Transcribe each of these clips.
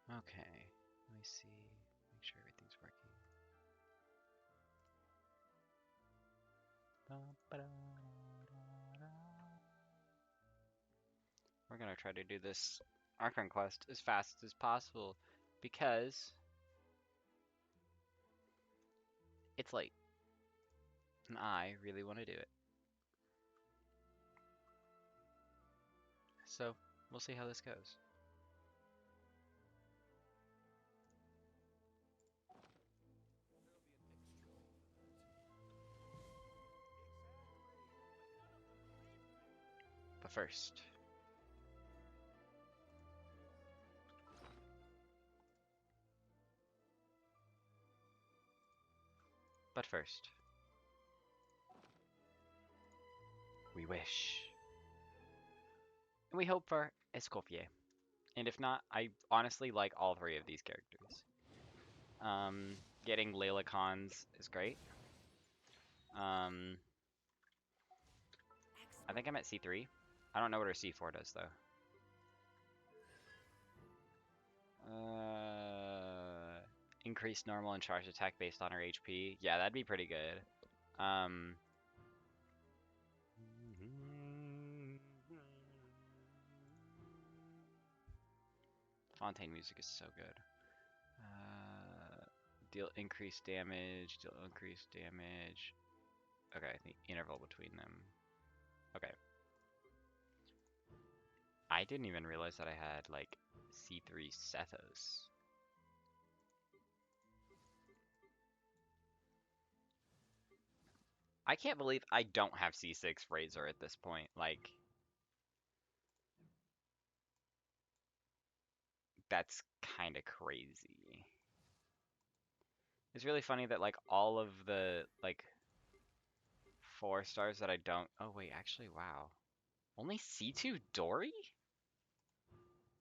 Okay, let me see. Make sure everything's working. We're gonna try to do this Archon quest as fast as possible because it's late and I really want to do it. So we'll see how this goes. But first, we wish. And we hope for Escoffier. And if not, I honestly like all three of these characters. Getting Layla Khans is great. I think I'm at C3. I don't know what her C4 does though. Increase normal and charged attack based on her HP. Yeah, that'd be pretty good. Fontaine music is so good. Deal increased damage, deal increased damage. Okay, I think interval between them. Okay. I didn't even realize that I had, like, C3 Sethos. I can't believe I don't have C6 Razor at this point. Like, that's kind of crazy. It's really funny that, like, all of the, like, 4 stars that I don't... Oh, wait, actually, wow. Only C2 Dory?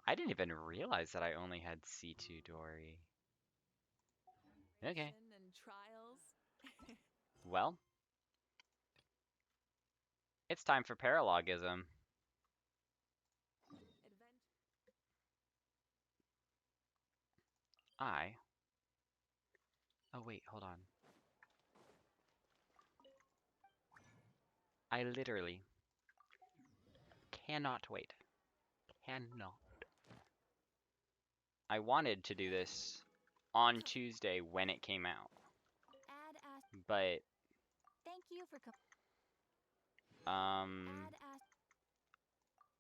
I didn't even realize that I only had C2 Dory. Okay. And trials. Well, it's time for paralogism. Oh wait, hold on. I literally cannot wait. Cannot. I wanted to do this on Tuesday when it came out, but Thank you for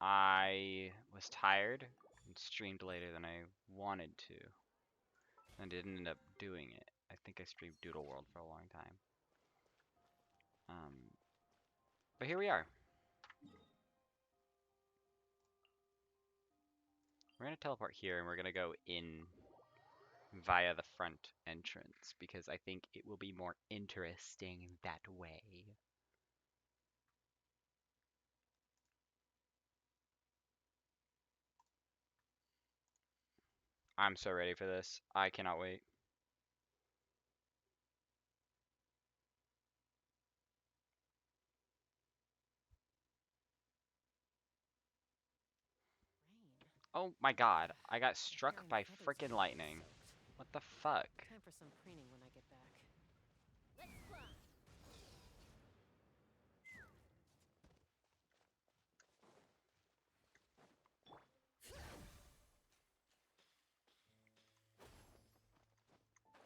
I was tired and streamed later than I wanted to, and didn't end up doing it. I think I streamed Doodle World for a long time. But here we are. We're gonna teleport here and we're gonna go in via the front entrance because I think it will be more interesting that way. I'm so ready for this. I cannot wait. Oh my god, I got struck by freaking lightning. What the fuck? Time for some preening when I get back. Let's fly.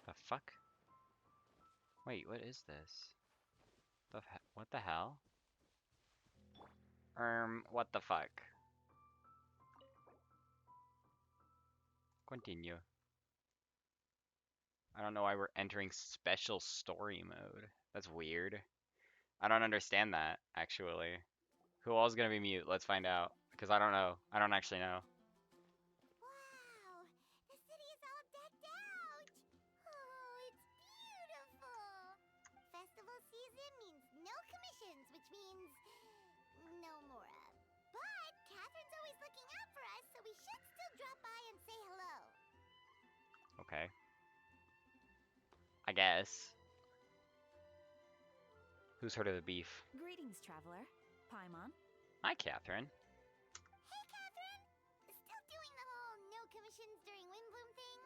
The fuck? Wait, what is this? What the hell? What the fuck? Continue. I don't know why we're entering special story mode. That's weird. I don't understand that, actually. Who all's gonna be mute? Let's find out. Because I don't know. I don't actually know. Wow! The city is all decked out! Oh, it's beautiful! Festival season means no commissions, which means no Mora. But Catherine's always looking out for us, so we should still drop by and say hello. Okay. I guess. Who's heard of the beef? Greetings, traveler. Paimon. Hi, Catherine. Hey, Catherine! Still doing the commissions during Windbloom thing?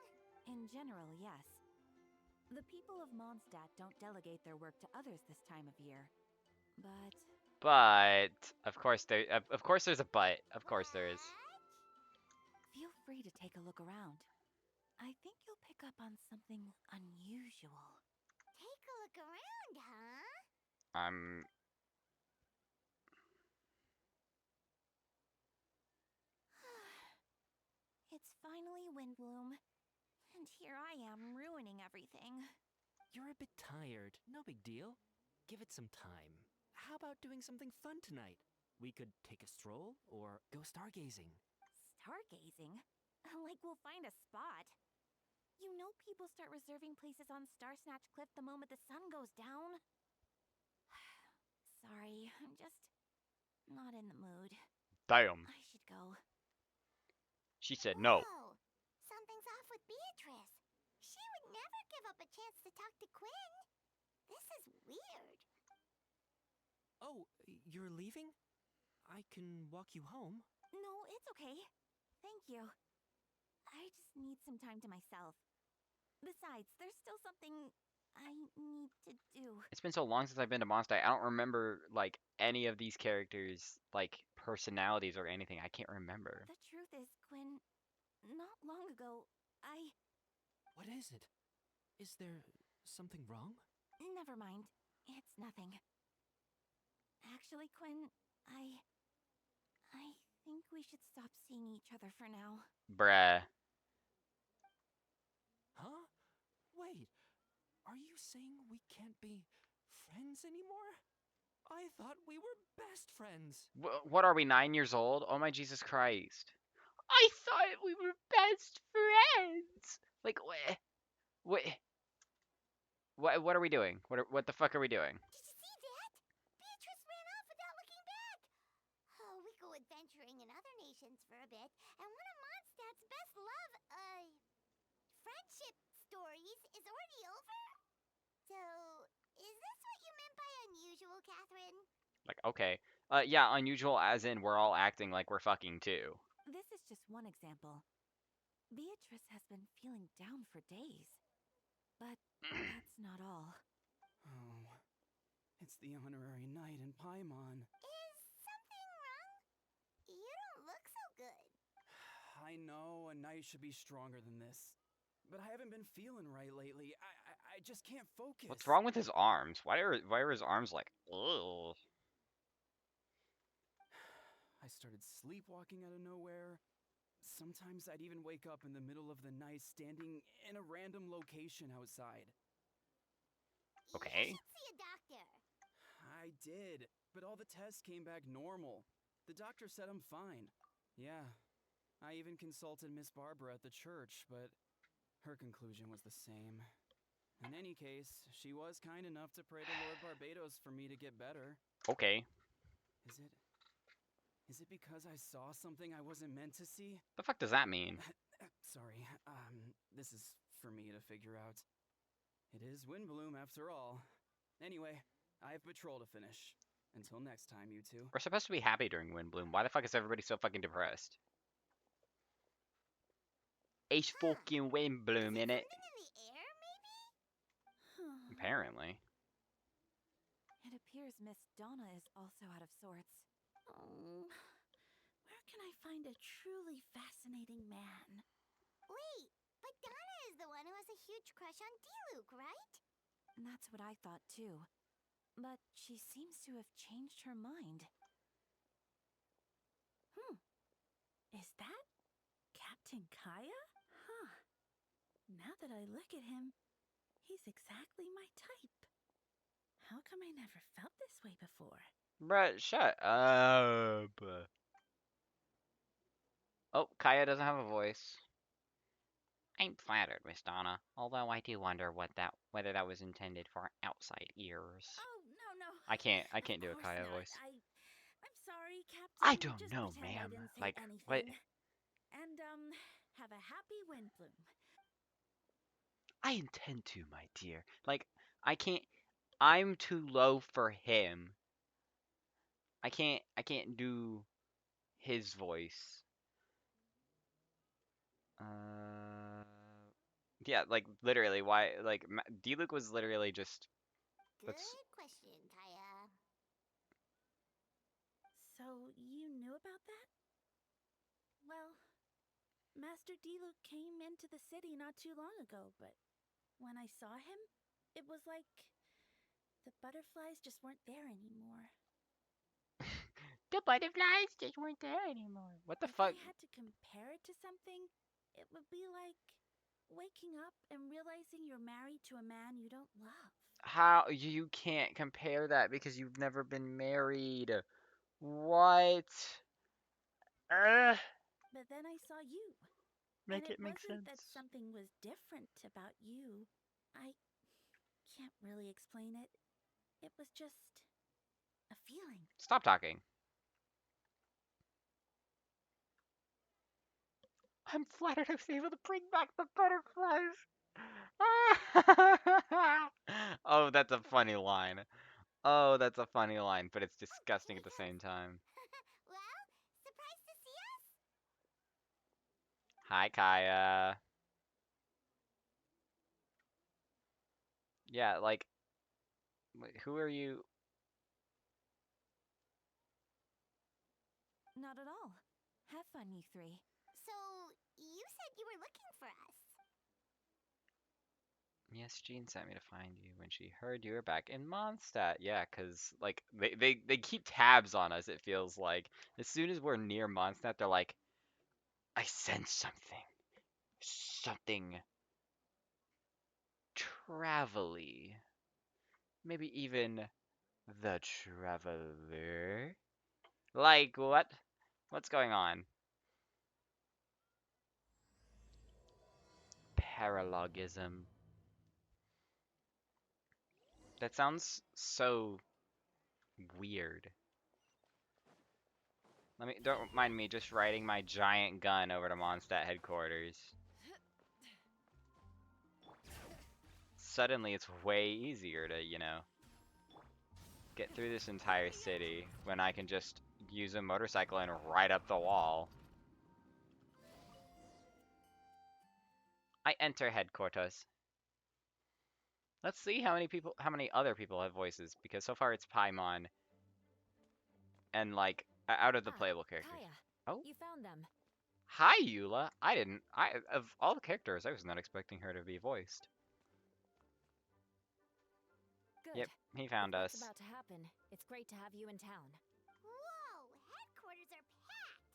In general, yes. The people of Mondstadt don't delegate their work to others this time of year. But But of course there's a but. Of course there is. What? feel free to take a look around. I think you'll pick up on something unusual. Take a look around, huh? I'm It's finally Windbloom, and here I am ruining everything. You're a bit tired. No big deal. Give it some time. How about doing something fun tonight? We could take a stroll or go stargazing. Stargazing? Like we'll find a spot. You know people start reserving places on Star Snatch Cliff the moment the sun goes down? Sorry, I'm just not in the mood. damn. I should go. She said no. Whoa! Something's off with Beatrice. She would never give up a chance to talk to Quinn. This is weird. Oh, you're leaving? I can walk you home. No, it's okay. Thank you. I just need some time to myself. Besides, there's still something I need to do. It's been so long since I've been to MONSTADT. I don't remember like any of these characters like personalities or anything. I can't remember. The truth is, Quinn, not long ago, I. What is it? Is there something wrong? Never mind. It's nothing. Actually, Quinn, I think we should stop seeing each other for now. Bruh. Huh? Wait, are you saying we can't be friends anymore? I thought we were best friends. What are we, 9 years old? Oh my Jesus Christ. I thought we were best friends. Like, what, what are we doing? What the fuck are we doing? Did you see that? Beatrice ran off without looking back. Oh, we go adventuring in other nations for a bit, and one of Mondstadt's best friendship stories is already over? So, is this what you meant by unusual, Catherine? Like, okay. Yeah, unusual as in we're all acting like we're fucking too. This is just one example. Beatrice has been feeling down for days. But that's not all. Oh, it's the honorary knight in Paimon. Is something wrong? You don't look so good. I know a knight should be stronger than this, but I haven't been feeling right lately. I just can't focus. What's wrong with his arms? Why are his arms like, ugh? I started sleepwalking out of nowhere. Sometimes I'd even wake up in the middle of the night standing in a random location outside. Okay. You should see a doctor. I did, but all the tests came back normal. The doctor said I'm fine. Yeah, I even consulted Miss Barbara at the church, but her conclusion was the same. In any case, she was kind enough to pray to Lord Barbados for me to get better. Okay. Is it because I saw something I wasn't meant to see? The fuck does that mean? Sorry, this is for me to figure out. It is Windbloom after all. Anyway, I have patrol to finish. Until next time, you two. We're supposed to be happy during Windbloom. Why the fuck is everybody so fucking depressed? Ace fucking Windbloom in it. Something in the air, maybe? Apparently. It appears Miss Donna is also out of sorts. Oh, where can I find a truly fascinating man? Wait, but Donna is the one who has a huge crush on D-Luke, right? That's what I thought too. But she seems to have changed her mind. Is that Captain Kaya? Huh. Now that I look at him, he's exactly my type. How come I never felt this way before? Bruh, shut up. Oh, Kaya doesn't have a voice. I'm flattered, Miss Donna. Although I do wonder whether that was intended for outside ears. Oh, no. I can't Of do a course Kaya not. voice. I'm sorry, Captain. I don't Just know, pretend I ma'am. didn't say Like, anything. what? And, have a happy Windbloom. I intend to, my dear. Like, I can't. I'm too low for him. I can't do his voice. Yeah, like literally, why? Like D-Luke was literally just. Good That's question, Kaya. So you knew about that? Well, Master Diluc came into the city not too long ago, but when I saw him, it was like the butterflies just weren't there anymore. the butterflies just weren't there anymore. What the If I fuck? had to compare it to something, it would be like waking up and realizing you're married to a man you don't love. How you can't compare that because you've never been married. What? Ugh. But then I saw you, and Make it it make wasn't that sense. something was different about you. I can't really explain it. It was just a feeling. Stop talking. I'm flattered I was able to bring back the butterflies. Oh, that's a funny line. Oh, that's a funny line, but it's Oh, disgusting here at he the same comes. time. Well, surprised to see us? Hi, Kaya. Yeah, like, who are you? Not at all. Have fun, you three. So, you said you were looking for us. Yes, Jean sent me to find you when she heard you were back in Mondstadt. Yeah, 'cause like they keep tabs on us, it feels like. As soon as we're near Mondstadt, they're like, I sense something. Something travel-y. Maybe even the Traveler? Like what? What's going on? Paralogism. That sounds so weird. Don't mind me just riding my giant gun over to Mondstadt headquarters. Suddenly it's way easier to, get through this entire city when I can just use a motorcycle and ride up the wall. I enter headquarters. Let's see how many other people have voices, because so far it's Paimon and like out of the playable characters. Kaya, Oh, you found them. hi Eula. Of all the characters, I was not expecting her to be voiced. Good. Yep, he With found what's us. about to happen, it's great to have you in town. Whoa, headquarters are packed.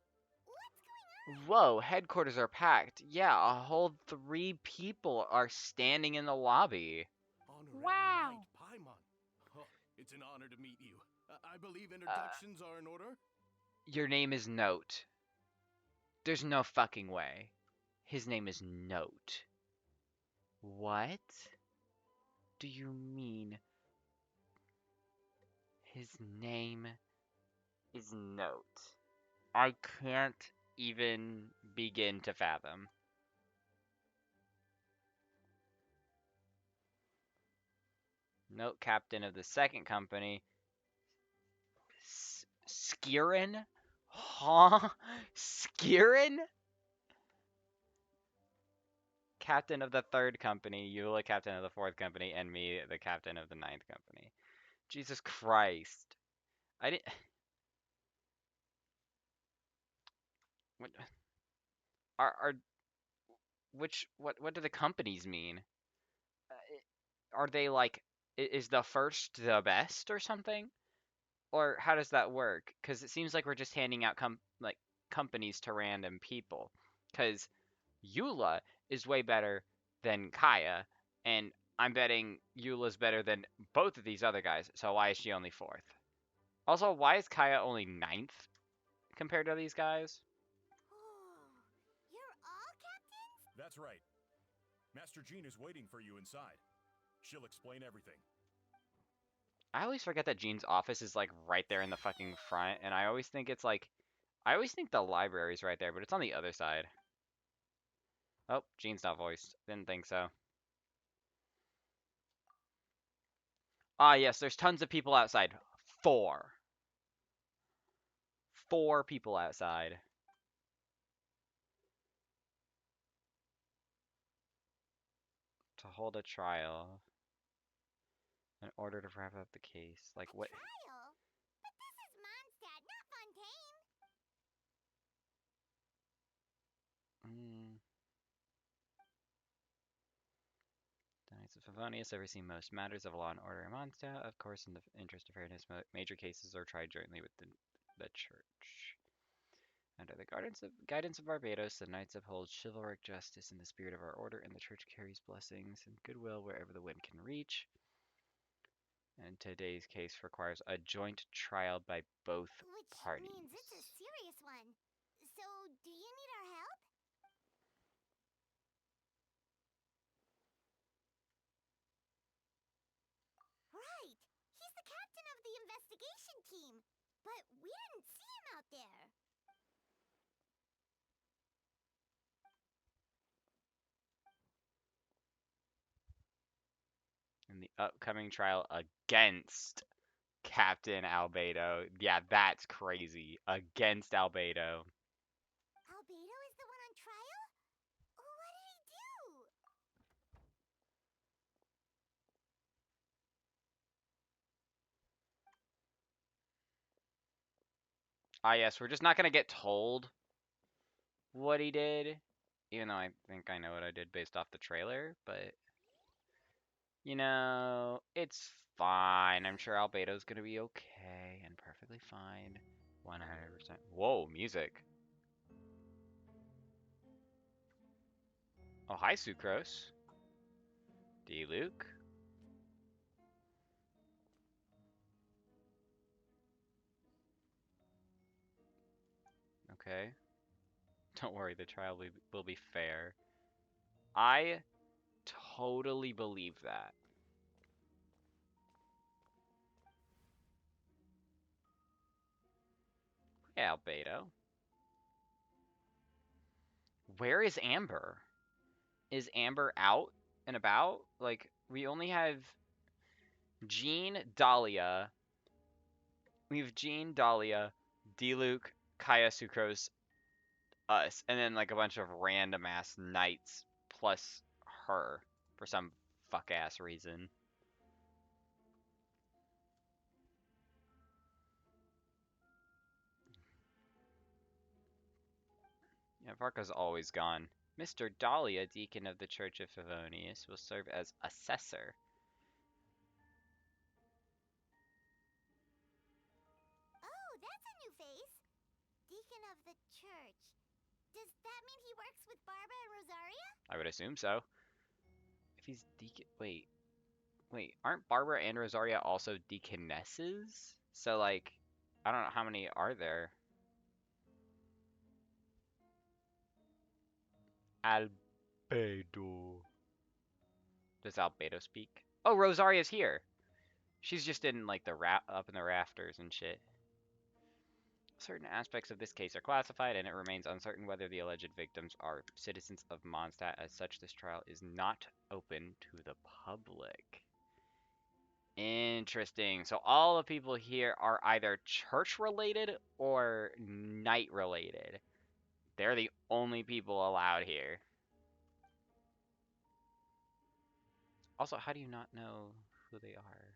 What's going on? Whoa, headquarters are packed. Yeah, a whole 3 people are standing in the lobby. Honorary Wow. Knight Paimon. Oh, it's an honor to meet you. I believe Uh, introductions are in order? your name is Note. There's no fucking way. His name is Note. What do you mean his name is Note? I can't even begin to fathom. Note captain of the second company. Skirin? Huh? Skirin? Captain of the third company, Eula captain of the fourth company, and me the captain of the ninth company. Jesus Christ. I didn't. What are what do the companies mean? Are they like is the first the best or something? Or how does that work? Because it seems like we're just handing out companies to random people. Because Eula is way better than Kaya, and I'm betting Eula's better than both of these other guys. So why is she only fourth? Also, why is Kaya only ninth compared to these guys? Oh, you're all captains? That's right. Master Jean is waiting for you inside. She'll explain everything. I always forget that Jean's office is like right there in the fucking front, and I always think it's like I always think the library's right there, but it's on the other side. Oh, Jean's not voiced. Didn't think so. Ah, yes, there's tons of people outside. 4. 4 people outside. to hold a trial in order to wrap up the case. Like A what? trial? But this is Mondstadt, not Fontaine. Mm. The Knights of Favonius oversee most matters of law and order in Mondstadt. Of course, in the interest of fairness, major cases are tried jointly with the church. Under the guidance of Barbados, the Knights uphold chivalric justice in the spirit of our order, and the church carries blessings and goodwill wherever the wind can reach. And today's case requires a joint trial by both Which parties. means it's a serious one. So, do you need our help? Right. He's the captain of the investigation team. But we didn't see him out there. In the upcoming trial against Captain Albedo. Yeah, that's crazy. Against Albedo. Albedo is the one on trial? What did he do? Ah, yes, we're just not gonna get told what he did. Even though I think I know what I did based off the trailer, but you know, it's fine. I'm sure Albedo's gonna be okay and perfectly fine. 100%. Whoa, music. Oh, hi, Sucrose. D. Luke. Okay. Don't worry, the trial will be fair. I totally believe that. Yeah, Albedo. Where is Amber? Is Amber out and about? Like, we only have Jean, Dahlia. We have Jean, Dahlia, D-Luke, Kaya, Sucrose, us, and then like a bunch of random ass knights plus her for some fuck ass reason. Yeah, Varka's always gone. Mr. Dahlia, deacon of the Church of Favonius, will serve as assessor. Oh, that's a new face. Deacon of the church. Does that mean he works with Barbara and Rosaria? I would assume so. If he's deacon, wait, aren't Barbara and Rosaria also deaconesses? So like, I don't know how many are there. Albedo. Does Albedo speak? Oh, Rosaria's here. She's just in like the up in the rafters and shit. Certain aspects of this case are classified, and it remains uncertain whether the alleged victims are citizens of Mondstadt. As such, this trial is not open to the public. Interesting. So all the people here are either church related or knight related. They're the only people allowed here. Also, how do you not know who they are?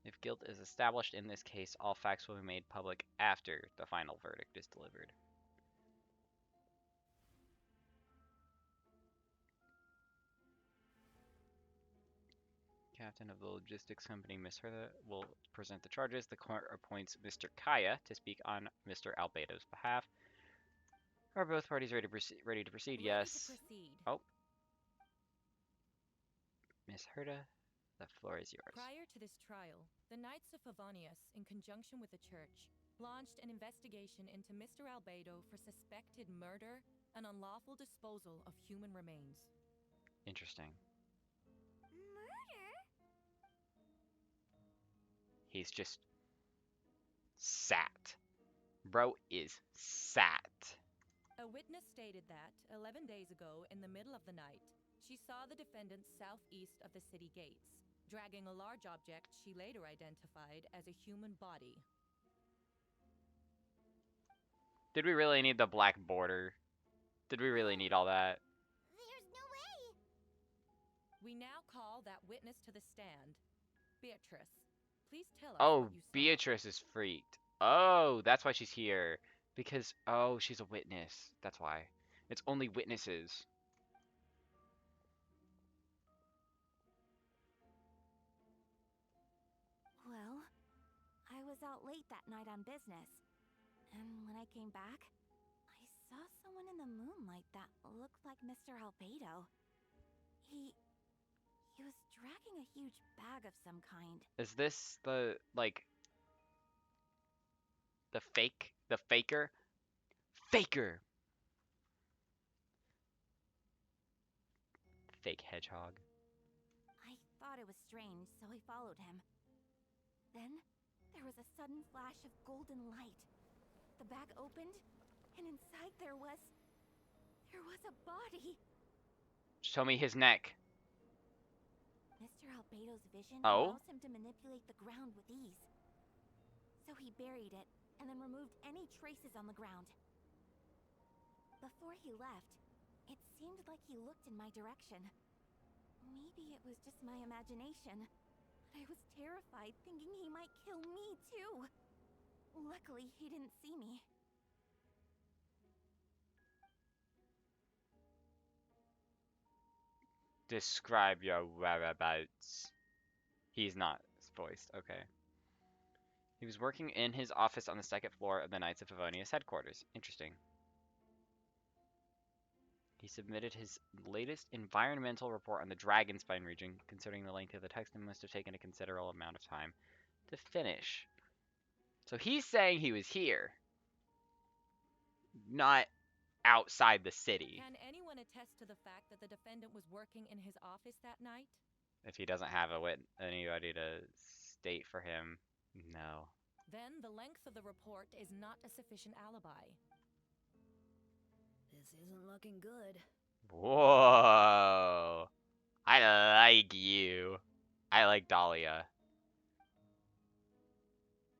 If guilt is established in this case, all facts will be made public after the final verdict is delivered. Captain of the logistics company, Miss Hertha, will present the charges. The court appoints Mr. Kaya to speak on Mr. Albedo's behalf. Are both parties ready to proceed? Yes. To proceed. Oh, Miss Herta, the floor is yours. Prior to this trial, the Knights of Favonius, in conjunction with the church, launched an investigation into Mr. Albedo for suspected murder and unlawful disposal of human remains. Interesting. Murder? He's just sat. Bro is sat. A witness stated that, 11 days ago, in the middle of the night, she saw the defendant southeast of the city gates, dragging a large object she later identified as a human body. Did we really need the black border? Did we really need all that? There's no way. We now call that witness to the stand. Beatrice, please tell us Oh, what you saw. Beatrice is freaked. Oh, that's why she's here. Because, oh, she's a witness. That's why. It's only witnesses. Well, I was out late that night on business. And when I came back, I saw someone in the moonlight that looked like Mr. Albedo. He was dragging a huge bag of some kind. Is this the, like, the faker? Faker! Fake hedgehog. I thought it was strange, so I followed him. Then, there was a sudden flash of golden light. The bag opened, and inside there was a body. Show me his neck. Mr. Albedo's vision Oh? allows him to manipulate the ground with ease. So he buried it, and then removed any traces on the ground. Before he left, it seemed like he looked in my direction. Maybe it was just my imagination, but I was terrified thinking he might kill me too. Luckily, he didn't see me. Describe your whereabouts. He's not voiced. Okay. He was working in his office on the second floor of the Knights of Favonius headquarters. Interesting. He submitted his latest environmental report on the Dragonspine region. Considering the length of the text, it must have taken a considerable amount of time to finish. So he's saying he was here, not outside the city. Can anyone attest to the fact that the defendant was working in his office that night? If he doesn't have anybody to state for him, no. Then the length of the report is not a sufficient alibi. This isn't looking good. Whoa. I like you. I like Dahlia.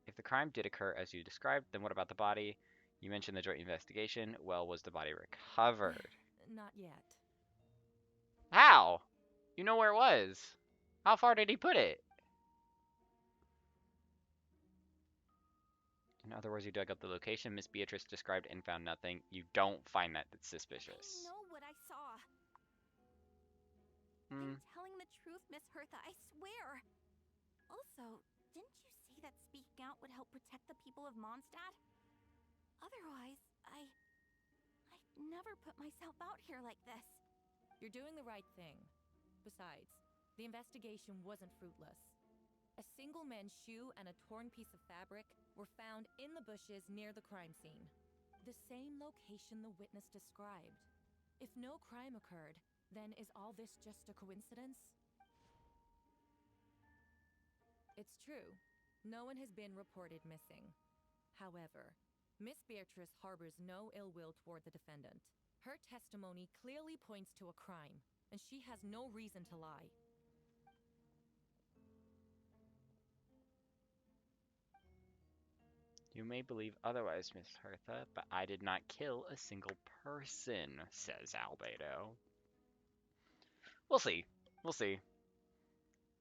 If the crime did occur as you described, then what about the body? You mentioned the joint investigation. Well, was the body recovered? Not yet. How? You know where it was. How far did he put it? In other words, you dug up the location Miss Beatrice described and found nothing. You don't find that suspicious. I know what I saw. Hmm. I'm telling the truth, Miss Hertha, I swear. Also, didn't you say that speaking out would help protect the people of Mondstadt? Otherwise, I'd never put myself out here like this. You're doing the right thing. Besides, the investigation wasn't fruitless. A single men's shoe and a torn piece of fabric were found in the bushes near the crime scene. The same location the witness described. If no crime occurred, then is all this just a coincidence? It's true. No one has been reported missing. However, Miss Beatrice harbors no ill will toward the defendant. Her testimony clearly points to a crime, and she has no reason to lie. You may believe otherwise, Miss Hertha, but I did not kill a single person, says Albedo. We'll see. We'll see.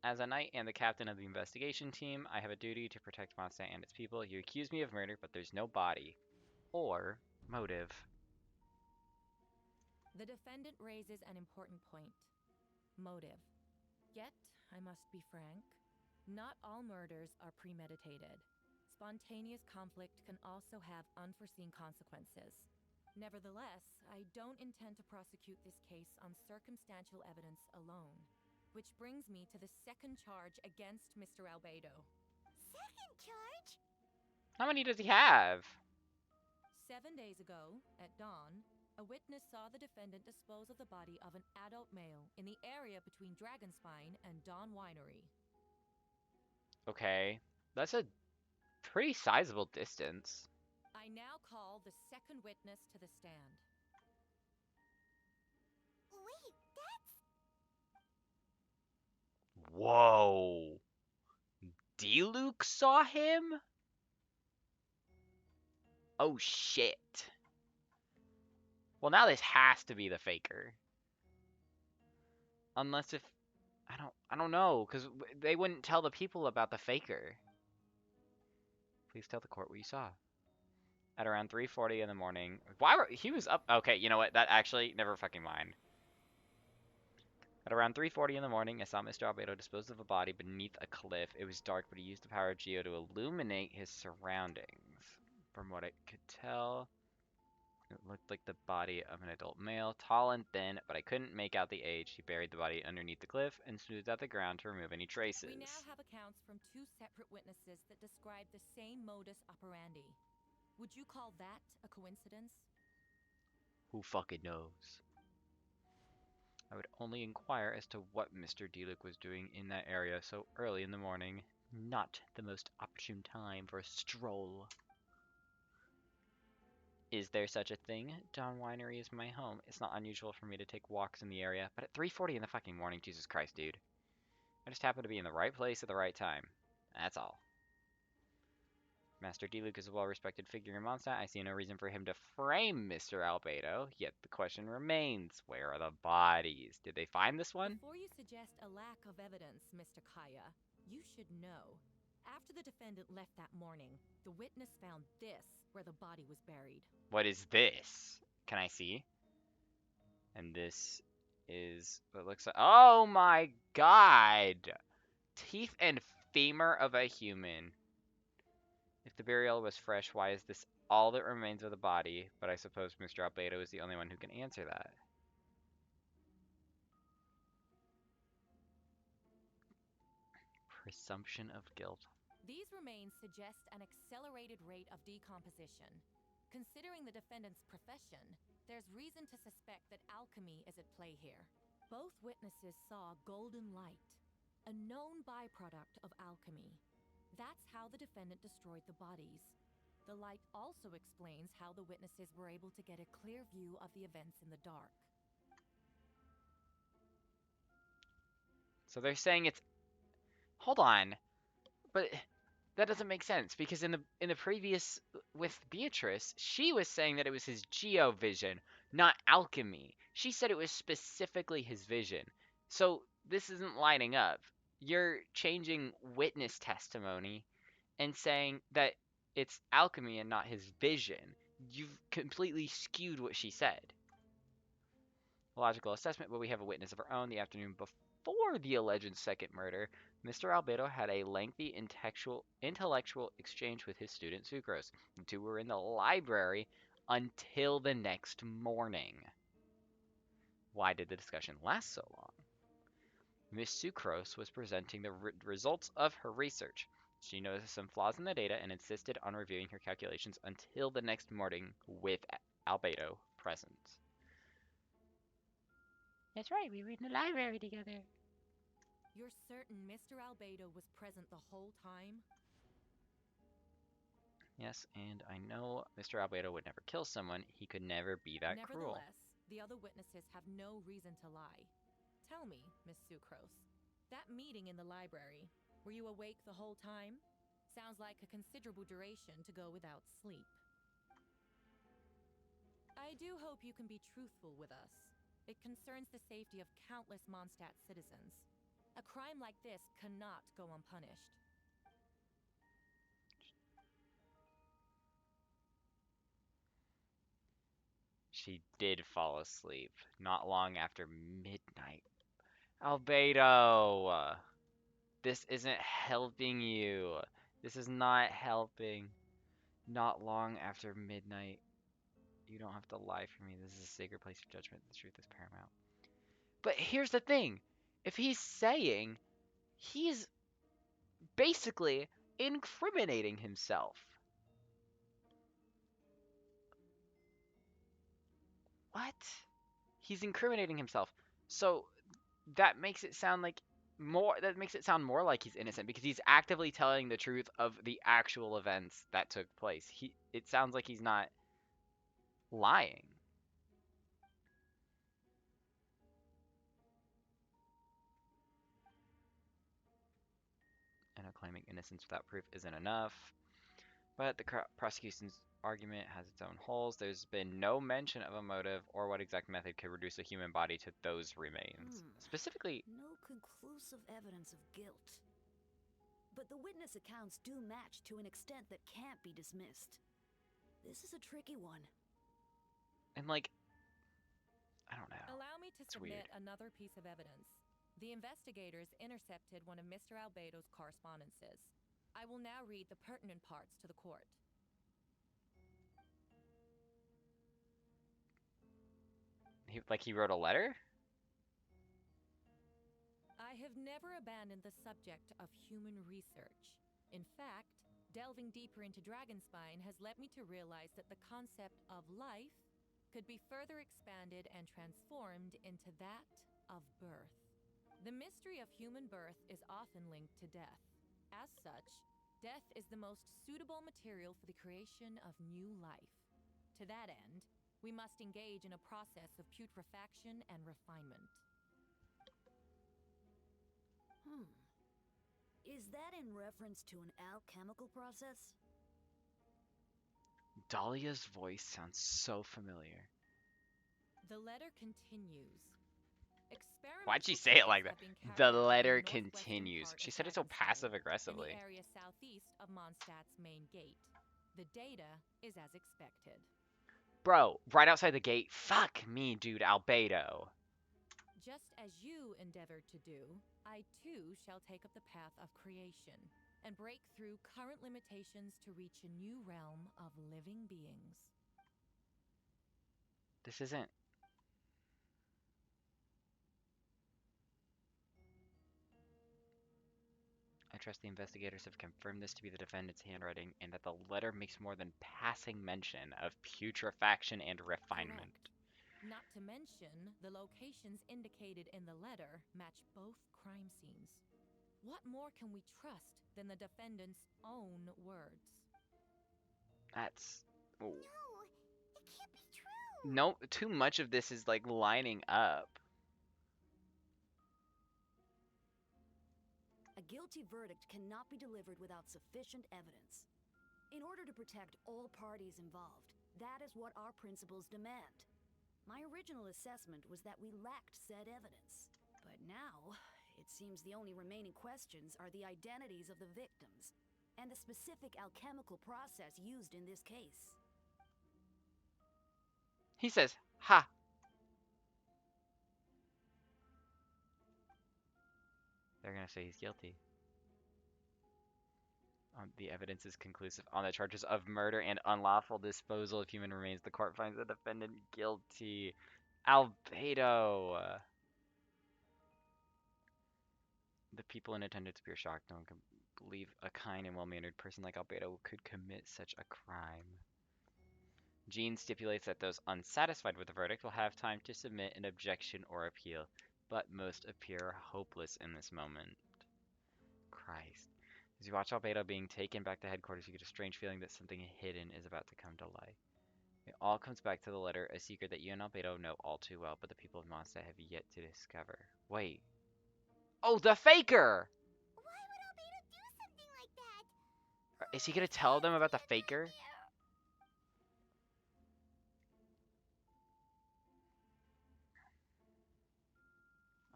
As a knight and the captain of the investigation team, I have a duty to protect Mondstadt and its people. You accuse me of murder, but there's no body or motive. The defendant raises an important point. Motive. Yet, I must be frank, not all murders are premeditated. Spontaneous conflict can also have unforeseen consequences. Nevertheless, I don't intend to prosecute this case on circumstantial evidence alone. Which brings me to the second charge against Mr. Albedo. Second charge? How many does he have? 7 days ago, at dawn, a witness saw the defendant dispose of the body of an adult male in the area between Dragonspine and Dawn Winery. Okay, that's a pretty sizable distance. I now call the second witness to the stand. Wait, that's... Whoa. D-Luke saw him? Oh shit. Well, now this has to be the faker. Unless if I don't know, because they wouldn't tell the people about the faker. Please tell the court what you saw. At around 3:40 in the morning. Why were he was up? Okay, you know what? That actually never fucking mind. At around 3:40 in the morning, I saw Mr. Albedo dispose of a body beneath a cliff. It was dark, but he used the power of Geo to illuminate his surroundings. From what I could tell, it looked like the body of an adult male, tall and thin, but I couldn't make out the age. He buried the body underneath the cliff and smoothed out the ground to remove any traces. We now have accounts from 2 separate witnesses that describe the same modus operandi. Would you call that a coincidence? Who fucking knows? I would only inquire as to what Mr. Deluc was doing in that area so early in the morning. Not the most opportune time for a stroll. Is there such a thing? Dawn Winery is my home. It's not unusual for me to take walks in the area, but at 3:40 in the fucking morning, Jesus Christ, dude. I just happened to be in the right place at the right time. That's all. Master Deluc is a well-respected figure in Mondstadt. I see no reason for him to frame Mr. Albedo, yet the question remains, where are the bodies? Did they find this one? Before you suggest a lack of evidence, Mr. Kaya, you should know. After the defendant left that morning, the witness found this where the body was buried. What is this? Can I see? And this is what looks like. Oh my god! Teeth and femur of a human. If the burial was fresh, why is this all that remains of the body? But I suppose Mr. Albedo is the only one who can answer that. Presumption of guilt. These remains suggest an accelerated rate of decomposition. Considering the defendant's profession, there's reason to suspect that alchemy is at play here. Both witnesses saw golden light, a known byproduct of alchemy. That's how the defendant destroyed the bodies. The light also explains how the witnesses were able to get a clear view of the events in the dark. So they're saying it's. Hold on, but that doesn't make sense because in the previous with Beatrice, she was saying that it was his geo vision, not alchemy. She said it was specifically his vision. So this isn't lining up. You're changing witness testimony and saying that it's alchemy and not his vision. You've completely skewed what she said. Logical assessment, but we have a witness of our own. The afternoon before the alleged second murder, Mr. Albedo had a lengthy intellectual exchange with his student Sucrose. The two were in the library until the next morning. Why did the discussion last so long? Miss Sucrose was presenting the results of her research. She noticed some flaws in the data and insisted on reviewing her calculations until the next morning with Albedo present. That's right, we were in the library together. You're certain Mr. Albedo was present the whole time? Yes, and I know Mr. Albedo would never kill someone. He could never be that cruel. Nevertheless, the other witnesses have no reason to lie. Tell me, Miss Sucrose, that meeting in the library, were you awake the whole time? Sounds like a considerable duration to go without sleep. I do hope you can be truthful with us. It concerns the safety of countless Mondstadt citizens. A crime like this cannot go unpunished. She did fall asleep not long after midnight. Albedo! This isn't helping you. This is not helping. Not long after midnight. You don't have to lie for me. This is a sacred place of judgment. The truth is paramount. But here's the thing. If he's saying he's basically incriminating himself. What? He's incriminating himself. So that makes it sound like more like he's innocent because he's actively telling the truth of the actual events that took place. It sounds like he's not lying. And claiming innocence without proof isn't enough. But the prosecution's argument has its own holes. There's been no mention of a motive or what exact method could reduce a human body to those remains. Specifically, No conclusive evidence of guilt. But the witness accounts do match to an extent that can't be dismissed. This is a tricky one. And like, I don't know. Allow me to It's submit weird. another piece of evidence. The investigators intercepted one of Mr. Albedo's correspondences. I will now read the pertinent parts to the court. He wrote a letter? I have never abandoned the subject of human research. In fact, delving deeper into Dragonspine has led me to realize that the concept of life could be further expanded and transformed into that of birth. The mystery of human birth is often linked to death. As such, death is the most suitable material for the creation of new life. To that end, we must engage in a process of putrefaction and refinement. Is that in reference to an alchemical process? Dahlia's voice sounds so familiar. The letter continues. Why'd she Experimental say it like trials that? have been carried The out in letter northwestern continues. part She of said it so Dragonspire, passive in aggressively. the area southeast of Mondstadt's main gate. The data is as expected. Bro, right outside the gate. Fuck me, dude, Albedo. Just as you endeavored to do, I too shall take up the path of creation and break through current limitations to reach a new realm of living beings. This isn't. I trust the investigators have confirmed this to be the defendant's handwriting and that the letter makes more than passing mention of putrefaction and refinement. Correct. Not to mention, the locations indicated in the letter match both crime scenes. What more can we trust than the defendant's own words? That's. Oh. No, it can't be true. No, too much of this is like lining up. A guilty verdict cannot be delivered without sufficient evidence. In order to protect all parties involved, that is what our principles demand. My original assessment was that we lacked said evidence. But now, it seems the only remaining questions are the identities of the victims and the specific alchemical process used in this case. He says, ha. They're gonna say he's guilty. The evidence is conclusive on the charges of murder and unlawful disposal of human remains. The court finds the defendant guilty. Albedo. The people in attendance appear shocked. No one can believe a kind and well-mannered person like Albedo could commit such a crime. Jean stipulates that those unsatisfied with the verdict will have time to submit an objection or appeal, but most appear hopeless in this moment. Christ. As you watch Albedo being taken back to headquarters, you get a strange feeling that something hidden is about to come to light. It all comes back to the letter, a secret that you and Albedo know all too well, but the people of Mondstadt have yet to discover. Wait. Oh, the faker! Why would Albedo do something like that? Is he gonna tell them about the faker?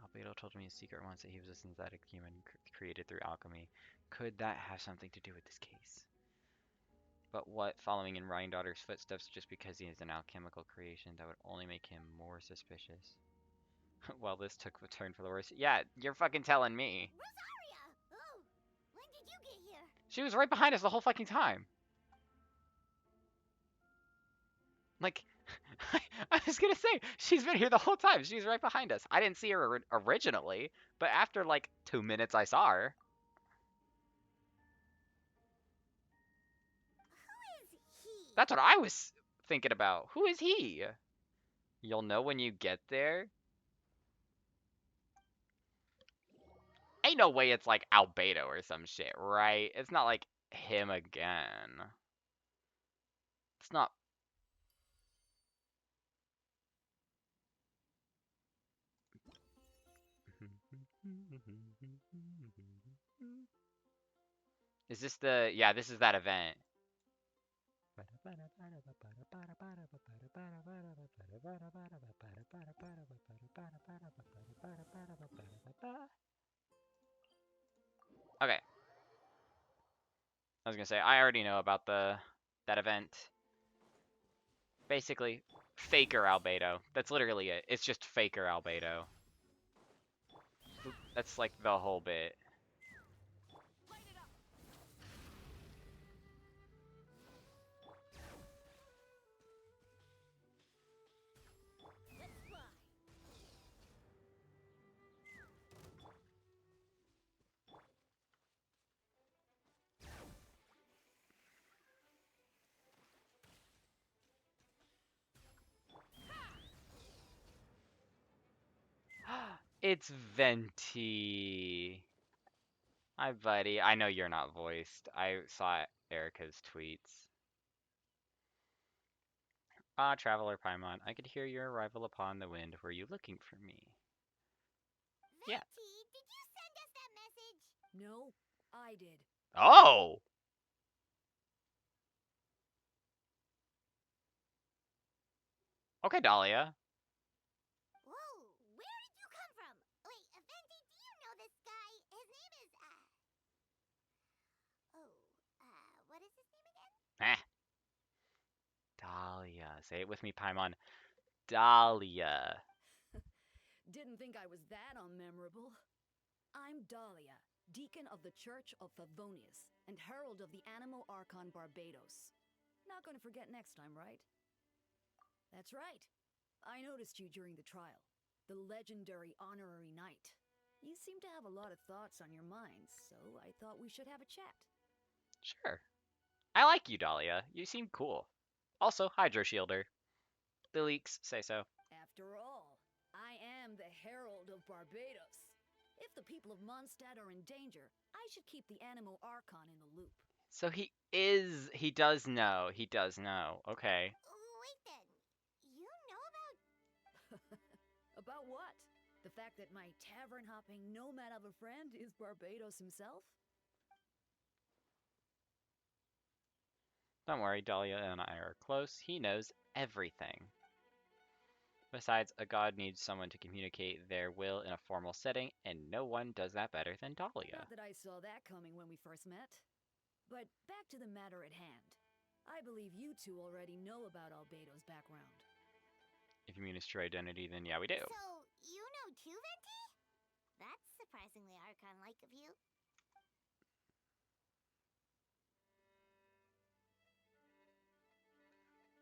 Albedo told me a secret once that he was a synthetic human created through alchemy. Could that have something to do with this case? But what, following in Ryandaughters' footsteps just because he is an alchemical creation, that would only make him more suspicious. Well, this took a turn for the worse. Yeah, you're fucking telling me. Rosaria! Oh, when did you get here? She was right behind us the whole fucking time. Like, I was gonna say, she's been here the whole time. She's right behind us. I didn't see her originally, but after like 2 minutes I saw her. Who is he? That's what I was thinking about. Who is he? You'll know when you get there. Ain't no way it's like Albedo or some shit, right? It's not like him again. It's not. Is this the... Yeah, this is that event. Okay. I was gonna say, I already know about that event. Basically, Faker Albedo. That's literally it. It's just Faker Albedo. That's like the whole bit. It's Venti. Hi, buddy. I know you're not voiced. I saw Erica's tweets. Ah, Traveler Paimon, I could hear your arrival upon the wind. Were you looking for me? Yeah. Venti, did you send us that message? No, I did. Oh! Okay, Dahlia. Whoa, where did you come from? Wait, Venti, do you know this guy? His name is, what is his name again? Eh. Dahlia. Say it with me, Paimon. Dahlia. Didn't think I was that unmemorable. I'm Dahlia, Deacon of the Church of Favonius, and Herald of the Animo Archon Barbados. Not gonna forget next time, right? That's right. I noticed you during the trial. The legendary honorary knight. You seem to have a lot of thoughts on your mind, so I thought we should have a chat. Sure. I like you, Dahlia. You seem cool. Also, Hydro Shielder. The leaks say so. After all, I am the Herald of Barbados. If the people of Mondstadt are in danger, I should keep the Animo Archon in the loop. So he does know. He does know. Okay. Wait then, you know about... About what? The fact that my tavern-hopping nomad of a friend is Barbados himself? Don't worry, Dahlia and I are close. He knows everything. Besides, a god needs someone to communicate their will in a formal setting, and no one does that better than Dahlia. Not that I saw that coming when we first met. But back to the matter at hand. I believe you two already know about Albedo's background. If you mean his true identity, then yeah, we do. So, you know too, Venti? That's surprisingly Archon-like of you.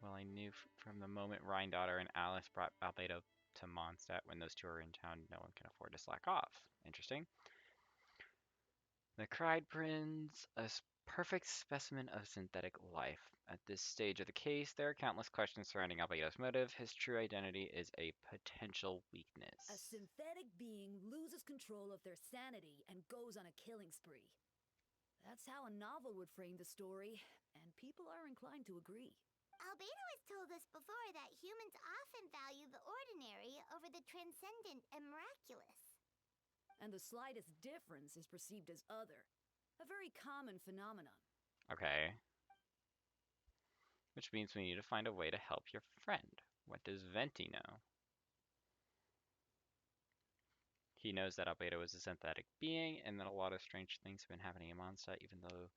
Well, I knew from the moment Rhine-Daughter and Alice brought Albedo to Mondstadt. When those two are in town, no one can afford to slack off. Interesting. The Cried Prince, a perfect specimen of synthetic life. At this stage of the case, there are countless questions surrounding Albedo's motive. His true identity is a potential weakness. A synthetic being loses control of their sanity and goes on a killing spree. That's how a novel would frame the story, and people are inclined to agree. Albedo has told us before that humans often value the ordinary over the transcendent and miraculous. And the slightest difference is perceived as other. A very common phenomenon. Okay. Which means we need to find a way to help your friend. What does Venti know? He knows that Albedo is a synthetic being, and that a lot of strange things have been happening in Mondstadt, even though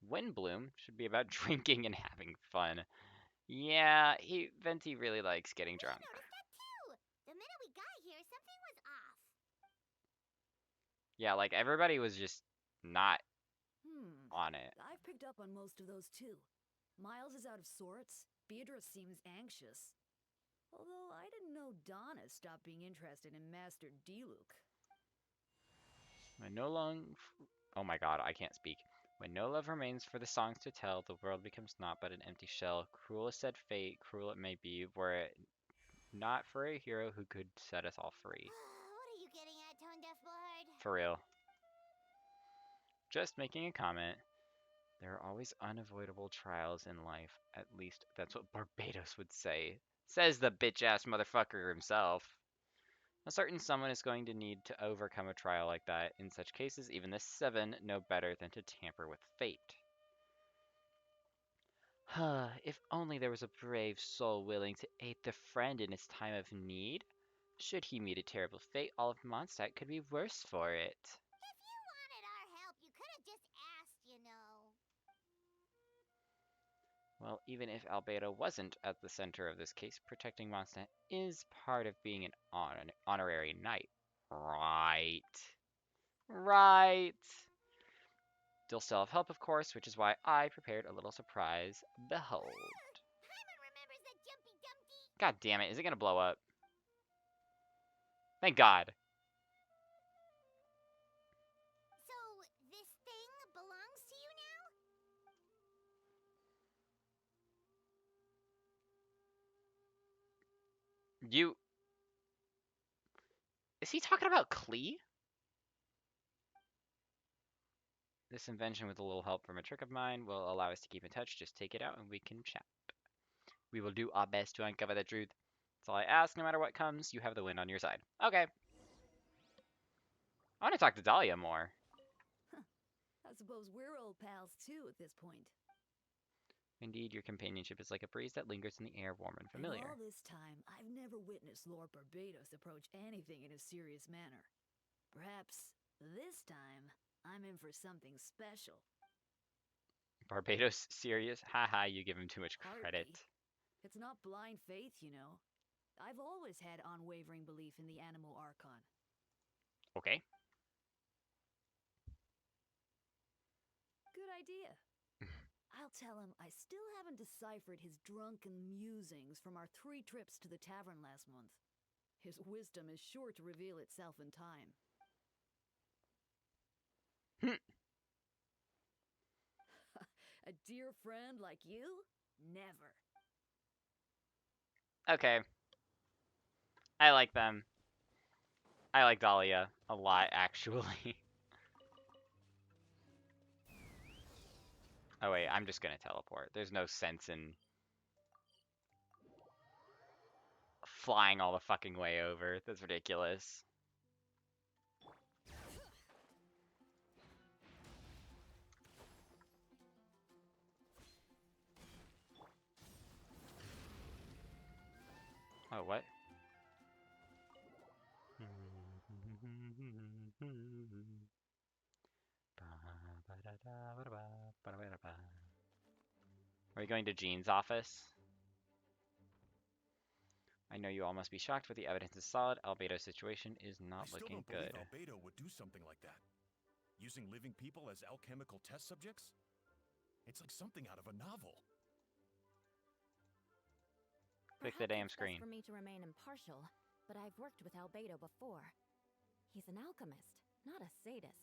Windbloom should be about drinking and having fun. Yeah, Venti really likes getting drunk. I noticed that too! The minute we got here, something was off. Yeah, like everybody was just not on it. I've picked up on most of those too. Miles is out of sorts. Beatrice seems anxious. Although I didn't know Donna stopped being interested in Master Diluc. When no long, oh my god, I can't speak. When no love remains for the songs to tell, the world becomes naught but an empty shell. Cruel is said fate, cruel it may be, were it not for a hero who could set us all free. What are you getting at, Tone Deaf Bard? For real. Just making a comment. There are always unavoidable trials in life. At least that's what Barbados would say. Says the bitch-ass motherfucker himself. A certain someone is going to need to overcome a trial like that. In such cases, even the Seven know better than to tamper with fate. If only there was a brave soul willing to aid the friend in his time of need. Should he meet a terrible fate, all of Mondstadt could be worse for it. If you wanted our help, you could have just asked, you know. Well, even if Albedo wasn't at the center of this case, protecting Mondstadt is part of being an honorary knight. Right. Right. You'll still have help, of course, which is why I prepared a little surprise. Behold. Paimon remembers that Jumpy Dumpty. God damn it, is it gonna blow up? Thank God. So, this thing belongs to you now? You... Is he talking about Klee? This invention, with a little help from a trick of mine, will allow us to keep in touch. Just take it out and we can chat. We will do our best to uncover the truth. That's all I ask. No matter what comes, you have the wind on your side. Okay. I want to talk to Dahlia more. I suppose we're old pals too at this point. Indeed, your companionship is like a breeze that lingers in the air, warm and familiar. In all this time, I've never witnessed Lord Barbados approach anything in a serious manner. Perhaps this time, I'm in for something special. Barbados serious? Haha, you give him too much credit. Hardly. It's not blind faith, you know. I've always had unwavering belief in the animal archon. Okay. Good idea. I'll tell him I still haven't deciphered his drunken musings from our 3 trips to the tavern last month. His wisdom is sure to reveal itself in time. A dear friend like you? Never. Okay. I like them. I like Dahlia a lot, actually. Oh wait, I'm just gonna teleport. There's no sense in flying all the fucking way over. That's ridiculous. Oh, what? Are we going to Jean's office? I know you all must be shocked, but the evidence is solid. Albedo's situation is not I still looking don't believe good. Albedo would do something like that. Using living people as alchemical test subjects? It's like something out of a novel. Click the damn screen. For me to remain impartial, but I've worked with Albedo before. He's an alchemist, not a sadist.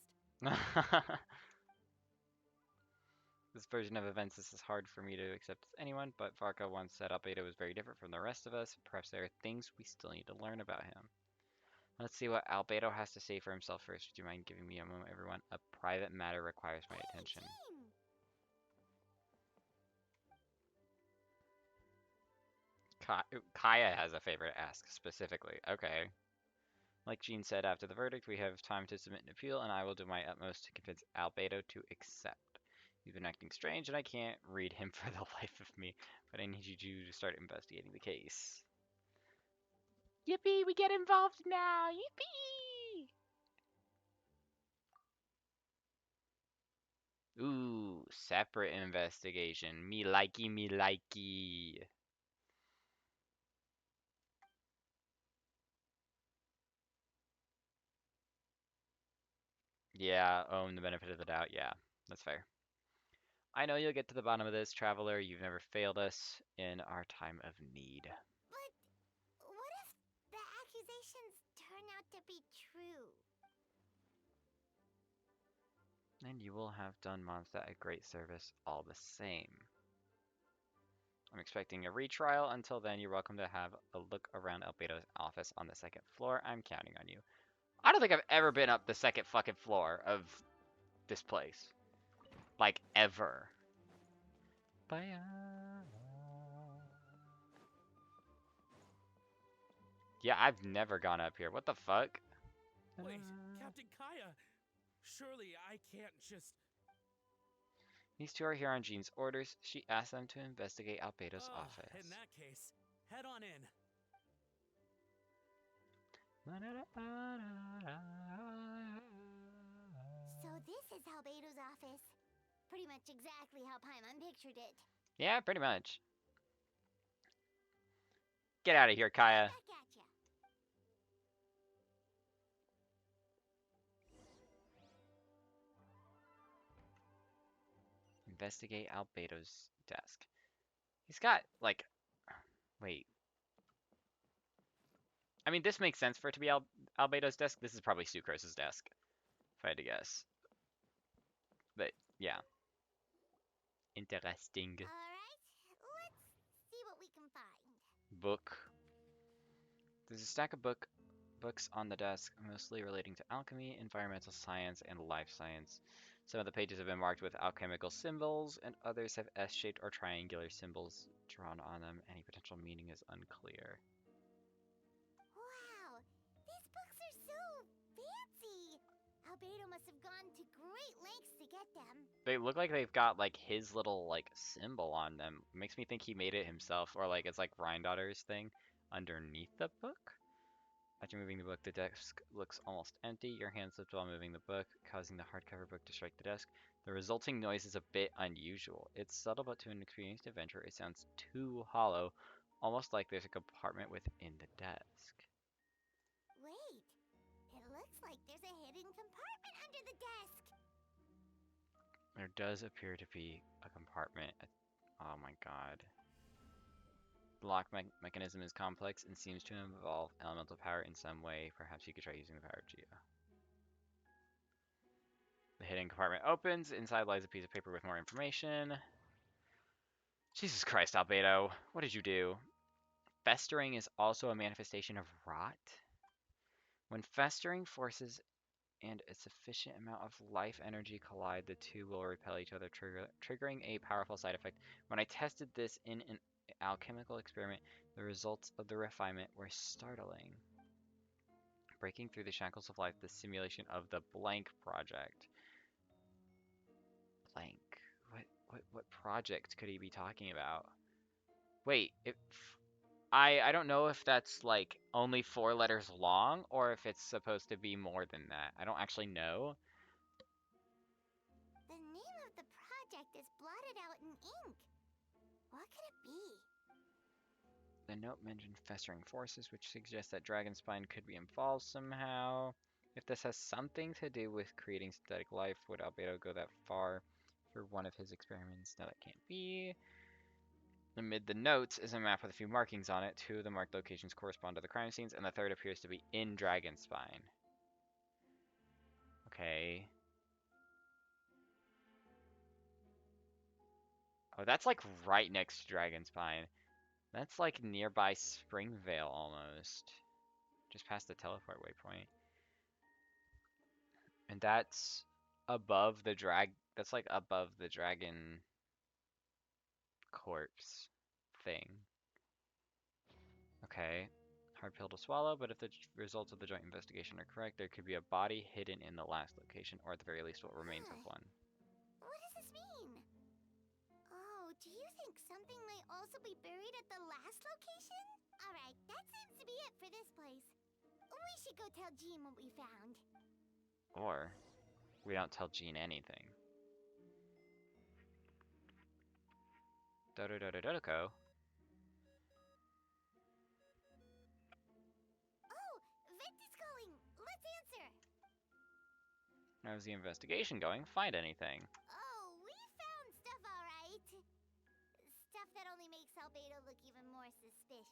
This version of events is hard for me to accept as anyone, but Farka once said Albedo was very different from the rest of us. Perhaps there are things we still need to learn about him. Let's see what Albedo has to say for himself first. Would you mind giving me a moment, everyone? A private matter requires my attention. Kaya has a favor to ask, specifically. Okay. Like Jean said after the verdict, we have time to submit an appeal, and I will do my utmost to convince Albedo to accept. He's been acting strange, and I can't read him for the life of me, but I need you to start investigating the case. Yippee, we get involved now! Yippee! Ooh, separate investigation. Me likey, me likey. Yeah, own the benefit of the doubt. Yeah, that's fair. I know you'll get to the bottom of this, traveler. You've never failed us in our time of need. But what if the accusations turn out to be true? And you will have done Mondstadt a great service all the same. I'm expecting a retrial. Until then, you're welcome to have a look around Albedo's office on the 2nd floor. I'm counting on you. I don't think I've ever been up the 2nd fucking floor of this place. Like, ever. Yeah, I've never gone up here. What the fuck? Wait, Captain Kaya! Surely I can't just... These two are here on Jean's orders. She asked them to investigate Albedo's office. In that case, head on in. So this is Albedo's office. Pretty much exactly how Paimon pictured it. Yeah, pretty much. Get out of here, Kaya. Back at ya. Investigate Albedo's desk. He's got, like... Wait. I mean, this makes sense for it to be Albedo's desk. This is probably Sucrose's desk, if I had to guess. But, yeah. Interesting. Alright, let's see what we can find. Book. There's a stack of books on the desk, mostly relating to alchemy, environmental science, and life science. Some of the pages have been marked with alchemical symbols, and others have S-shaped or triangular symbols drawn on them. Any potential meaning is unclear. Wow, these books are so fancy. Albedo must have gone to great lengths to get them. They look like they've got like his little like symbol on them. Makes me think he made it himself, or like it's like Daughter's thing underneath the book. After moving the book, the desk looks almost empty. Your hand slipped while moving the book, causing the hardcover book to strike the desk. The resulting noise is a bit unusual. It's subtle, but to an experienced adventurer, it sounds too hollow, almost like there's a compartment within the desk. Wait, it looks like there's a hidden compartment under the desk. There does appear to be a compartment. Oh my god. The lock mechanism is complex and seems to involve elemental power in some way. Perhaps you could try using the power of Geo. The hidden compartment opens. Inside lies a piece of paper with more information. Jesus Christ, Albedo. What did you do? Festering is also a manifestation of rot. When festering forces and a sufficient amount of life energy collide, the two will repel each other, triggering a powerful side effect. When I tested this in an alchemical experiment, the results of the refinement were startling. Breaking through the shackles of life, the simulation of the blank project. Blank. What project could he be talking about? Wait, I don't know if that's like only 4 letters long or if it's supposed to be more than that. I don't actually know. The name of the project is blotted out in ink. What could it be? The note mentioned festering forces, which suggests that Dragonspine could be involved somehow. If this has something to do with creating synthetic life, would Albedo go that far for one of his experiments? No, that can't be. Amid the notes is a map with a few markings on it. 2 of the marked locations correspond to the crime scenes, and the third appears to be in Dragonspine. Okay. Oh, that's like right next to Dragonspine. That's like nearby Springvale almost. Just past the teleport waypoint. And that's above the that's like above the dragon corpse thing. Okay. Hard pill to swallow, but if the results of the joint investigation are correct, there could be a body hidden in the last location, or at the very least what remains of one. What does this mean? Oh, do you think something might also be buried at the last location? Alright, that seems to be it for this place. We should go tell Jean what we found. Or we don't tell Jean anything. Dodo. Oh, Vent is calling. Let's answer. How's the investigation going? Find anything? Oh, we found stuff alright. Stuff that only makes Albedo look even more suspicious.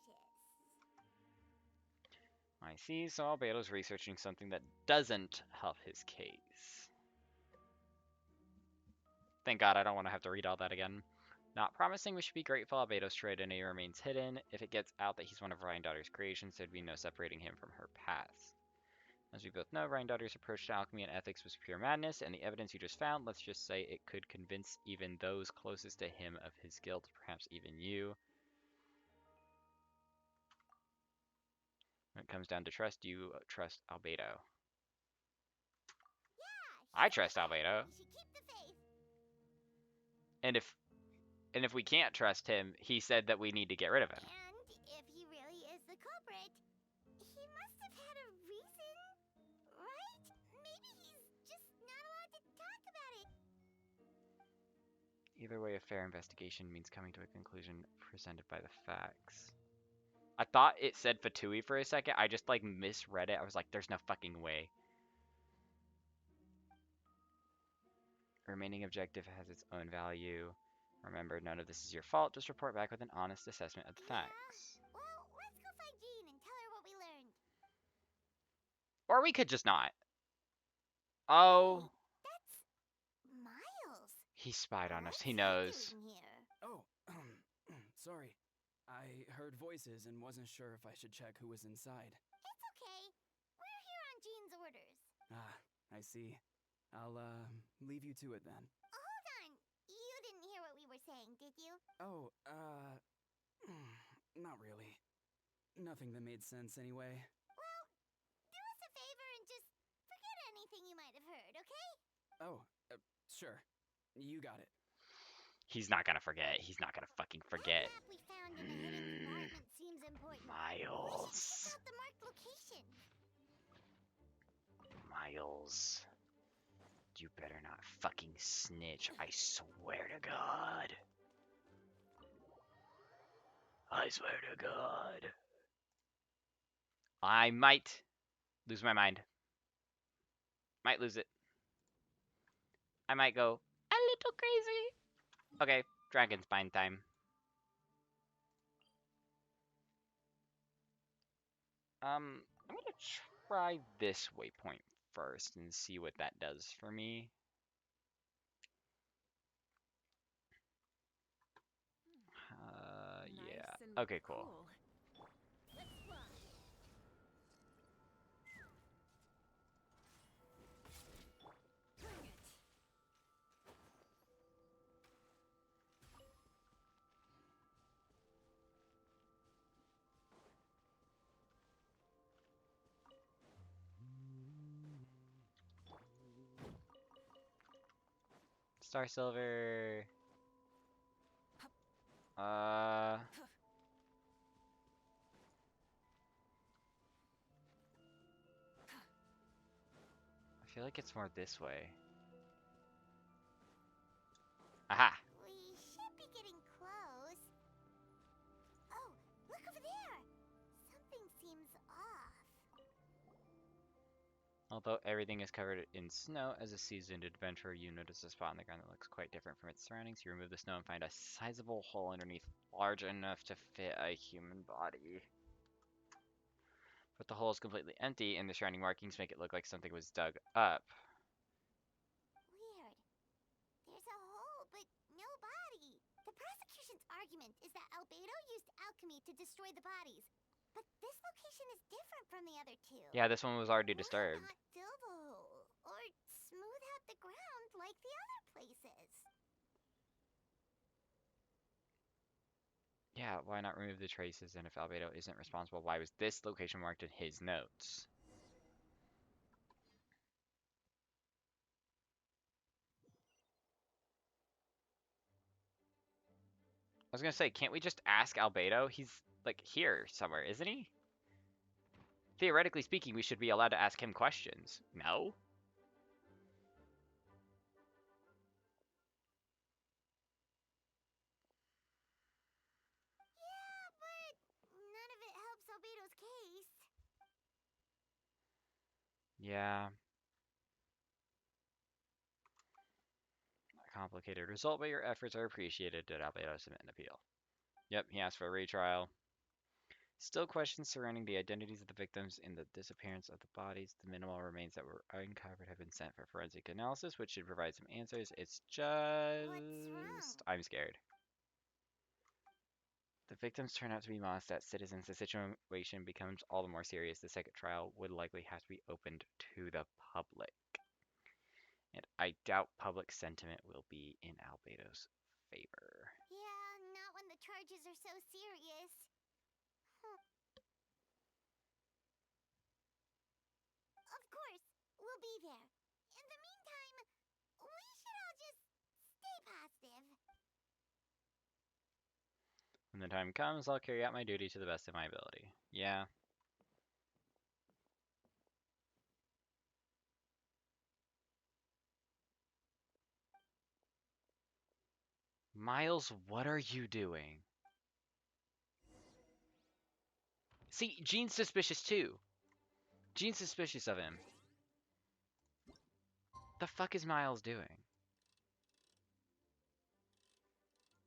I see, so Albedo's researching something that doesn't help his case. Thank God I don't want to have to read all that again. Not promising we should be grateful Albedo's true identity remains hidden. If it gets out that he's one of Daughter's creations, there'd be no separating him from her past. As we both know, Daughter's approach to alchemy and ethics was pure madness, and the evidence you just found, let's just say it could convince even those closest to him of his guilt, perhaps even you. When it comes down to trust, you trust Albedo. Yeah, I trust Albedo. you should keep the faith. And if we can't trust him, he said that we need to get rid of him. And if he really is the culprit, he must have had a reason, right? Maybe he's just not allowed to talk about it. Either way, a fair investigation means coming to a conclusion presented by the facts. I thought it said Fatui for a second. I just like misread it. I was like, there's no fucking way. Remaining objective has its own value. Remember, none of this is your fault. Just report back with an honest assessment of the facts. Well, let's go find Jean and tell her what we learned. Or we could just not. Oh. That's Miles. He spied on us. What's He knows. doing here? Oh, sorry. I heard voices and wasn't sure if I should check who was inside. It's okay. We're here on Jean's orders. Ah, I see. I'll, leave you to it then. Hold on. You didn't hear what we were saying, did you? Oh, not really. Nothing that made sense anyway. Well, do us a favor and just forget anything you might have heard, okay? Oh, sure. You got it. He's not gonna forget. He's not gonna fucking forget. That map we found in the hidden compartment seems important. Miles. We should check out the marked location. Miles. You better not fucking snitch. I swear to God. I swear to God. I might lose my mind. Might lose it. I might go a little crazy. Okay, dragon spine time. I'm gonna try this waypoint first and see what that does for me. Yeah. Okay, cool. Star Silver. I feel like it's more this way. Aha! We should be getting close. Oh, look over there. Something seems off. Although everything is covered in snow, as a seasoned adventurer, you notice a spot on the ground that looks quite different from its surroundings. You remove the snow and find a sizable hole underneath, large enough to fit a human body. But the hole is completely empty, and the surrounding markings make it look like something was dug up. Weird. There's a hole, but no body. The prosecution's argument is that Albedo used alchemy to destroy the bodies. But this location is different from the other two. Yeah, this one was already Why disturbed. not fill the hole? Or smooth out the ground like the other places? Yeah, why not remove the traces? And if Albedo isn't responsible, why was this location marked in his notes? I was gonna say, can't we just ask Albedo? He's, like, here somewhere, isn't he? Theoretically speaking, we should be allowed to ask him questions. No? Yeah, but none of it helps Albedo's case. Yeah. A complicated result, but your efforts are appreciated. Did Albedo submit an appeal? Yep, he asked for a retrial. Still questions surrounding the identities of the victims and the disappearance of the bodies. The minimal remains that were uncovered have been sent for forensic analysis, which should provide some answers. It's just... What's wrong? I'm scared. The victims turn out to be MONDSTAT citizens. The situation becomes all the more serious. The second trial would likely have to be opened to the public. And I doubt public sentiment will be in Albedo's favor. Yeah, not when the charges are so serious. Of course, we'll be there. In the meantime, we should all just stay positive. When the time comes, I'll carry out my duty to the best of my ability. Yeah. Miles, what are you doing? See, Jean's suspicious too. Jean's suspicious of him. The fuck is Miles doing?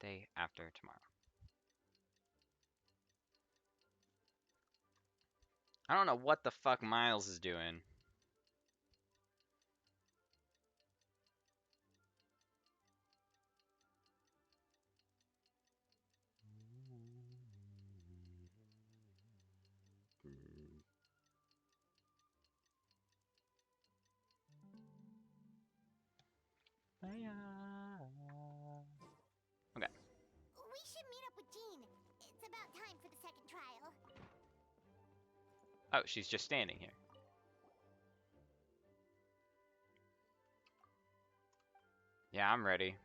Day after tomorrow. I don't know what the fuck Miles is doing. Okay. We should meet up with Jean. It's about time for the second trial. Oh, she's just standing here. Yeah, I'm ready.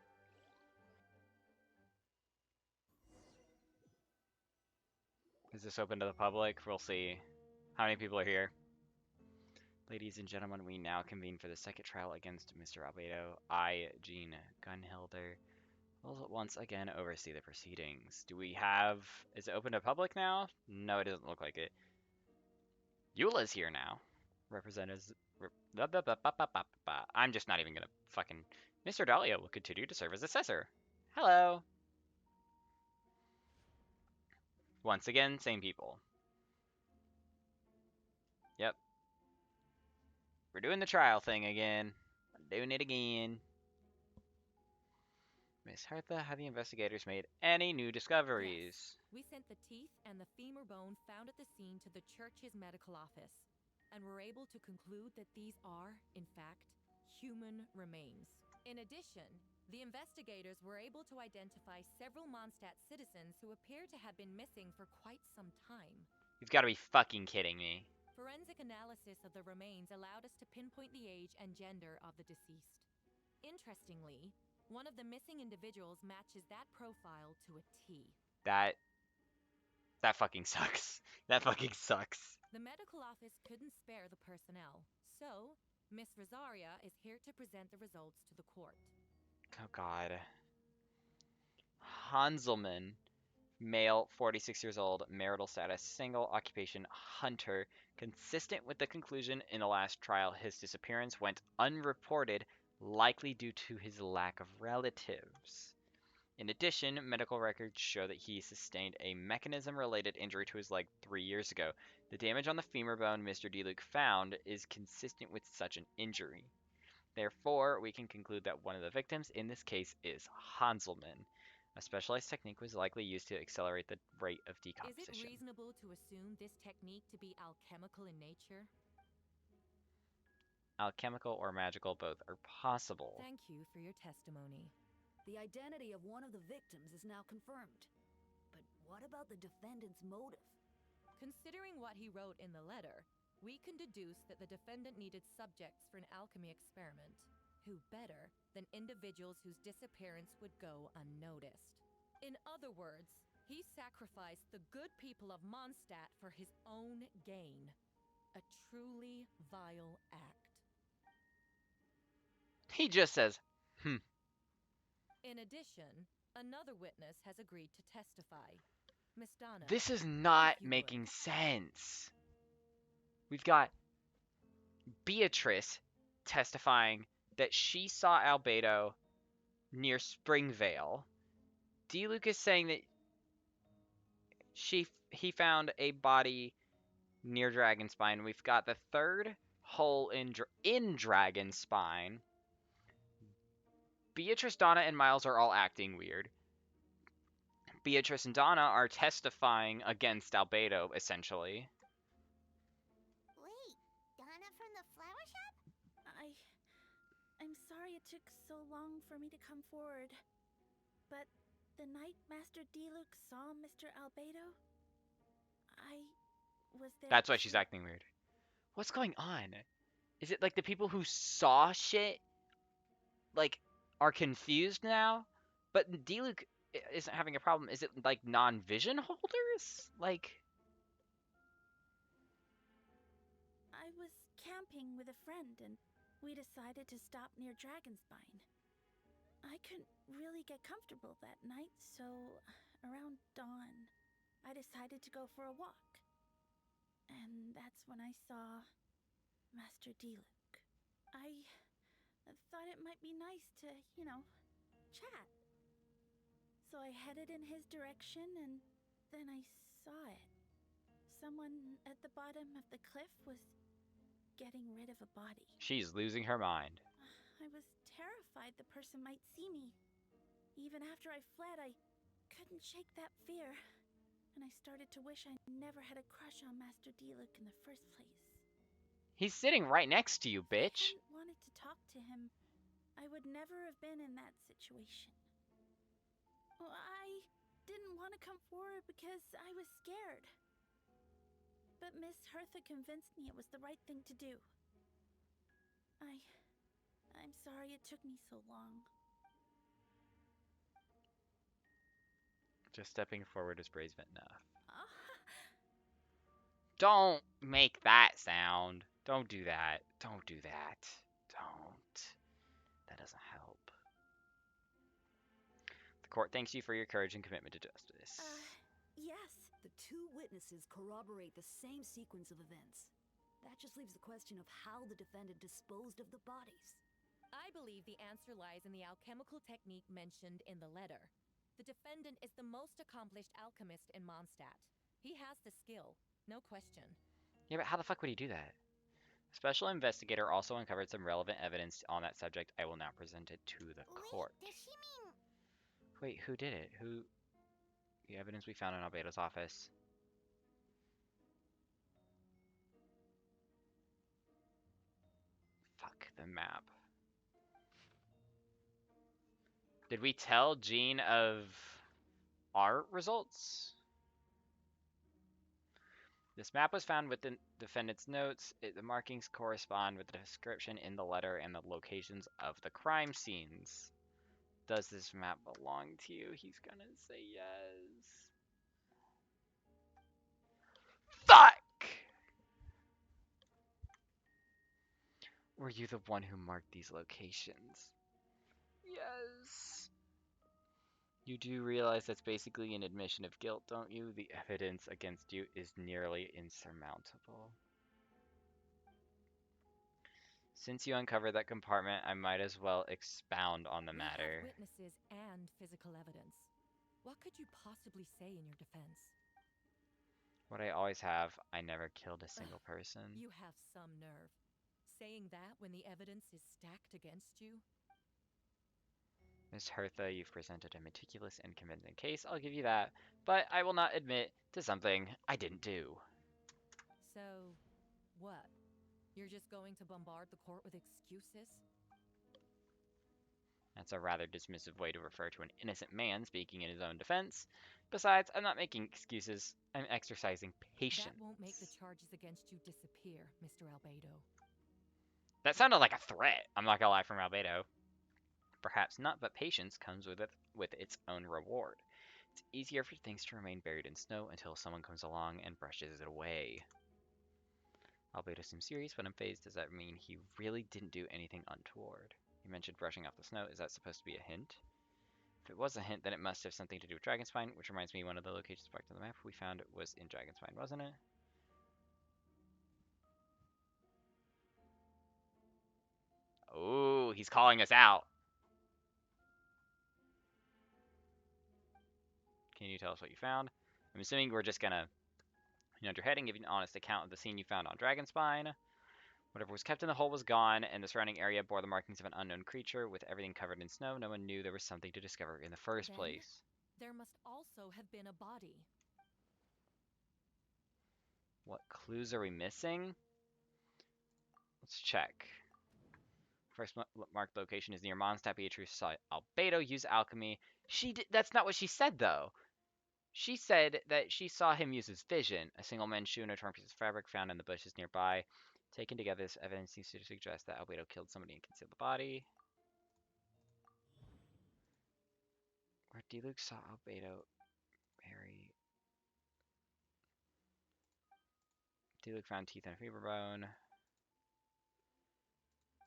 Is this open to the public? We'll see how many people are here. Ladies and gentlemen, we now convene for the second trial against Mr. Albedo. I, Jean Gunhilder, will once again oversee the proceedings. Do we have... Is it open to public now? No, it doesn't look like it. Eula's here now. Representatives... I'm just not even gonna fucking... Mr. Dahlia will continue to serve as assessor. Hello. Once again, same people. Yep. We're doing the trial thing again. Doing it again. Miss Hertha, have the investigators made any new discoveries? Yes. We sent the teeth and the femur bone found at the scene to the church's medical office, and were able to conclude that these are, in fact, human remains. In addition, the investigators were able to identify several Mondstadt citizens who appear to have been missing for quite some time. You've got to be fucking kidding me. Forensic analysis of the remains allowed us to pinpoint the age and gender of the deceased. Interestingly, one of the missing individuals matches that profile to a T. That fucking sucks. That fucking sucks. The medical office couldn't spare the personnel, so Miss Rosaria is here to present the results to the court. Oh god. Hanselman, male, 46 years old, marital status, single, occupation, hunter. Consistent with the conclusion in the last trial, his disappearance went unreported, likely due to his lack of relatives. In addition, medical records show that he sustained a mechanism-related injury to his leg 3 years ago. The damage on the femur bone Mr. DeLuke found is consistent with such an injury. Therefore, we can conclude that one of the victims in this case is Hanselman. A specialized technique was likely used to accelerate the rate of Is decomposition. it reasonable to assume this technique to be alchemical in nature? Alchemical or magical, both are possible. Thank you for your testimony. The identity of one of the victims is now confirmed. But what about the defendant's motive? Considering what he wrote in the letter, we can deduce that the defendant needed subjects for an alchemy experiment. Who better than individuals whose disappearance would go unnoticed? In other words, he sacrificed the good people of Mondstadt for his own gain. A truly vile act. He just says, In addition, another witness has agreed to testify. Miss Donna. This is not if you making would. sense. We've got Beatrice testifying that she saw Albedo near Springvale. DeLuke is saying that he found a body near Dragonspine. We've got the third hole in Dragonspine. Beatrice, Donna, and Miles are all acting weird. Beatrice and Donna are testifying against Albedo, essentially. Wait, Donna from the flower shop? I'm sorry it took so long for me to come forward. But the night Master DeLuke saw Mr. Albedo, I was there. That's why she's acting weird. What's going on? Is it like the people who saw shit, like, are confused now? But DeLuke isn't having a problem. Is it like non-vision holders? Like, I was camping with a friend and we decided to stop near Dragonspine. I couldn't really get comfortable that night, so around dawn, I decided to go for a walk. And that's when I saw Master Diluc. I thought it might be nice to, chat. So I headed in his direction and then I saw it. Someone at the bottom of the cliff was getting rid of a body. she's losing her mind. I was terrified the person might see me. Even after I fled, I couldn't shake that fear. And I started to wish I never had a crush on Master Diluc in the first place. He's sitting right next to you, If I bitch. hadn't wanted to talk to him, I would never have been in that situation. Well, I didn't want to come forward because I was scared. But Miss Hertha convinced me it was the right thing to do. I'm sorry it took me so long. Just stepping forward is brave enough. Ah, Don't make that sound. Don't do that. Don't do that. Don't. That doesn't help. The court thanks you for your courage and commitment to justice. yes. The two witnesses corroborate the same sequence of events. That just leaves the question of how the defendant disposed of the bodies. I believe the answer lies in the alchemical technique mentioned in the letter. The defendant is the most accomplished alchemist in Mondstadt. He has the skill, no question. Yeah, but how the fuck would he do that? A special investigator also uncovered some relevant evidence on that subject. I will now present it to the court. Wait, does she mean... Wait, who did it? Who? The evidence we found in Albedo's office. Fuck the map. Did we tell Jean of our results? This map was found with the defendant's notes. The markings correspond with the description in the letter and the locations of the crime scenes. Does this map belong to you? He's gonna say yes. Fuck! Were you the one who marked these locations? Yes. You do realize that's basically an admission of guilt, don't you? The evidence against you is nearly insurmountable. Since you uncovered that compartment, I might as well expound on the We matter. have witnesses and physical evidence. What could you possibly say in your defense? What I always have, I never killed a single person. You have some nerve. Saying that when the evidence is stacked against you? Miss Hertha, you've presented a meticulous and convincing case, I'll give you that, but I will not admit to something I didn't do. So, what? You're just going to bombard the court with excuses? That's a rather dismissive way to refer to an innocent man speaking in his own defense. Besides, I'm not making excuses, I'm exercising patience. That won't make the charges against you disappear, Mr. Albedo. That sounded like a threat, I'm not gonna lie, from Albedo. Perhaps not, but patience comes with its own reward. It's easier for things to remain buried in snow until someone comes along and brushes it away. Albedo seems serious, but unfazed. Does that mean he really didn't do anything untoward? You mentioned brushing off the snow. Is that supposed to be a hint? If it was a hint, then it must have something to do with Dragonspine, which reminds me one of the locations marked on the map we found was in Dragonspine, wasn't it? Oh, he's calling us out. Can you tell us what you found? I'm assuming we're just gonna nod your head and give you an honest account of the scene you found on Dragonspine. Whatever was kept in the hole was gone, and the surrounding area bore the markings of an unknown creature. With everything covered in snow, no one knew there was something to discover in the first Then place. there must also have been a body. What clues are we missing? Let's check. First marked location is near Mondstadt. Beatrice saw Albedo use alchemy. That's not what she said, though. She said that she saw him use his vision. A single men's shoe and a torn piece of fabric found in the bushes nearby. Taken together, this evidence seems to suggest that Albedo killed somebody and concealed the body. Where D-Luke saw Albedo bury. D-Luke found teeth and a fever bone.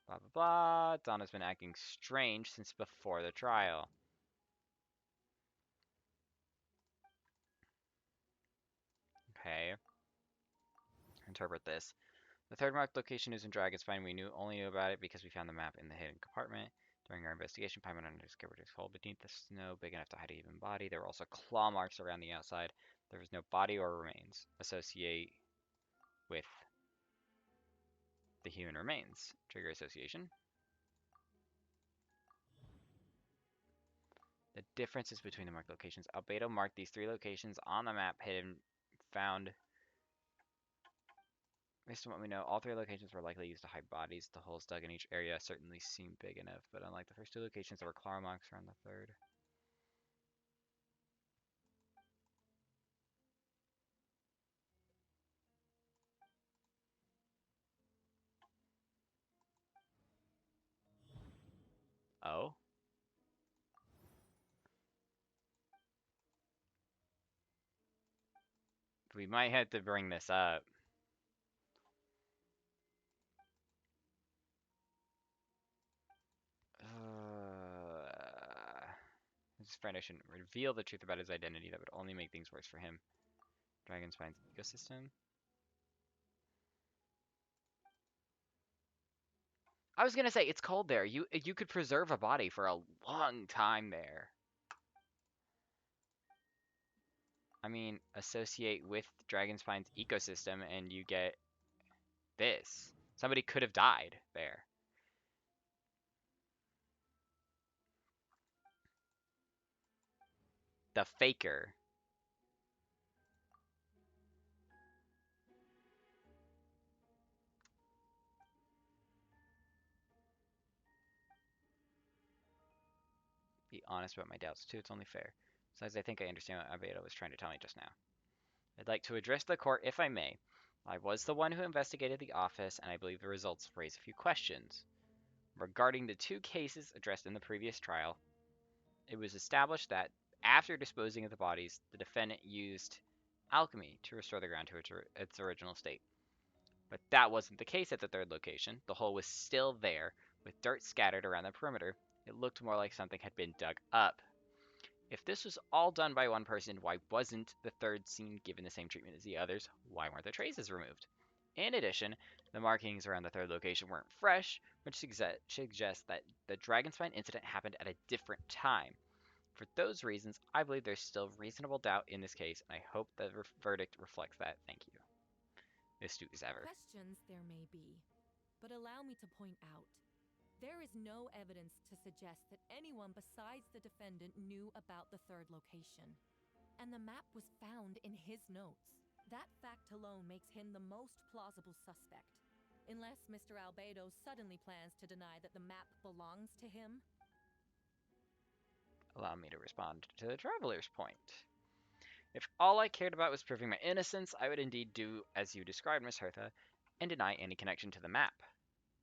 Blah, blah, blah. Donna's been acting strange since before the trial. Okay. Interpret this. The third marked location is in Dragonspine. We only knew about it because we found the map in the hidden compartment. During our investigation, Paimon discovered a hole beneath the snow big enough to hide a human body. There were also claw marks around the outside. There was no body or remains. Associate with the human remains. Trigger association. The differences between the marked locations. Albedo marked these 3 locations on the map, hidden, found. Based on what we know, all 3 locations were likely used to hide bodies. The holes dug in each area certainly seemed big enough, but unlike the first 2 locations, there were claw marks around the third. Oh? We might have to bring this up. His friend shouldn't reveal the truth about his identity. That would only make things worse for him. Dragonspine's ecosystem. I was gonna say, it's cold there. You could preserve a body for a long time there. I mean, associate with Dragonspine's ecosystem and you get this. Somebody could have died there. The Faker. Be honest about my doubts too, it's only fair. Besides, I think I understand what Albedo was trying to tell me just now. I'd like to address the court if I may. I was the one who investigated the office, and I believe the results raise a few questions. Regarding the 2 cases addressed in the previous trial, it was established that after disposing of the bodies, the defendant used alchemy to restore the ground to its original state. But that wasn't the case at the 3rd location. The hole was still there, with dirt scattered around the perimeter. It looked more like something had been dug up. If this was all done by one person, why wasn't the 3rd scene given the same treatment as the others? Why weren't the traces removed? In addition, the markings around the 3rd location weren't fresh, which suggests that the Dragonspine incident happened at a different time. For those reasons, I believe there's still reasonable doubt in this case, and I hope the verdict reflects that. Thank you. Astute as ever. Questions there may be, but allow me to point out. There is no evidence to suggest that anyone besides the defendant knew about the 3rd location. And the map was found in his notes. That fact alone makes him the most plausible suspect. Unless Mr. Albedo suddenly plans to deny that the map belongs to him. Allow me to respond to the traveler's point. If all I cared about was proving my innocence, I would indeed do as you described, Miss Hertha, and deny any connection to the map.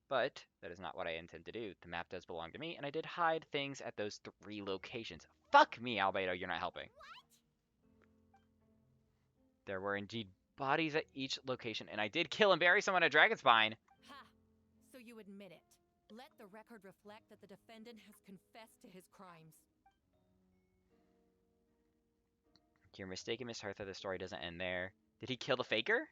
But that is not what I intend to do. The map does belong to me, and I did hide things at those 3 locations. Fuck me, Albedo, you're not helping. There were indeed bodies at each location, and I did kill and bury someone at Dragonspine. Ha! So you admit it. Let the record reflect that the defendant has confessed to his crimes. You're mistaken, Miss Hertha. The story doesn't end there. Did he kill the Faker?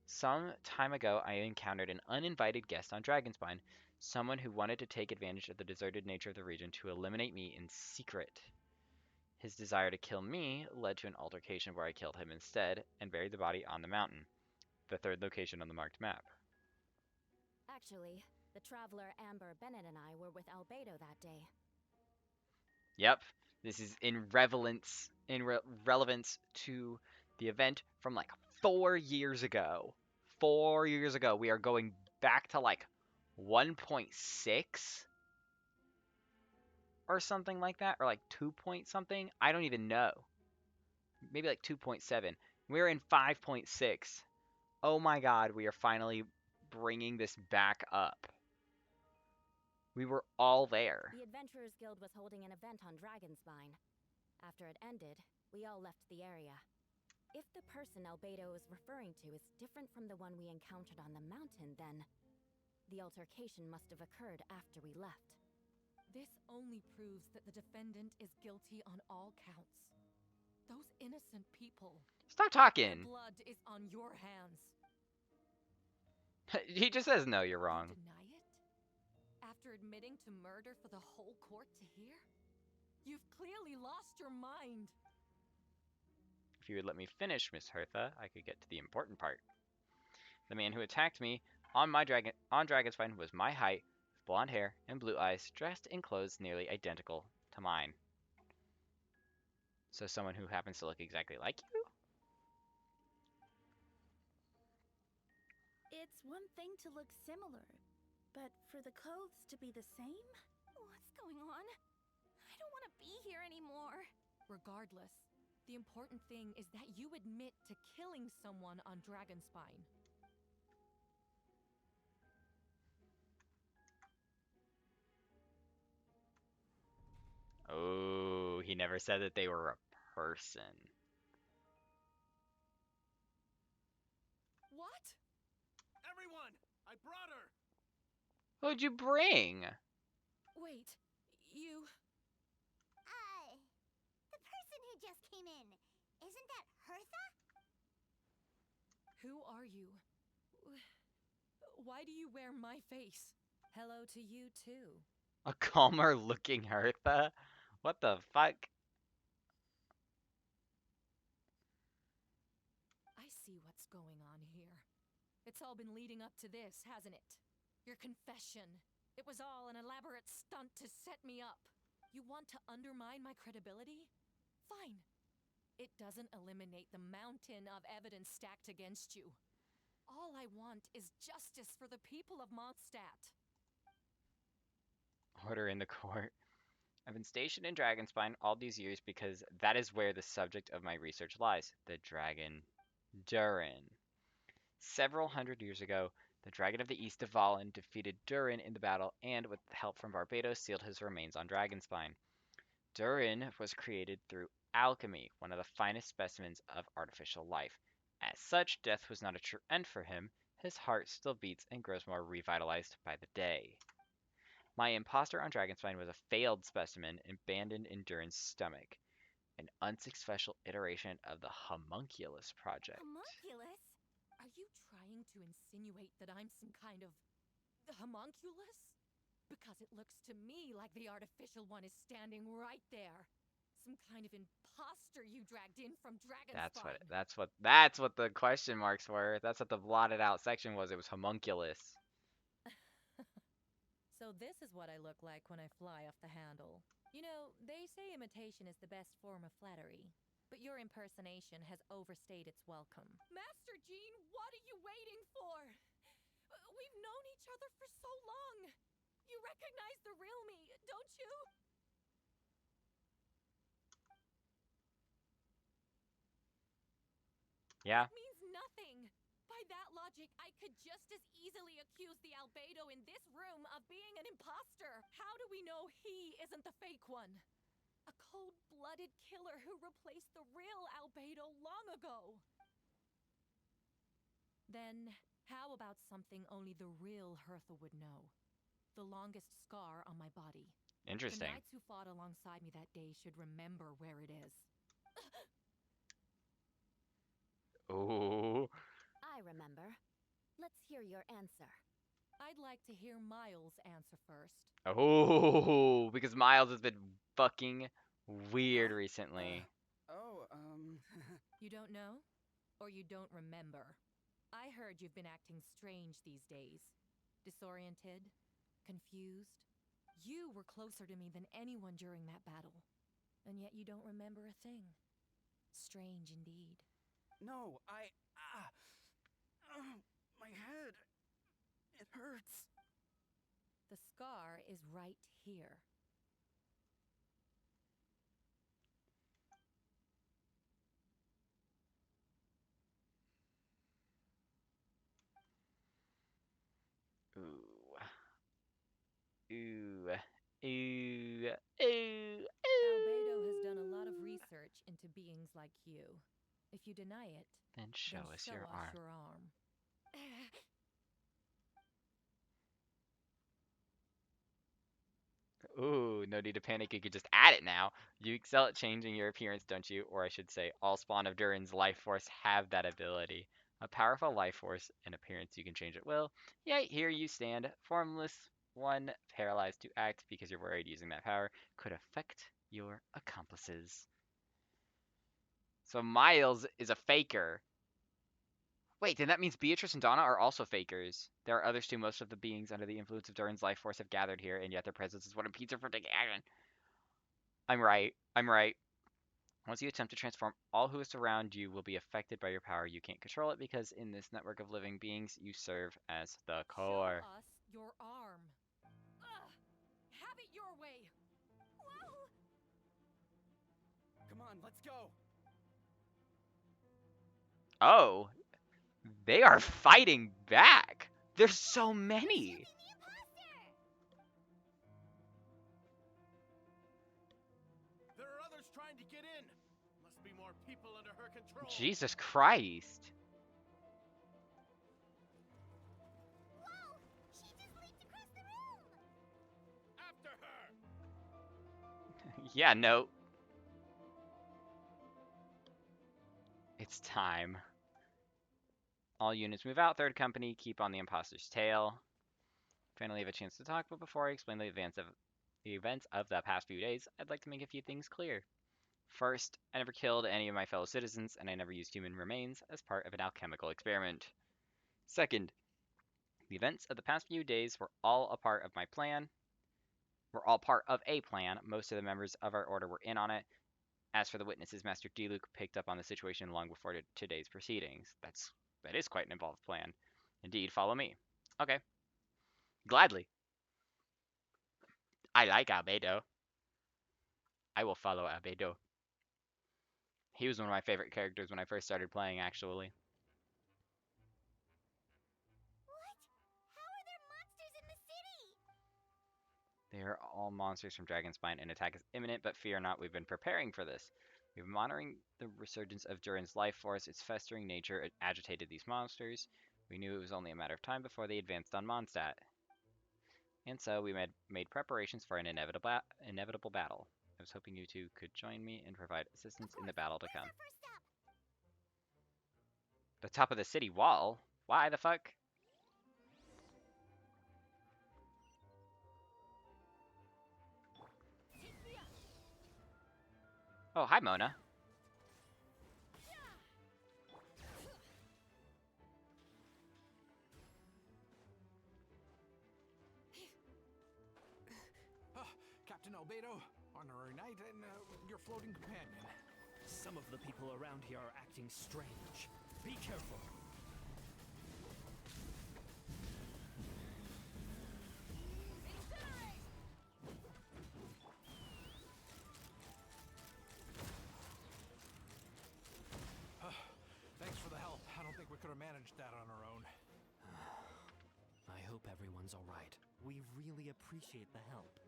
Some time ago, I encountered an uninvited guest on Dragonspine, someone who wanted to take advantage of the deserted nature of the region to eliminate me in secret. His desire to kill me led to an altercation where I killed him instead and buried the body on the mountain, the 3rd location on the marked map. Actually, the traveler Amber Bennett and I were with Albedo that day. Yep, this is in relevance to the event from like 4 years ago. 4 years ago, we are going back to like 1.6 or something like that, or like 2 point something. I don't even know. Maybe like 2.7. We're in 5.6. Oh my god, we are finally bringing this back up. We were all there. The Adventurers Guild was holding an event on Dragonspine. After it ended, we all left the area. If the person Albedo is referring to is different from the one we encountered on the mountain, then the altercation must have occurred after we left. This only proves that the defendant is guilty on all counts. Those innocent people. Stop Their talking. blood is on your hands. He just says no, you're You wrong. deny it? After admitting to murder for the whole court to hear? You've clearly lost your mind. If you would let me finish, Miss Hertha, I could get to the important part. The man who attacked me on Dragonspine was my height, with blonde hair and blue eyes, dressed in clothes nearly identical to mine. So someone who happens to look exactly like you? It's one thing to look similar, but for the clothes to be the same? What's going on? I don't want to be here anymore. Regardless, the important thing is that you admit to killing someone on Dragonspine. Oh, he never said that they were a person. What? Everyone! I brought her! Who'd you bring? Wait, you... The person who just came in, isn't that Hertha? Who are you? Why do you wear my face? Hello to you, too. A calmer looking Hertha? What the fuck? I see what's going on here. It's all been leading up to this, hasn't it? Your confession. It was all an elaborate stunt to set me up. You want to undermine my credibility? Fine. It doesn't eliminate the mountain of evidence stacked against you. All I want is justice for the people of Mondstadt. Order in the court. I've been stationed in Dragonspine all these years because that is where the subject of my research lies, the dragon Durin. Several hundred years ago, the Dragon of the East of Valen defeated Durin in the battle and, with help from Barbados, sealed his remains on Dragonspine. Durin was created through alchemy, one of the finest specimens of artificial life. As such, death was not a true end for him. His heart still beats and grows more revitalized by the day. My imposter on Dragonspine was a failed specimen abandoned in Durin's stomach, an unsuccessful iteration of the Homunculus project. Homunculus? Are you trying to insinuate that I'm some kind of homunculus? Because it looks to me like the artificial one is standing right there. Some kind of imposter you dragged in from Dragonspine. That's what the question marks were. That's what the blotted out section was. It was homunculus. So this is what I look like when I fly off the handle. You know, they say imitation is the best form of flattery. But your impersonation has overstayed its welcome. Master Jean, what are you waiting for? We've known each other for so long. You recognize the real me, don't you? Yeah. It means nothing. By that logic, I could just as easily accuse the Albedo in this room of being an imposter. How do we know he isn't the fake one? A cold-blooded killer who replaced the real Albedo long ago. Then, how about something only the real Hertha would know? The longest scar on my body. Interesting. The knights who fought alongside me that day should remember where it is. Ooh. I remember. Let's hear your answer. I'd like to hear Miles' answer first. Oh, because Miles has been fucking weird What? recently. You don't know? Or you don't remember? I heard you've been acting strange these days. Disoriented? Confused? You were closer to me than anyone during that battle. And yet you don't remember a thing. Strange indeed. No, my head. It hurts. The scar is right here. Ooh. Ooh. Ooh. Ooh. Albedo has done a Ooh. lot of research into beings like you. If you deny it, Then show then us show your us arm. your arm. Ooh, no need to panic. You could just add it now. You excel at changing your appearance, don't you? Or I should say, all spawn of Durin's life force have that ability. A powerful life force in appearance, you can change at will. Yet here you stand, formless, one paralyzed to act because you're worried using that power could affect your accomplices. So Miles is a faker. Wait, then that means Beatrice and Donna are also fakers. There are others too. Most of the beings under the influence of Durin's life force have gathered here, and yet their presence is what impedes her from taking action. I'm right. I'm right. Once you attempt to transform, all who is around you will be affected by your power. You can't control it because in this network of living beings, you serve as the core. Show us your arm. Ugh! Have it your way. Whoa! Come on, let's go. Oh, they are fighting back. There's so They're many. shooting the imposter! There are others trying to get in. Must be more people under her control. Jesus Christ. Whoa! She just leaped across the room! After her. Yeah, no. It's time. All units move out. Third company, keep on the imposter's tail. Finally have a chance to talk, but before I explain the events of the past few days, I'd like to make a few things clear. First, I never killed any of my fellow citizens, and I never used human remains as part of an alchemical experiment. Second, the events of the past few days were all a part of my plan. Were all part of a plan. Most of the members of our order were in on it. As for the witnesses, Master Diluc picked up on the situation long before today's proceedings. That is quite an involved plan. Indeed, follow me. Okay. Gladly. I like Albedo. I will follow Albedo. He was one of my favorite characters when I first started playing, actually. What? How are there monsters in the city? They are all monsters from Dragonspine, and attack is imminent, but fear not, we've been preparing for this. We've been monitoring the resurgence of Durin's life force. Its festering nature agitated these monsters. We knew it was only a matter of time before they advanced on Mondstadt. And so we made preparations for an inevitable battle. I was hoping you two could join me and provide assistance in the battle to come. Where's our first stop? The top of the city wall? Why the fuck? Oh, hi, Mona. Captain Albedo, honorary knight, and your floating companion. Some of the people around here are acting strange. Be careful. Thanks for the help. I don't think we could have managed that on our own. I hope everyone's all right. We really appreciate the help.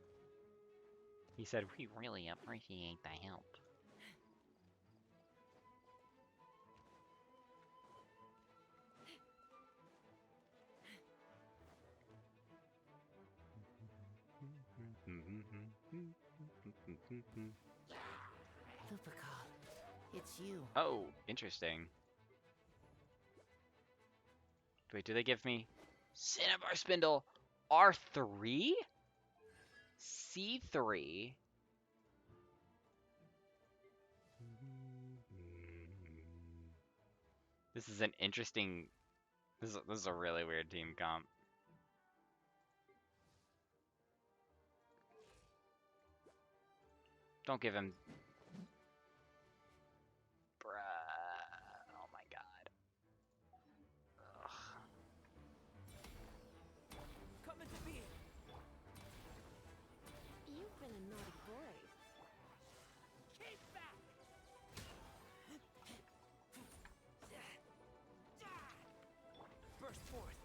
He said, we really appreciate the help. Lupical, it's you. Oh, interesting. Wait, do they give me Cinnabar Spindle R3? C3? This is an interesting... This is a really weird team comp. Don't give him... Bruh. Oh my god. Ugh. Come into being. You've been a naughty boy. Keep back. Burst forth.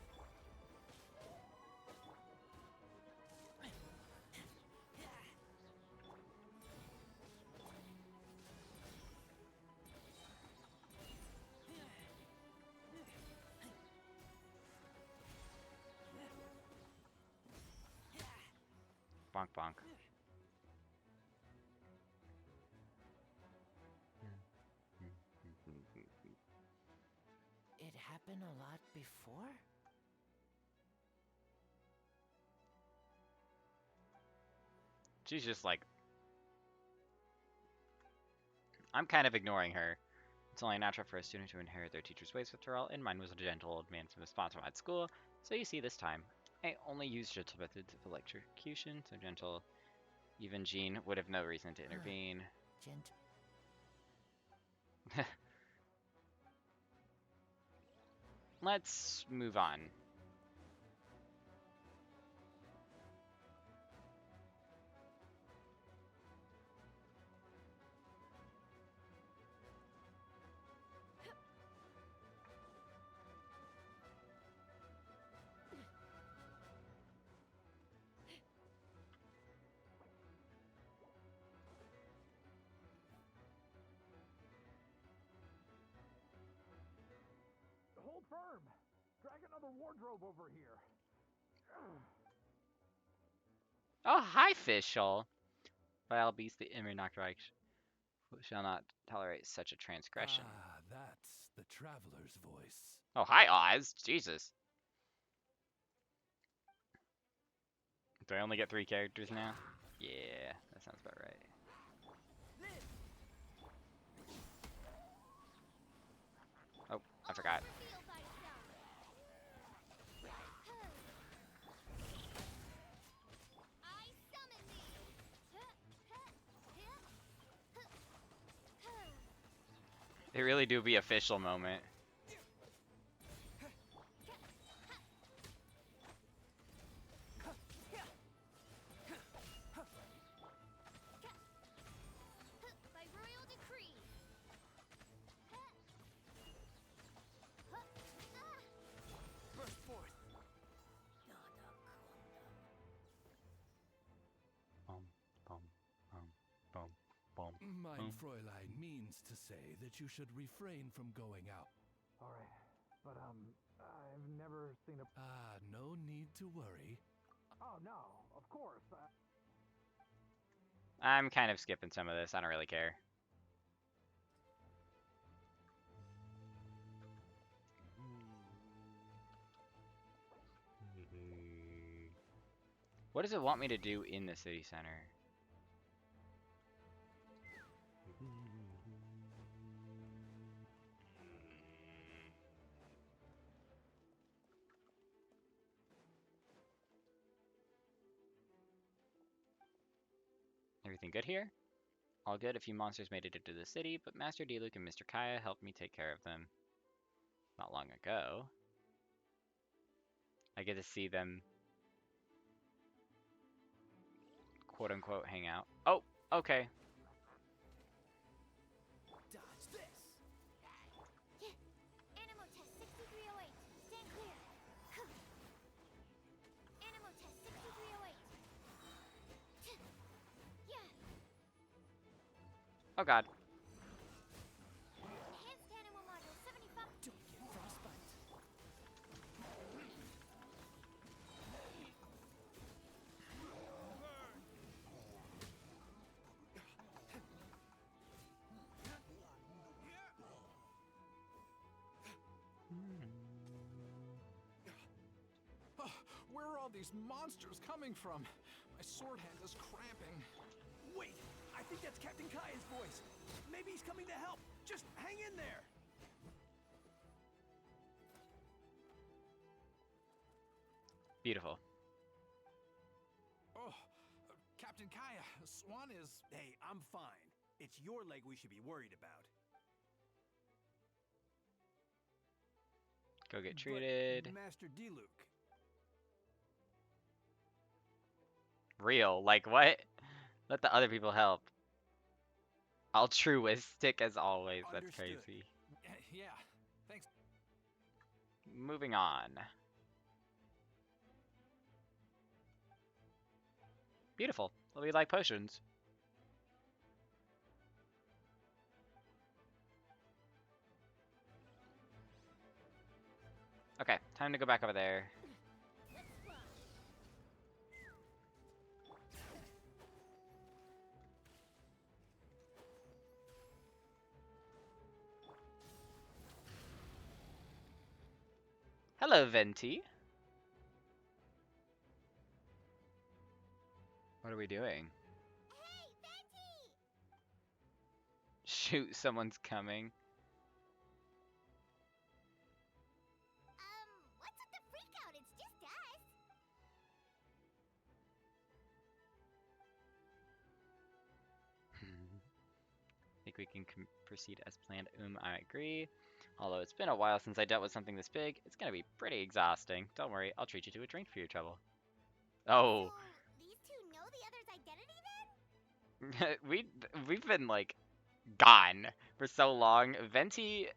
Bonk bonk. It happened a lot before? She's just like, I'm kind of ignoring her. It's only natural for a student to inherit their teacher's ways after all, and mine was a gentle old man from a sponsor-led school, so you see this time. I only used gentle methods of electrocution, so gentle. Even Jean would have no reason to intervene. Gentle. Let's move on. Hold firm. Drag another wardrobe over here. Oh, hi, Fischl. Vile beast, the Immernachtreich shall not tolerate such a transgression. Ah, that's the traveler's voice. Oh, hi, Oz. Jesus. Do I only get 3 characters now? Yeah, that sounds about right. Oh, I forgot. It really do be official moment. By royal decree. Burst forth. Bum, bum, bum, bum, bum. Mein Fräulein means to say that you should refrain from going out. All right, but I've never seen a. Ah, no need to worry. Oh no, of course. I'm kind of skipping some of this. I don't really care. What does it want me to do in the city center? Everything good here? All good. A few monsters made it into the city, but Master Diluc and Mr. Kaya helped me take care of them. Not long ago. I get to see them, quote-unquote, hang out. Oh, okay. Dodge this. Animal test 6308. Stand clear. Animal test 6308. Yeah. Oh god. Enhanced animal module 75. Don't get frostbite. Oh, where are all these monsters coming from? My sword hand is cramping. Wait, I think that's Captain Kaya's voice. Maybe he's coming to help. Just hang in there. Beautiful. Oh, Captain Kaya, Swan is. Hey, I'm fine. It's your leg we should be worried about. Go get But treated. Master Diluc. Real. Like, what? Let the other people help. Altruistic as always. That's Understood. crazy. Yeah, thanks. Moving on. Beautiful. Well, we like potions. Okay, time to go back over there. Hello, Venti. What are we doing? Hey, Venti! Shoot, someone's coming. What's with the freak out? It's just us. Think we can proceed as planned. I agree. Although it's been a while since I dealt with something this big, it's gonna be pretty exhausting. Don't worry, I'll treat you to a drink for your trouble. Oh, So, these two know the other's identity then? we've been like gone for so long. Venti,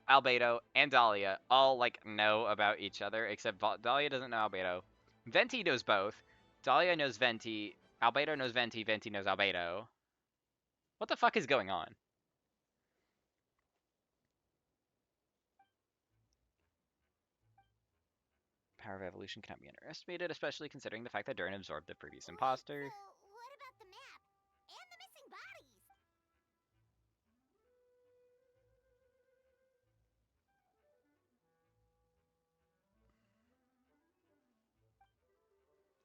Albedo, and Dahlia all like know about each other, except Dahlia doesn't know Albedo. Venti knows both. Dahlia knows Venti. Albedo knows Venti. Venti knows Albedo. What the fuck is going on? Power of evolution cannot be underestimated, especially considering the fact that Durin absorbed the previous imposter. So, what about the map? And the missing bodies?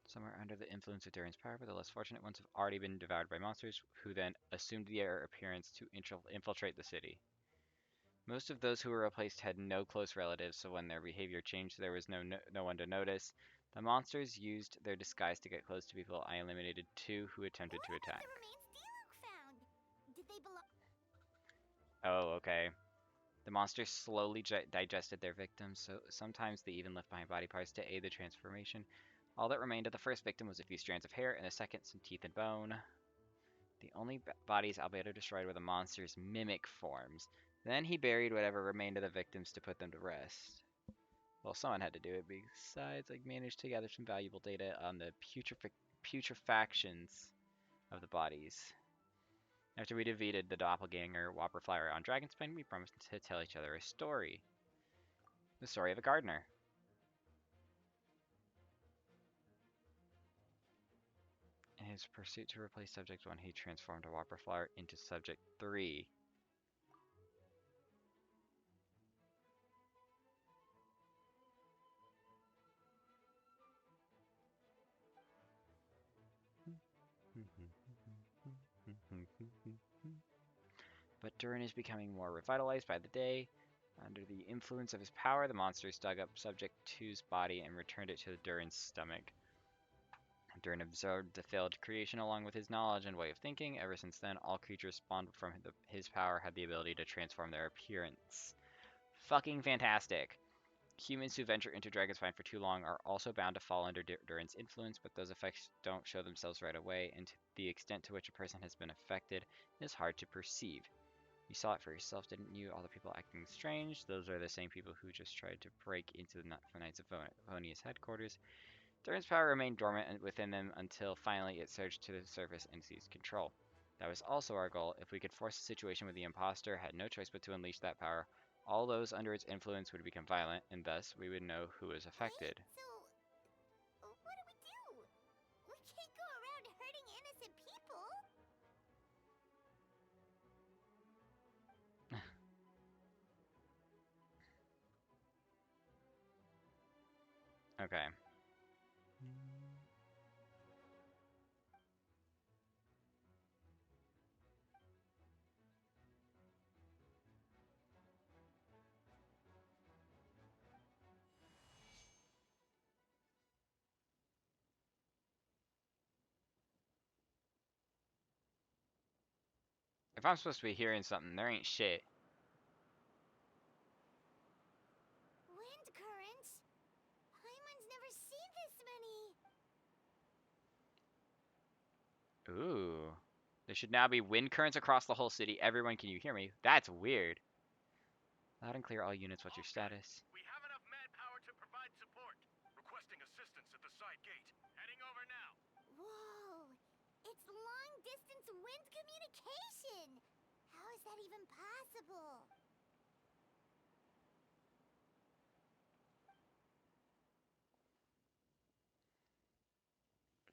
Some are under the influence of Durin's power, but the less fortunate ones have already been devoured by monsters, who then assumed their appearance to infiltrate the city. Most of those who were replaced had no close relatives, so when their behavior changed, there was no one to notice. The monsters used their disguise to get close to people. I eliminated 2 who attempted to attack. The remains Diluc found. Did they belong? Oh, okay. The monsters slowly digested their victims, so sometimes they even left behind body parts to aid the transformation. All that remained of the first victim was a few strands of hair, and the second some teeth and bone. The only bodies Albedo destroyed were the monster's mimic forms. Then he buried whatever remained of the victims to put them to rest. Well, someone had to do it. Besides, I managed to gather some valuable data on the putrefactions of the bodies. After we defeated the doppelganger Whopperflyer on Dragonspine, we promised to tell each other a story. The story of a gardener. In his pursuit to replace Subject 1, he transformed a Whopperflyer into Subject 3. But Durin is becoming more revitalized by the day. Under the influence of his power, the monsters dug up Subject 2's body and returned it to Durin's stomach. Durin absorbed the failed creation along with his knowledge and way of thinking. Ever since then, all creatures spawned from his power had the ability to transform their appearance. Fucking fantastic. Humans who venture into Dragonspine for too long are also bound to fall under Durin's influence, but those effects don't show themselves right away, and to the extent to which a person has been affected is hard to perceive. You saw it for yourself, didn't you? All the people acting strange, those are the same people who just tried to break into the Knights of Favonius headquarters. Durin's power remained dormant within them until finally it surged to the surface and seized control. That was also our goal. If we could force a situation where the imposter had no choice but to unleash that power, all those under its influence would become violent, and thus we would know who was affected. So, what do? We can't go around hurting innocent people. Okay. If I'm supposed to be hearing something, there ain't shit. Wind currents? Paimon's never seen this many. Ooh. There should now be wind currents across the whole city. Everyone, can you hear me? That's weird. Loud and clear, all units. What's your status? We have enough manpower to provide support. Requesting assistance at the side gate. Heading over now. Whoa! It's long-distance wind communication! How is that even possible?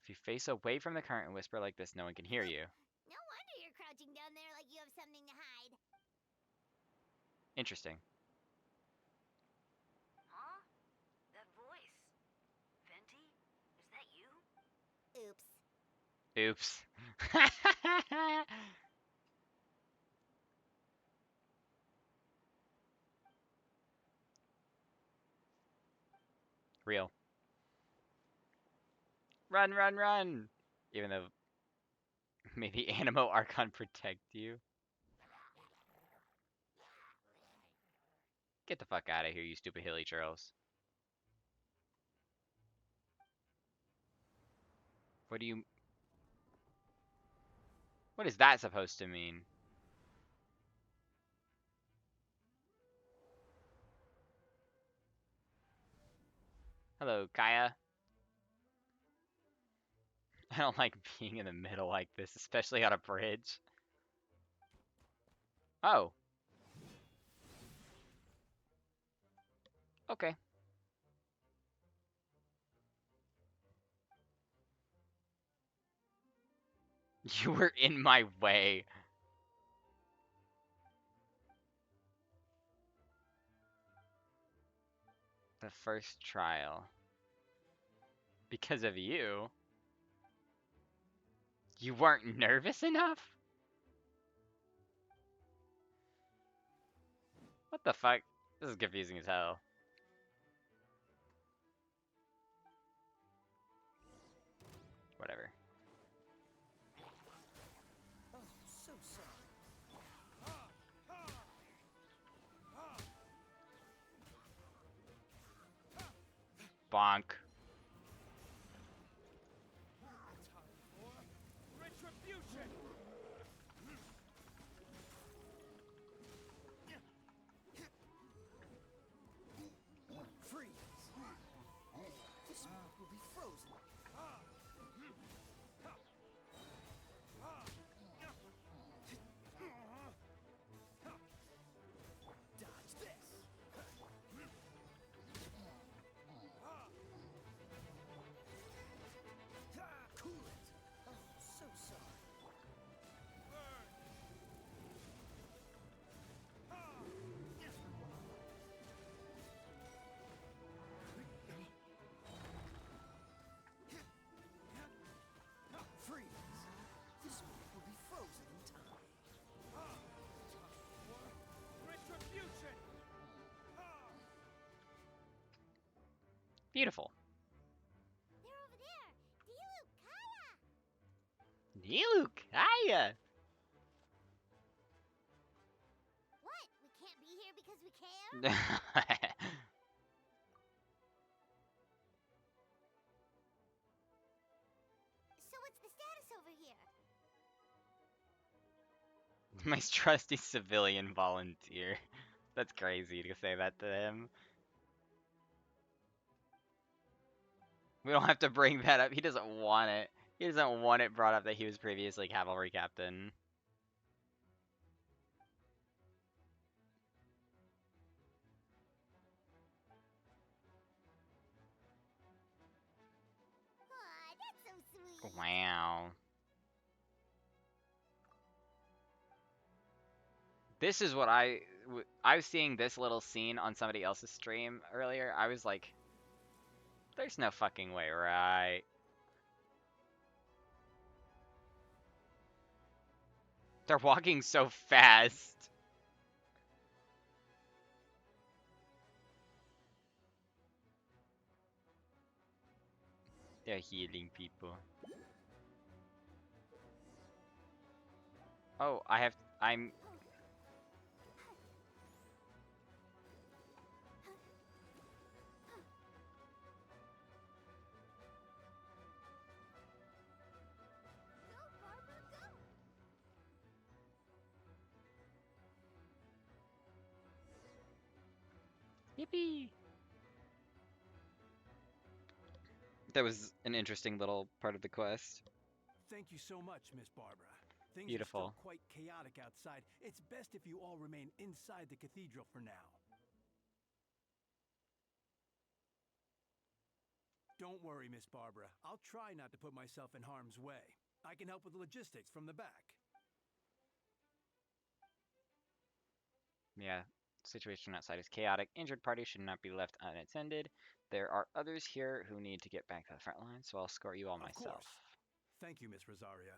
If you face away from the current and whisper like this, no one can hear you. No wonder you're crouching down there like you have something to hide. Interesting. Oops. Real. Run, run, run! Even though maybe Animo Archon protect you. Get the fuck out of here, you stupid hilly churls. What do you... What is that supposed to mean? Hello, Kaya. I don't like being in the middle like this, especially on a bridge. Oh. Okay. You were in my way. The first trial. Because of you? You weren't nervous enough? What the fuck? This is confusing as hell. Whatever. Oh, so sorry. Bonk. Retribution! Freeze! This map will be frozen. Dodge this! Cool it! Oh, so sorry. Freeze! This map will be frozen in time. Retribution! Beautiful. They're over there! Dilu, Kaya! Nilu Kaya! What? We can't be here because we care? So what's the status over here? My trusty civilian volunteer. That's crazy to say that to him. We don't have to bring that up. He doesn't want it. He doesn't want it brought up that he was previously cavalry captain. Aw, that's so sweet. Wow. This is what I was seeing this little scene on somebody else's stream earlier. I was like, there's no fucking way, right? They're walking so fast. They're healing people. Oh, I'm... Go, Barbara, go! Yippee! That was an interesting little part of the quest. Thank you so much, Miss Barbara. Things are Beautiful. still quite chaotic outside. It's best if you all remain inside the cathedral for now. Don't worry, Miss Barbara. I'll try not to put myself in harm's way. I can help with the logistics from the back. Yeah, situation outside is chaotic. Injured parties should not be left unattended. There are others here who need to get back to the front line, so I'll escort you all Of myself. course. Thank you, Miss Rosaria.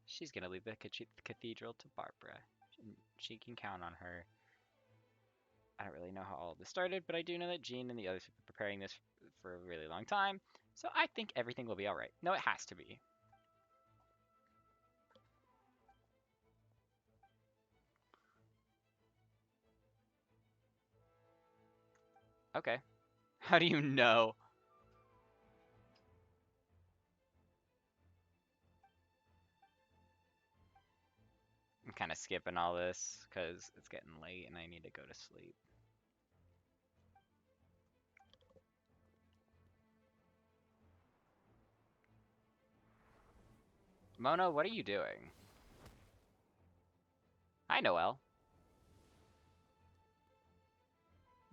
She's gonna leave the cathedral to Barbara. She can count on her. I don't really know how all this started, but I do know that Jean and the others have been preparing this for a really long time, so I think everything will be alright. No, it has to be. Okay. How do you know? I'm kind of skipping all this because it's getting late and I need to go to sleep. Mona, what are you doing? Hi, Noelle.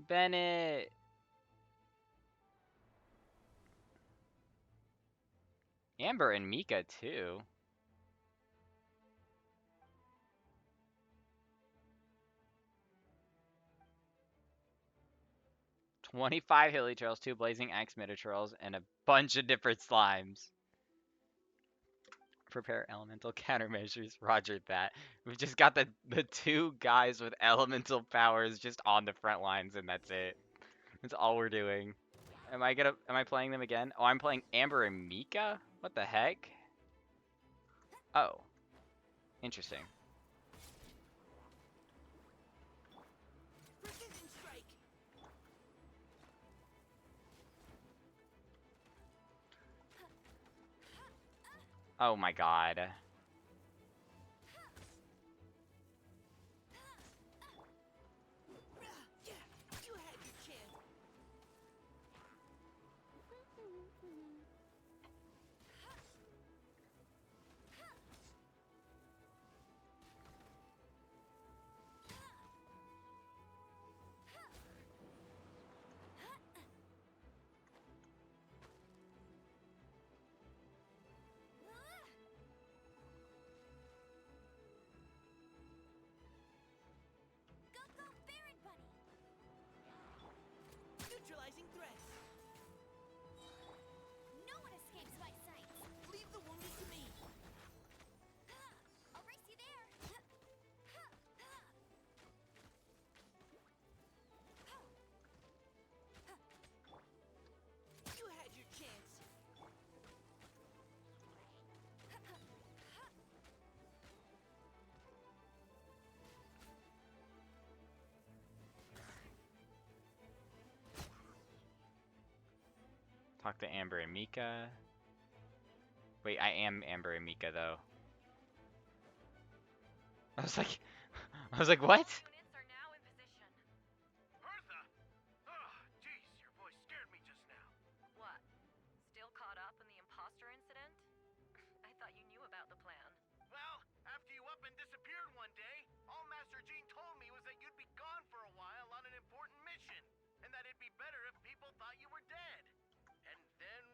Bennett. Amber and Mika, too. "25 hilichurls, 2 blazing axe miniturls, and a bunch of different slimes. Prepare elemental countermeasures. Roger that." We've just got the 2 guys with elemental powers just on the front lines, and that's it. That's all we're doing. Am I playing them again? Oh, I'm playing Amber and Mika? What the heck? Oh. Interesting. Precision strike. Oh my god. Yeah, you had your chance. Go, go, Baron Bunny! Neutralizing threat. No one escapes my sight! Leave the wounded to me. I'll race you there! You had your chance. Talk to Amber and Mika. Wait, I am Amber and Mika though. I was like, what? Units are now in position. Bertha! Oh, jeez, your voice scared me just now. What? Still caught up in the imposter incident? I thought you knew about the plan. Well, after you up and disappeared one day, all Master Jean told me was that you'd be gone for a while on an important mission, and that it'd be better if people thought you were dead. And then,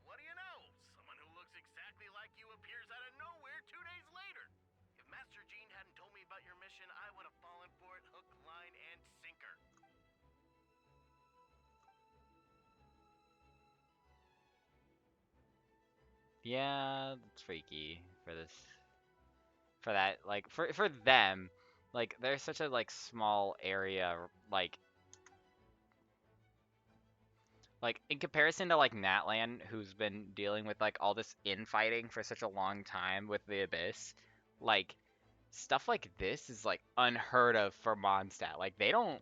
what do you know? Someone who looks exactly like you appears out of nowhere 2 days later. If Master Jean hadn't told me about your mission, I would have fallen for it hook, line, and sinker. Yeah, it's freaky for this. For that, like, for them, like, there's such a, like, small area, like, in comparison to, like, Natlan, who's been dealing with, like, all this infighting for such a long time with the Abyss, like, stuff like this is, like, unheard of for Mondstadt. Like, they don't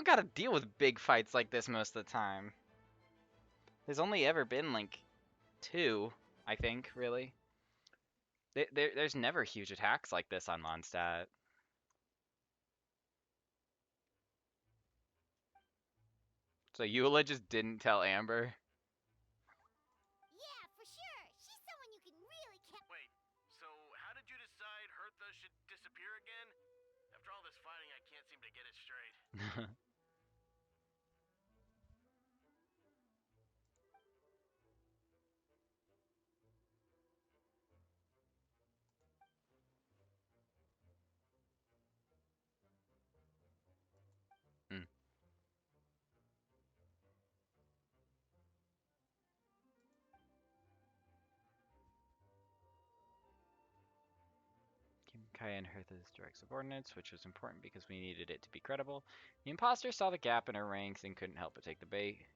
gotta deal with big fights like this most of the time. There's only ever been, like, 2, I think, really. There's never huge attacks like this on Mondstadt. So Eula just didn't tell Amber. Yeah, for sure! She's someone you can really count. Wait, so how did you decide Hertha should disappear again? After all this fighting, I can't seem to get it straight. Mm. Kaya and Hertha's direct subordinates, which was important because we needed it to be credible. The imposter saw the gap in her ranks and couldn't help but take the bait.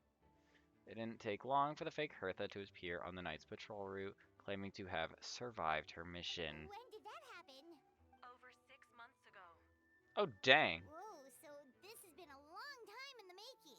It didn't take long for the fake Hertha to appear on the night's patrol route, claiming to have survived her mission. When did that happen? Over 6 months ago. Oh, dang. Whoa, so this has been a long time in the making.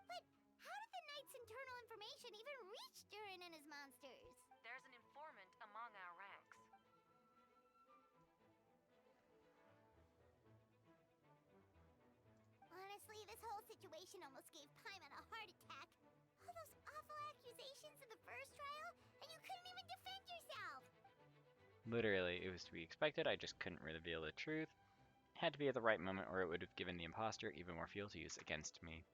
But how did the Knight's internal information even reach Durin and his monsters? There's an informant among our ranks. Honestly, this whole situation almost gave Paimon a heart attack. All those awful accusations in the first trial, and you couldn't even defend yourself! Literally, it was to be expected. I just couldn't reveal the truth. It had to be at the right moment, or it would have given the imposter even more fuel to use against me.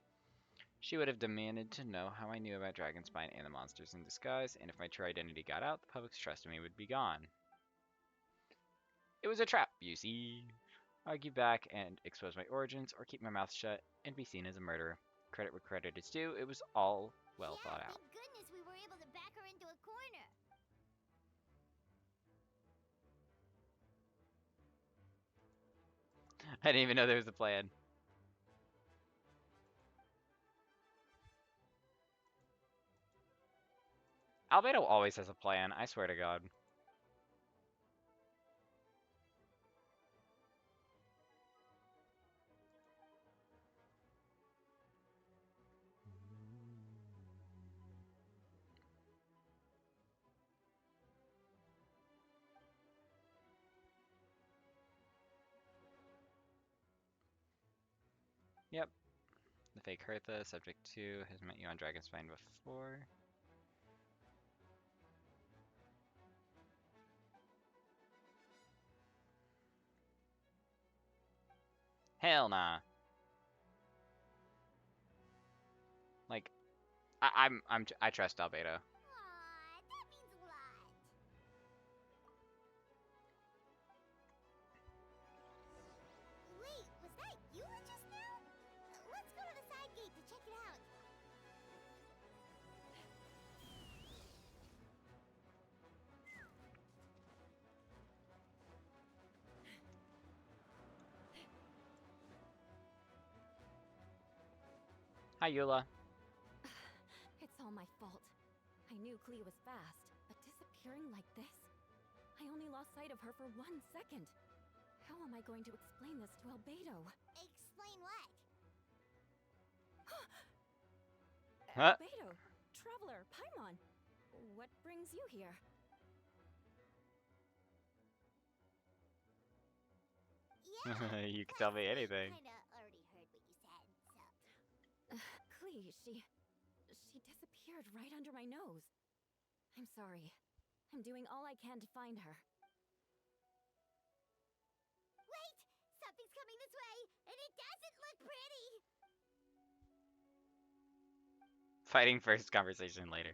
She would have demanded to know how I knew about Dragonspine and the monsters in disguise, and if my true identity got out, the public's trust in me would be gone. It was a trap, you see. Argue back and expose my origins, or keep my mouth shut and be seen as a murderer. Credit where credit is due, it was all well thought out. Thank goodness we were able to back her into a corner. I didn't even know there was a plan. Albedo always has a plan, I swear to God. Yep. The fake Hertha, subject 2, has met you on Dragonspine before. Hell nah. Like, I trust Albedo. Aw, that means a lot. Wait, was that you just now? Let's go to the side gate to check it out. Hi, Eula. It's all my fault. I knew Klee was fast, but disappearing like this? I only lost sight of her for 1 second. How am I going to explain this to Albedo? Explain what? Huh? Albedo, Traveler, Paimon, what brings you here? Yeah. You can tell me anything. Kinda already heard what you said, so. Klee, she disappeared right under my nose. I'm sorry. I'm doing all I can to find her. Wait! Something's coming this way, and it doesn't look pretty! Fighting first, conversation later.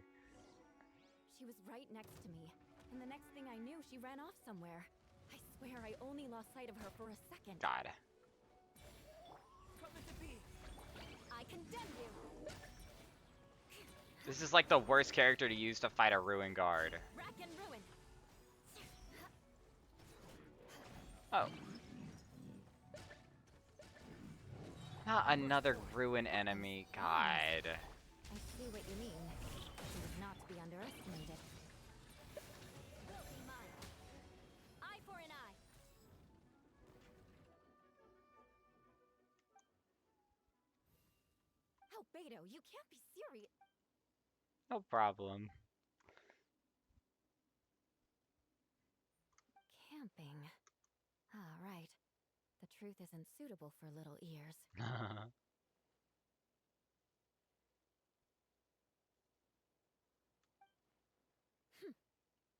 She was right next to me, and the next thing I knew, she ran off somewhere. I swear I only lost sight of her for a second. God. I condemn you! This is like the worst character to use to fight a Ruin Guard. Rack and ruin! Oh. Not another Ruin enemy, God. I see what you mean. She was not to be underestimated. Will be mine. Eye for an eye. Albedo, you can't be serious. No problem. Camping. Ah, right. The truth isn't suitable for little ears.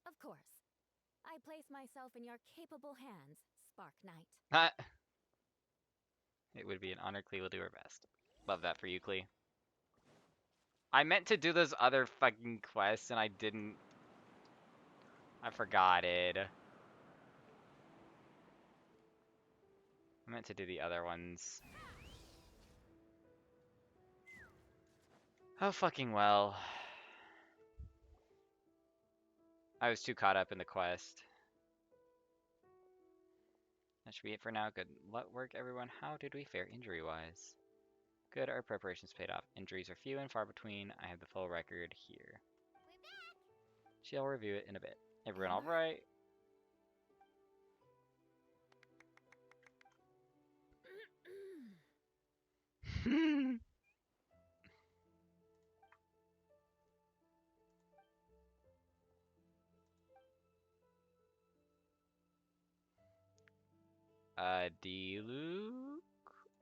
Of course. I place myself in your capable hands, Spark Knight. It would be an honor. Klee will do her best. Love that for you, Klee. I meant to do those other fucking quests and I didn't. I forgot it. I meant to do the other ones. Oh, fucking well. I was too caught up in the quest. That should be it for now. Good work, everyone. How did we fare injury-wise? Good, our preparations paid off. Injuries are few and far between. I have the full record here. We're back. She'll review it in a bit. Everyone alright? D-Luke?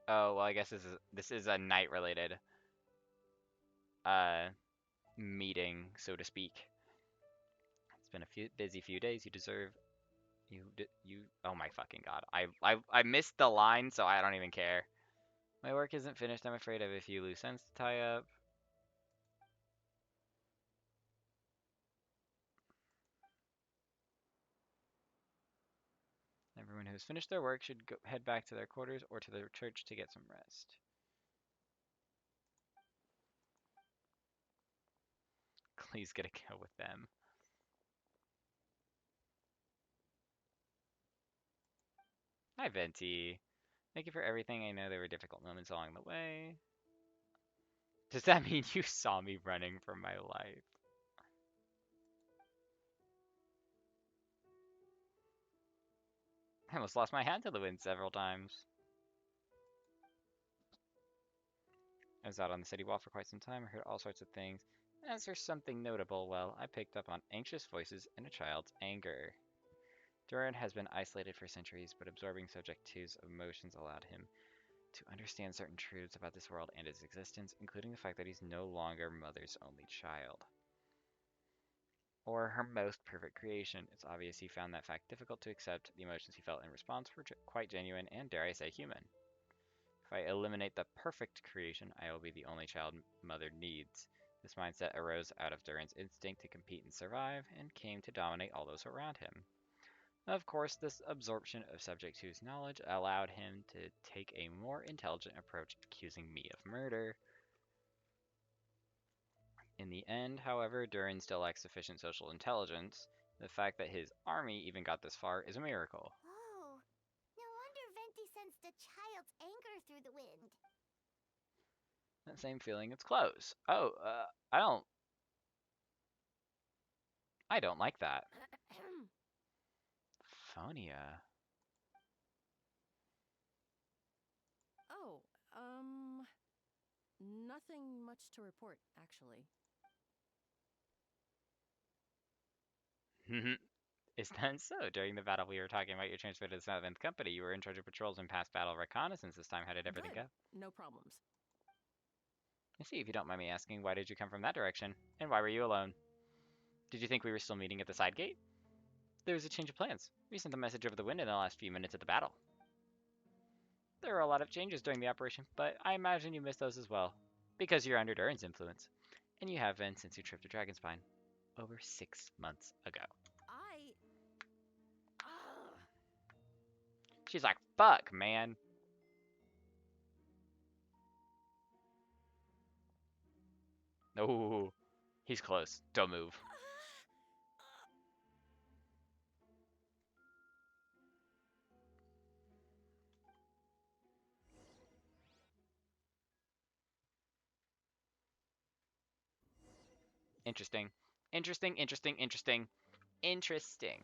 Oh, well, I guess this is a night related meeting, so to speak. It's been a busy few days. You deserve you oh my fucking god. I missed the line, so I don't even care. My work isn't finished. I'm afraid I have a few loose ends to tie up. Everyone who has finished their work should head back to their quarters or to their church to get some rest. Please get a go with them. Hi, Venti. Thank you for everything. I know there were difficult moments along the way. Does that mean you saw me running for my life? I almost lost my hand to the wind several times. I was out on the city wall for quite some time. I heard all sorts of things. As there's something notable, well, I picked up on anxious voices and a child's anger. Duran has been isolated for centuries, but absorbing Subject 2's emotions allowed him to understand certain truths about this world and its existence, including the fact that he's no longer Mother's only child. Or her most perfect creation. It's obvious he found that fact difficult to accept. The emotions he felt in response were quite genuine and, dare I say, human. If I eliminate the perfect creation, I will be the only child Mother needs. This mindset arose out of Duran's instinct to compete and survive, and came to dominate all those around him. Of course, this absorption of Subject 2's knowledge allowed him to take a more intelligent approach, accusing me of murder. In the end, however, Duran still lacks sufficient social intelligence. The fact that his army even got this far is a miracle. Oh, no wonder Venti sensed a child's anger through the wind. That same feeling, it's close. Oh, I don't like that. Phonia. Oh, nothing much to report, actually. Is that so? During the battle we were talking about your transfer to the 7th Company, you were in charge of patrols and past battle reconnaissance this time. How did everything Good. go? No problems. I see, if you don't mind me asking, why did you come from that direction? And why were you alone? Did you think we were still meeting at the side gate? There was a change of plans. We sent the message over the wind in the last few minutes of the battle. There were a lot of changes during the operation, but I imagine you missed those as well. Because you're under Durin's influence. And you have been since your trip to Dragonspine. Over 6 months ago. She's like, fuck, man. Oh, he's close. Don't move. Interesting. Interesting, interesting, interesting. Interesting.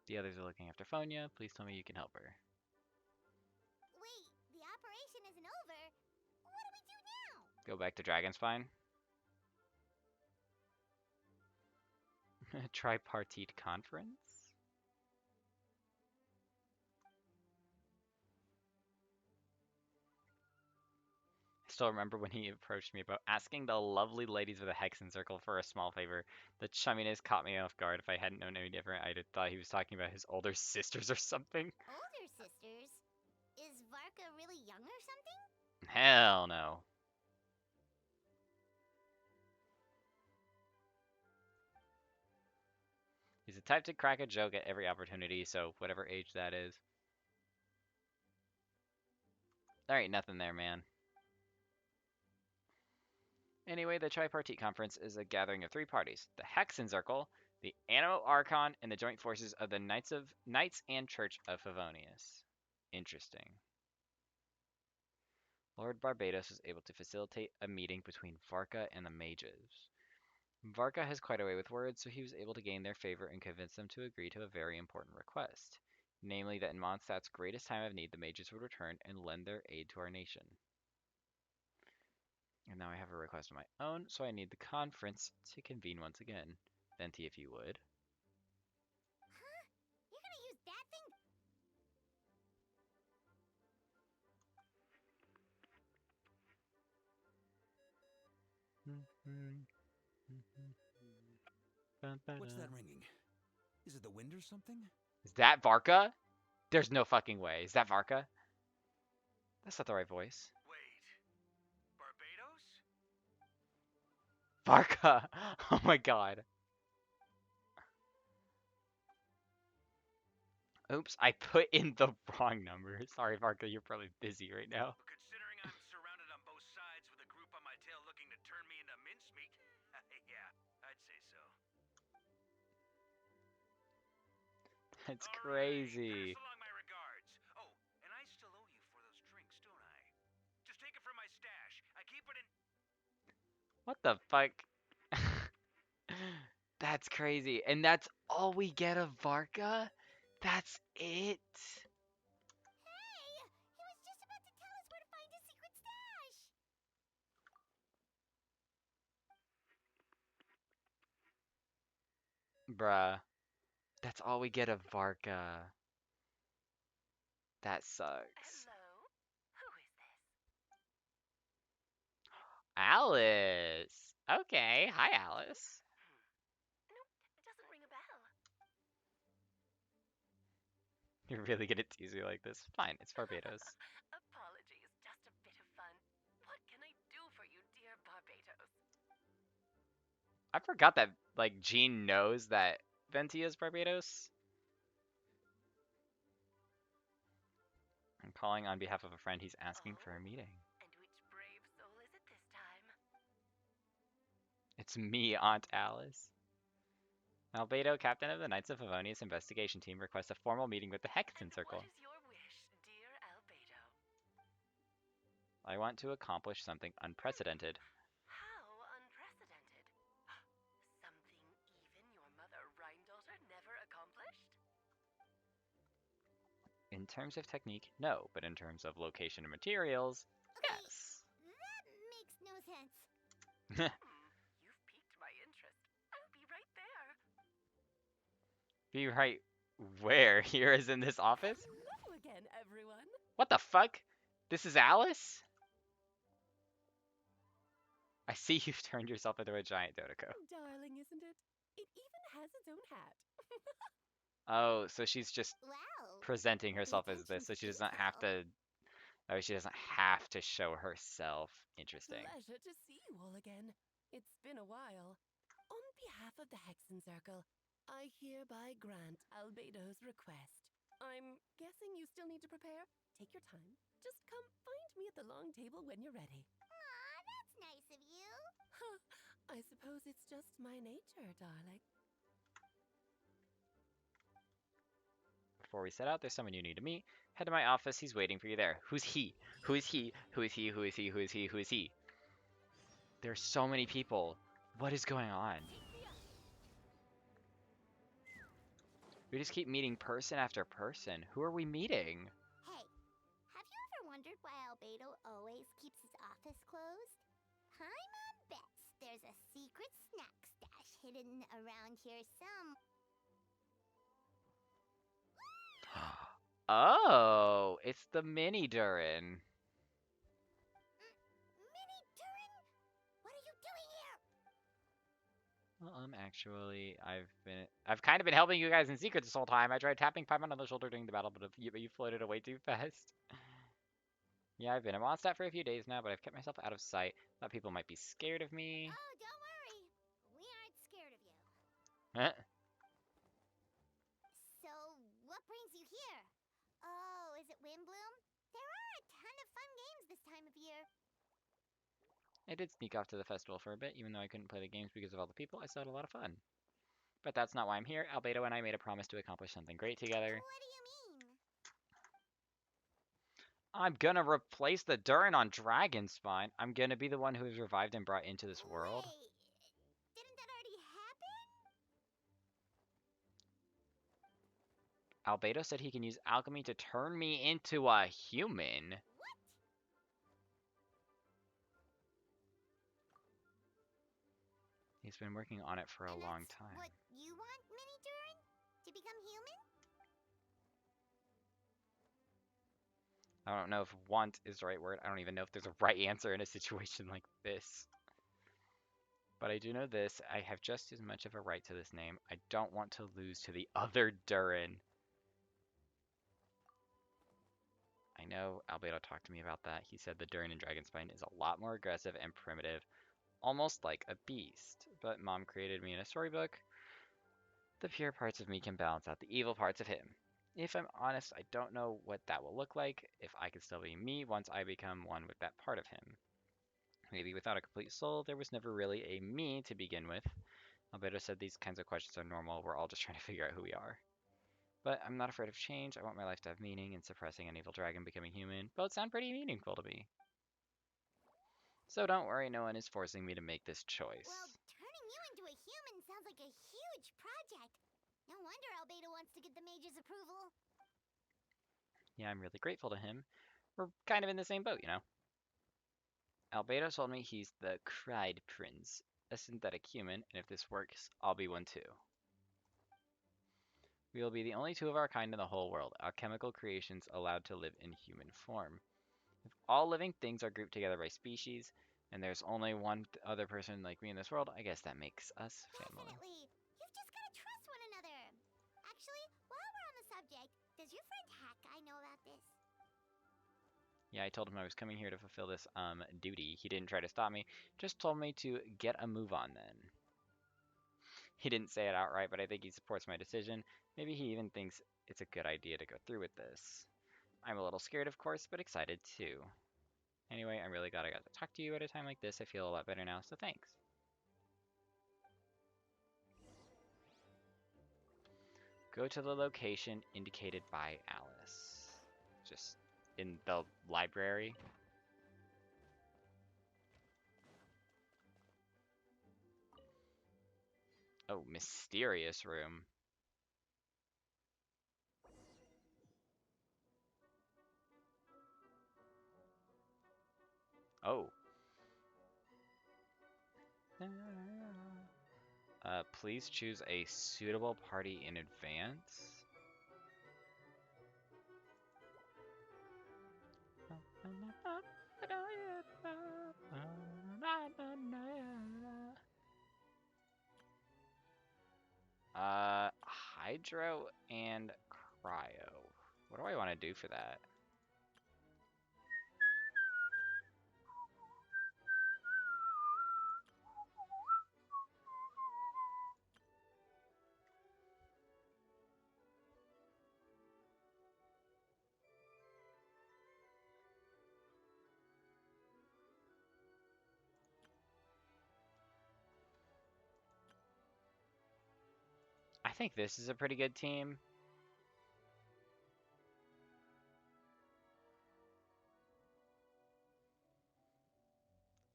The others are looking after Phonia. Please tell me you can help her. Wait, the operation isn't over. What do we do now? Go back to Dragonspine. Tripartite conference? still remember when he approached me about asking the lovely ladies of the Hexen Circle for a small favor. The chumminess caught me off guard. If I hadn't known any different, I'd have thought he was talking about his older sisters or something. Older sisters? Is Varka really young or something? Hell no. He's the type to crack a joke at every opportunity, so whatever age that is. There ain't nothing there, man. Anyway, the Tripartite Conference is a gathering of three parties: the Hexen Circle, the Animo Archon, and the joint forces of the Knights and Church of Favonius. Interesting. Lord Barbados was able to facilitate a meeting between Varka and the mages. Varka has quite a way with words, so he was able to gain their favor and convince them to agree to a very important request, namely that in Mondstadt's greatest time of need, the mages would return and lend their aid to our nation. And now I have a request of my own, so I need the conference to convene once again. Venti, if you would. Huh? You're gonna use that thing? What's that ringing? Is it the wind or something? Is that Varka? There's no fucking way. Is that Varka? That's not the right voice. Wait. Barbados? Varka! Oh my god. Oops, I put in the wrong number. Sorry, Varka, you're probably busy right now. Considering I'm surrounded on both sides with a group on my tail looking to turn me into mincemeat, yeah, I'd say so. That's All crazy. right, pass along my regards. Oh, and I still owe you for those drinks, don't I? Just take it from my stash. I keep it in. What the fuck? That's crazy. And that's all we get of Varka? That's it? Hey! He was just about to tell us where to find his secret stash! Bruh. That's all we get of Varka. That sucks. Hello? Who is this? Alice. Okay. Hi, Alice. Nope, it doesn't ring a bell. You're really gonna tease me like this? Fine, it's Barbados. Apologies, just a bit of fun. What can I do for you, dear Barbados? I forgot that, like, Jean knows that Venti is Barbados. I'm calling on behalf of a friend. He's asking for a meeting. And which brave soul is it this time? It's me, Aunt Alice. Albedo, captain of the Knights of Favonius investigation team, requests a formal meeting with the Hexen Circle. What is your wish, dear Albedo? I want to accomplish something unprecedented. How unprecedented. Something even your mother Rhine-daughter never accomplished? In terms of technique, no, but in terms of location and materials, Okay, yes. that makes no sense. You've piqued my interest. I'll be right there. Be right where? Here as in this office? Hello again, everyone. What the fuck? This is Alice? I see you've turned yourself into a giant Dodoko. Darling, isn't it? It even has its own hat. Oh, so she's just Wow. presenting The herself as attention this, so to she doesn't have detail. to. Oh, she doesn't have to show herself. Interesting. Pleasure to see you all again. It's been a while. On behalf of the Hexen Circle, I hereby grant Albedo's request. I'm guessing you still need to prepare? Take your time. Just come find me at the long table when you're ready. Aw, that's nice of you. Huh, I suppose it's just my nature, darling. Before we set out, there's someone you need to meet. Head to my office. He's waiting for you there. Who's he? Who is he? Who is he? Who is he? Who is he? Who is he? There's so many people. What is going on? We just keep meeting person after person. Who are we meeting? Hey, have you ever wondered why Albedo always keeps his office closed? Paimon bets there's a secret snack stash hidden around here some. Oh, it's the mini Durin. Well, I've kind of been helping you guys in secret this whole time. I tried tapping Paimon on the shoulder during the battle, but you floated away too fast. Yeah, I've been a Mondstadt for a few days now, but I've kept myself out of sight. Thought people might be scared of me. Oh, don't worry. We aren't scared of you. Huh? So, what brings you here? Oh, is it Windbloom? There are a ton of fun games this time of year. I did sneak off to the festival for a bit, even though I couldn't play the games because of all the people. I still had a lot of fun. But that's not why I'm here. Albedo and I made a promise to accomplish something great together. What do you mean? I'm gonna replace the Durin on Dragonspine. I'm gonna be the one who is revived and brought into this world. Wait, didn't that already happen? Albedo said he can use alchemy to turn me into a human. What? He's been working on it for a long time. What you want, Mini Durin? To become human? I don't know if want is the right word. I don't even know if there's a right answer in a situation like this. But I do know this. I have just as much of a right to this name. I don't want to lose to the other Durin. I know Albedo talked to me about that. He said the Durin in Dragonspine is a lot more aggressive and primitive, almost like a beast. But Mom created me in a storybook. The pure parts of me can balance out the evil parts of him. If I'm honest, I don't know what that will look like, if I can still be me once I become one with that part of him. Maybe without a complete soul, there was never really a me to begin with. Albedo said these kinds of questions are normal, we're all just trying to figure out who we are. But I'm not afraid of change, I want my life to have meaning, and suppressing an evil dragon becoming human both sound pretty meaningful to me. So don't worry, no one is forcing me to make this choice. Well, turning you into a human sounds like a huge project. No wonder Albedo wants to get the mage's approval. Yeah, I'm really grateful to him. We're kind of in the same boat, you know? Albedo told me he's the Cried Prince, a synthetic human, and if this works, I'll be one too. We will be the only two of our kind in the whole world, alchemical creations allowed to live in human form. If all living things are grouped together by species, and there's only one other person like me in this world, I guess that makes us family. Definitely. You've just gotta trust one another. Actually, while we're on the subject, does your friend Hakai know about this? Yeah, I told him I was coming here to fulfill this duty. He didn't try to stop me, just told me to get a move on then. He didn't say it outright, but I think he supports my decision. Maybe he even thinks it's a good idea to go through with this. I'm a little scared, of course, but excited too. Anyway, I'm really glad I got to talk to you at a time like this. I feel a lot better now, so thanks. Go to the location indicated by Alice. Just in the library. Oh, mysterious room. Oh. Please choose a suitable party in advance. Hydro and cryo. What do I want to do for that? I think this is a pretty good team.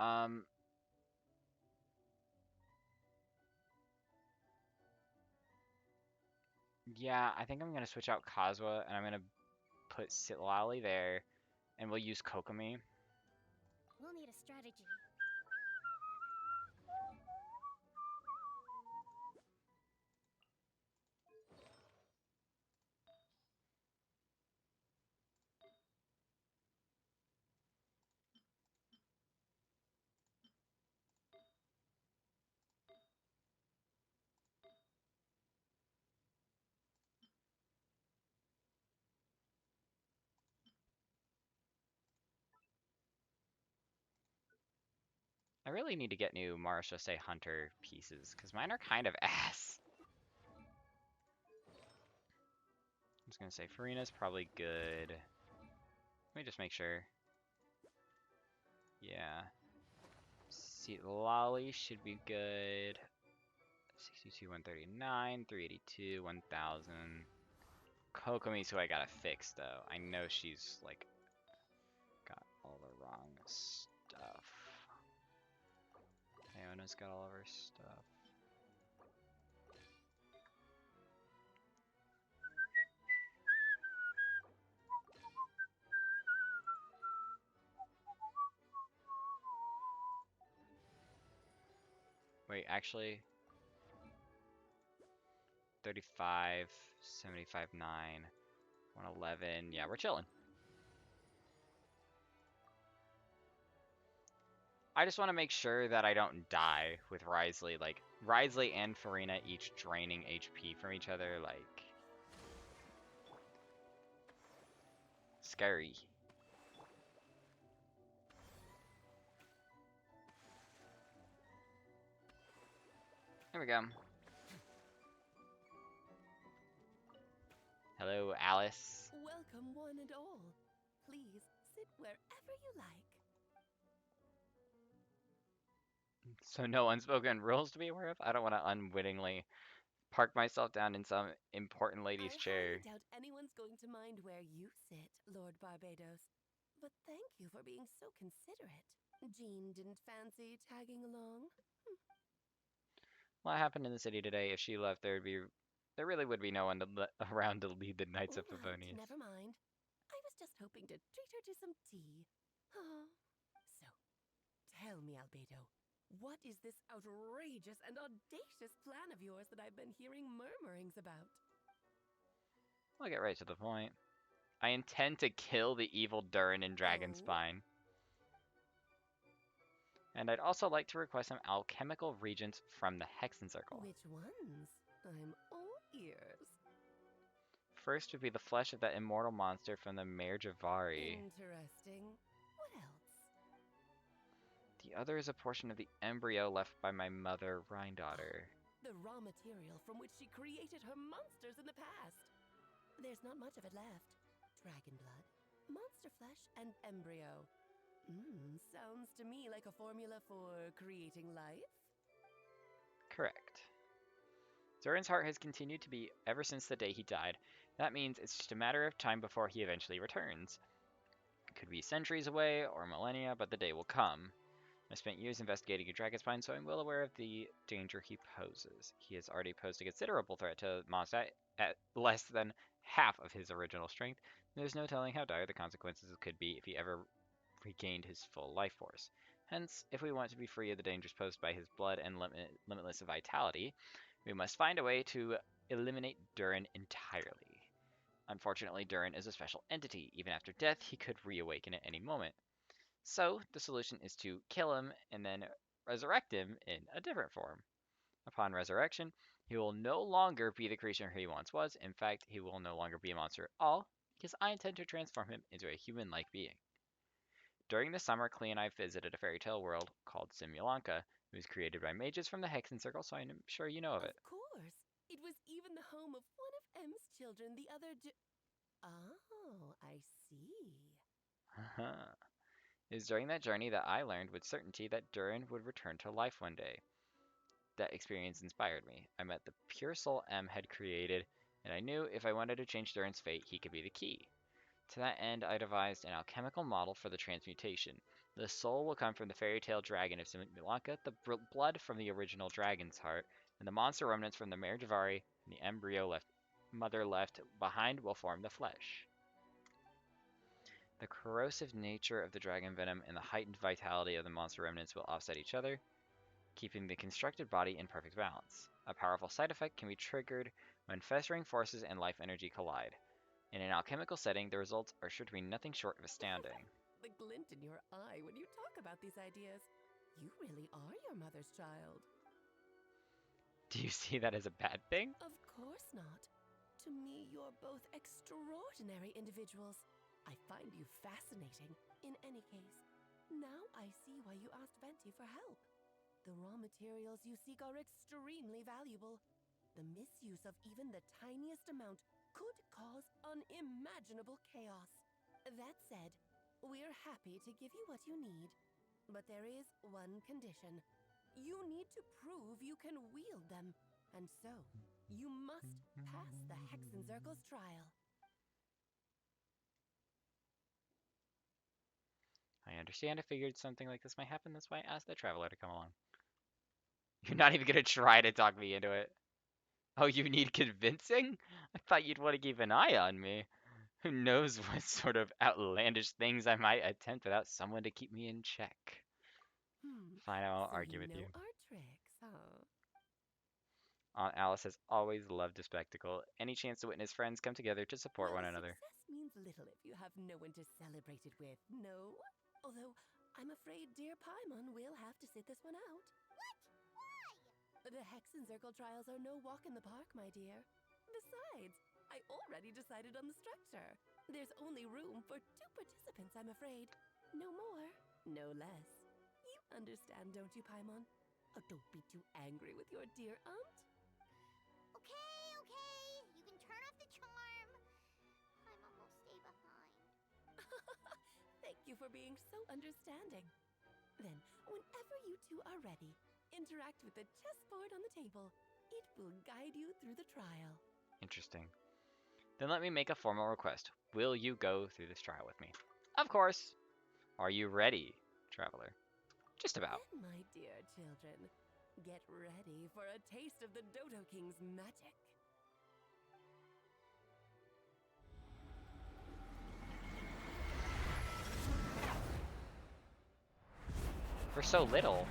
Um, yeah, I think I'm gonna switch out Kazuha and I'm gonna put Sitlali there, and we'll use Kokomi. We'll need a strategy. I really need to get new Marechaussee Hunter pieces, because mine are kind of ass. I'm just gonna say Farina's probably good. Let me just make sure. Yeah. See, Lolly should be good. 62, 139, 382, 1000. Kokomi's who I gotta fix, though. I know she's, like, got all the wrong stuff. Iona's got all of her stuff. Wait, actually, 35, 75, 9, 111. Yeah, we're chilling. I just want to make sure that I don't die with Risley. Like, Risley and Farina each draining HP from each other. Like, scary. There we go. Hello, Alice. Welcome, one and all. Please sit wherever you like. So no unspoken rules to be aware of? I don't want to unwittingly park myself down in some important lady's I chair. highly doubt anyone's going to mind where you sit, Lord Barbados. But thank you for being so considerate. Jean didn't fancy tagging along. What happened in the city today? If she left, there really would be no one around to lead the Knights of All right, Favonius. never mind. I was just hoping to treat her to some tea. Oh. So, tell me, Albedo, what is this outrageous and audacious plan of yours that I've been hearing murmurings about? I'll get right to the point. I intend to kill the evil Durin in Dragonspine. And I'd also like to request some alchemical regents from the Hexen Circle. Which ones? I'm all ears. First would be the flesh of that immortal monster from the Mare Javari. Interesting. What else? The other is a portion of the embryo left by my mother, Rhindaughter. The raw material from which she created her monsters in the past. There's not much of it left. Dragon blood, monster flesh, and embryo. Sounds to me like a formula for creating life. Correct. Durin's heart has continued to beat ever since the day he died. That means it's just a matter of time before he eventually returns. It could be centuries away or millennia, but the day will come. I spent years investigating a Dragonspine, so I'm well aware of the danger he poses. He has already posed a considerable threat to MONDSTADT at less than half of his original strength. There's no telling how dire the consequences could be if he ever regained his full life force. Hence, if we want to be free of the dangers posed by his blood and limitless vitality, we must find a way to eliminate Durin entirely. Unfortunately, Durin is a special entity. Even after death, he could reawaken at any moment. So, the solution is to kill him and then resurrect him in a different form. Upon resurrection, he will no longer be the creature he once was. In fact, he will no longer be a monster at all, because I intend to transform him into a human-like being. During the summer, Clee and I visited a fairy tale world called Simulanka. It was created by mages from the Hexen Circle, so I'm sure you know of it. Of course. It was even the home of one of M's children, the other Oh, I see. It was during that journey that I learned with certainty that Durin would return to life one day. That experience inspired me. I met the pure soul M had created, and I knew if I wanted to change Durin's fate, he could be the key. To that end, I devised an alchemical model for the transmutation. The soul will come from the fairy tale dragon of Simulanka, the blood from the original dragon's heart, and the monster remnants from the Mare Javari and the embryo mother left behind will form the flesh. The corrosive nature of the dragon venom and the heightened vitality of the monster remnants will offset each other, keeping the constructed body in perfect balance. A powerful side effect can be triggered when festering forces and life energy collide. In an alchemical setting, the results are sure to be nothing short of astounding. The glint in your eye when you talk about these ideas. You really are your mother's child. Do you see that as a bad thing? Of course not. To me, you're both extraordinary individuals. I find you fascinating, in any case. Now I see why you asked Venti for help. The raw materials you seek are extremely valuable. The misuse of even the tiniest amount could cause unimaginable chaos. That said, we're happy to give you what you need. But there is one condition. You need to prove you can wield them. And so, you must pass the Hexenzirkel's trial. I understand. I figured something like this might happen. That's why I asked the traveler to come along. You're not even gonna try to talk me into it. Oh, you need convincing? I thought you'd want to keep an eye on me. Who knows what sort of outlandish things I might attempt without someone to keep me in check. Fine, I won't So argue you with know you. our tricks, huh? Aunt Alice has always loved a spectacle. Any chance to witness friends come together to support one another. Success means little if you have no one to celebrate it with, no? Although, I'm afraid dear Paimon will have to sit this one out. What? Why? The Hexenzirkel trials are no walk in the park, my dear. Besides, I already decided on the structure. There's only room for 2 participants, I'm afraid. No more, no less. You understand, don't you, Paimon? Oh, don't be too angry with your dear aunt. Okay. You can turn off the charm. Paimon will stay behind. Thank you for being so understanding. Then, whenever you two are ready, interact with the chessboard on the table. It will guide you through the trial. Interesting. Then let me make a formal request. Will you go through this trial with me? Of course. Are you ready, traveler? Just about. Then, my dear children, get ready for a taste of the Dodo King's magic. For so little.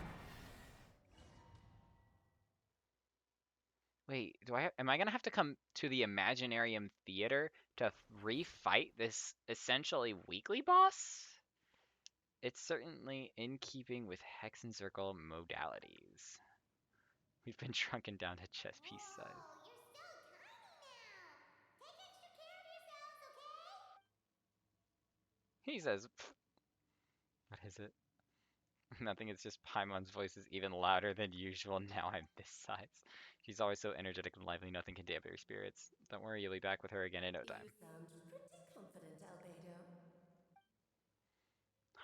Wait, am I gonna have to come to the Imaginarium Theater to refight this essentially weekly boss? It's certainly in keeping with Hexenzirkel modalities. We've been shrunken down to chess piece size. You're so tiny now. Take extra care of yourselves, okay? He says, "Pfft." What is it? Nothing, it's just Paimon's voice is even louder than usual now I'm this size. She's always so energetic and lively, nothing can dampen her spirits. Don't worry, you'll be back with her again in no time. You sound pretty confident, Albedo.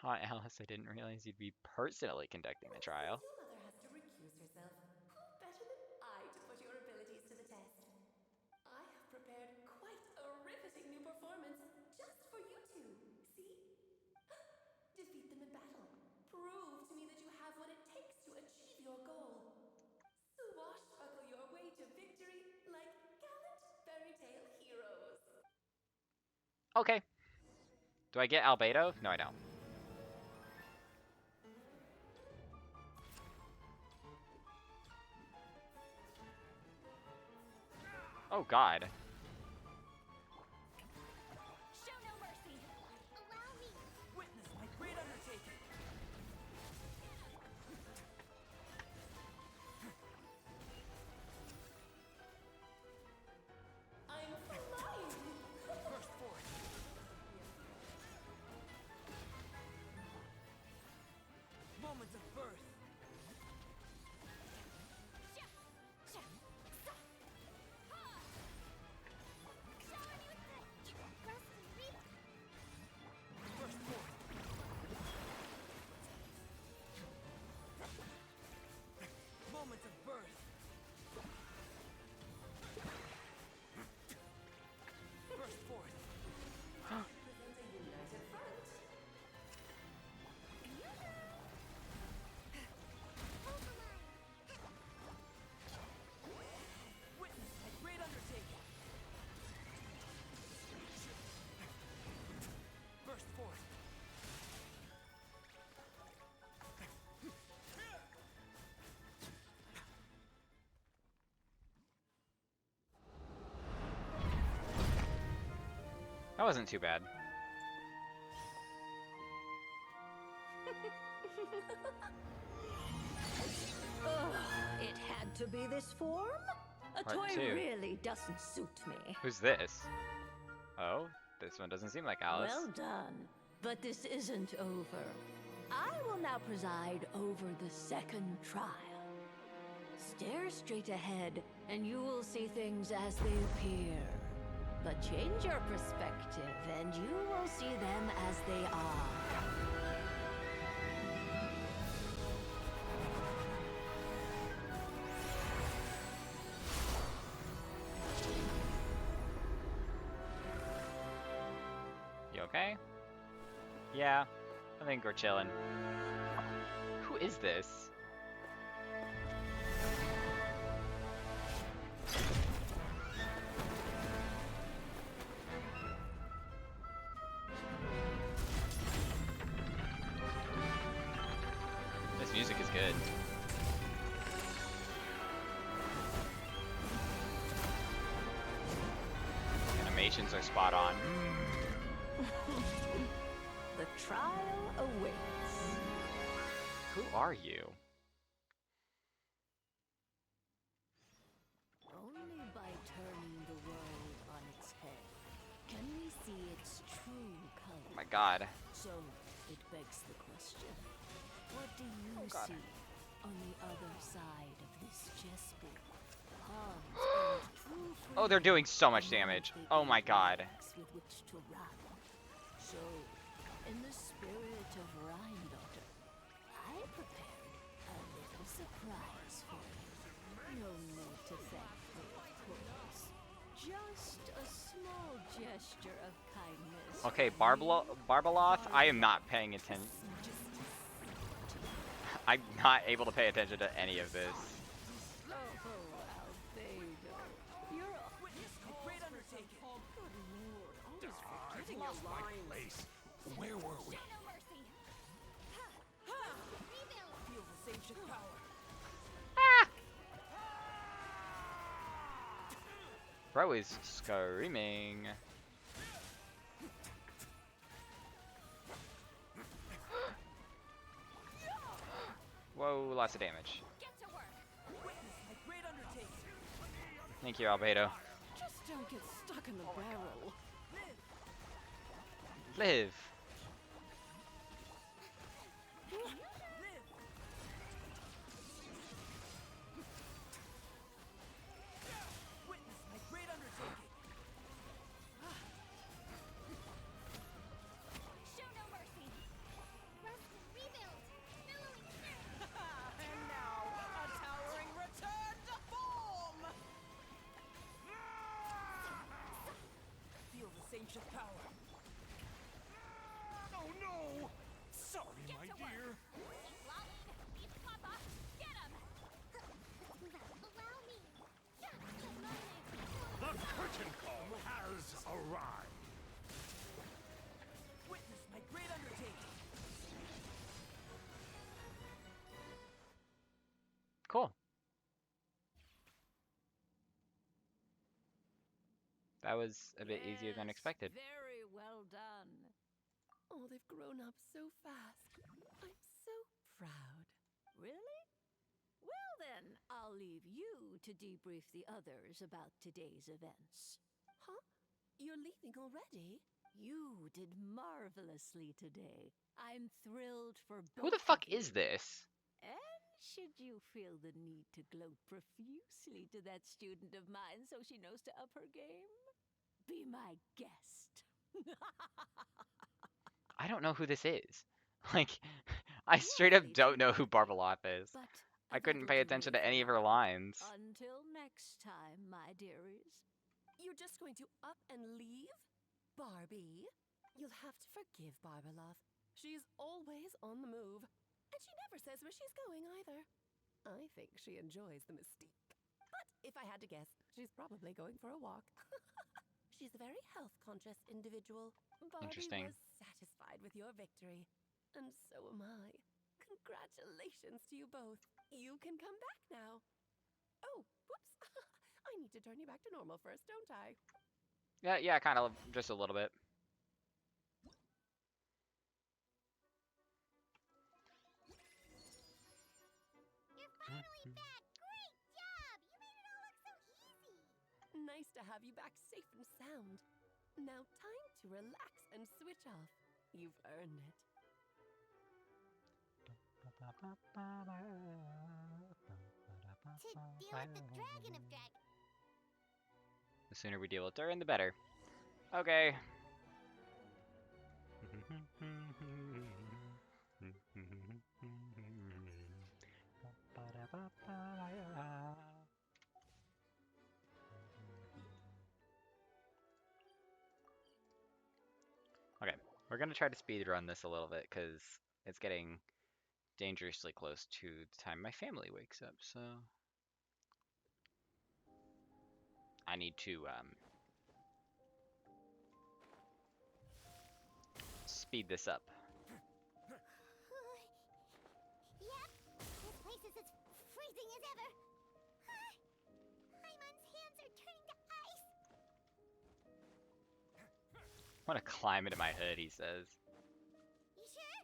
Hi, Alice, I didn't realize you'd be personally conducting the trial. Your mother has to recuse herself. Who better than I to put your abilities to the test? I have prepared quite a riveting new performance just for you two. See? Defeat them in battle. Prove to me that you have what it takes to achieve your goal. Swashbuckle your way to victory like gallant fairy tale heroes. Okay. Do I get Albedo? No, I don't. Oh god. Show no mercy. Allow me. Witness my great undertaking. I'm flying. Burst forth. Moments of birth. Burst forth. Moments of birth. Burst forth. Presents a united front. Witness my great undertaking. Burst forth. That wasn't too bad. It had to be this form? A Part toy two. really doesn't suit me. Who's this? Oh, this one doesn't seem like Alice. Well done. But this isn't over. I will now preside over the second trial. Stare straight ahead, and you will see things as they appear. But change your perspective, and you will see them as they are. You okay? Yeah, I think we're chilling. Who is this? This music is good. Animations are spot on. The trial awaits. Who are you? Only by turning the world on its head can we see its true color. Oh my god. So, it begs the question, what do you God. see on the other side of this chessboard? Pawns and true Oh, they're doing so much freedom, damage. they Oh my build god. ranks with which to run. So, in the spirit of Rheindotter, I prepared a little surprise for you. No need to thank me, of course. Just a small gesture of kindness. Okay, from me. Barbaloth, I am not paying attention. I'm not able to pay attention to any of this. Oh, Albedo. You're a Witness a great undertaking. good lord. Almost I've forgetting lost your my lines. place. Where were we? No mercy. Rebuild. Feel the same shit power. Bro is screaming. Whoa, lots of damage. Get to work. Witness a great undertaking. Thank you, Albedo. Just don't get stuck in the barrel. Live. Witness my great undertaking. Show no mercy. Rest and rebuild. Billowing through. And now, a towering return to form! Feel the same shit power. Oh no! Sorry, Get my to work. dear. Keep lolling. Beat Papa. Get him. Allow me. The curtain call has arrived. Witness my great undertaking. Cool. That was a bit easier than expected. Very well done. Oh, they've grown up so fast. I'm so proud. Really? Well then, I'll leave you to debrief the others about today's events. Huh? You're leaving already? You did marvelously today. I'm thrilled for Who the both fuck of you. is this? And should you feel the need to gloat profusely to that student of mine so she knows to up her game, be my guest. I don't know who this is. Like, I straight up Lovely to don't know who meet you, Barbaloth is. but I a couldn't little pay too attention late to any for of her that. lines. Until next time, my dearies. You're just going to up and leave? Barbie? You'll have to forgive Barbalov. She's always on the move. And she never says where she's going either. I think she enjoys the mystique. But if I had to guess, she's probably going for a walk. She's a very health-conscious individual. Barbie Interesting. was satisfied with your victory. And so am I. Congratulations to you both. You can come back now. Oh, whoops. I need to turn you back to normal first, don't I? Yeah, kind of, just a little bit. You're finally back. Great job. You made it all look so easy. Nice to have you back safe and sound. Now time to relax and switch off. You've earned it. deal with the dragon of dragons. The sooner we deal with Durin, the better. Okay. Okay, we're gonna try to speed run this a little bit because it's getting dangerously close to the time my family wakes up, so I need to speed this up. Yep, this place is as freezing as ever. Hyman's hands are turning to ice. I want to climb into my hood, he says. You sure?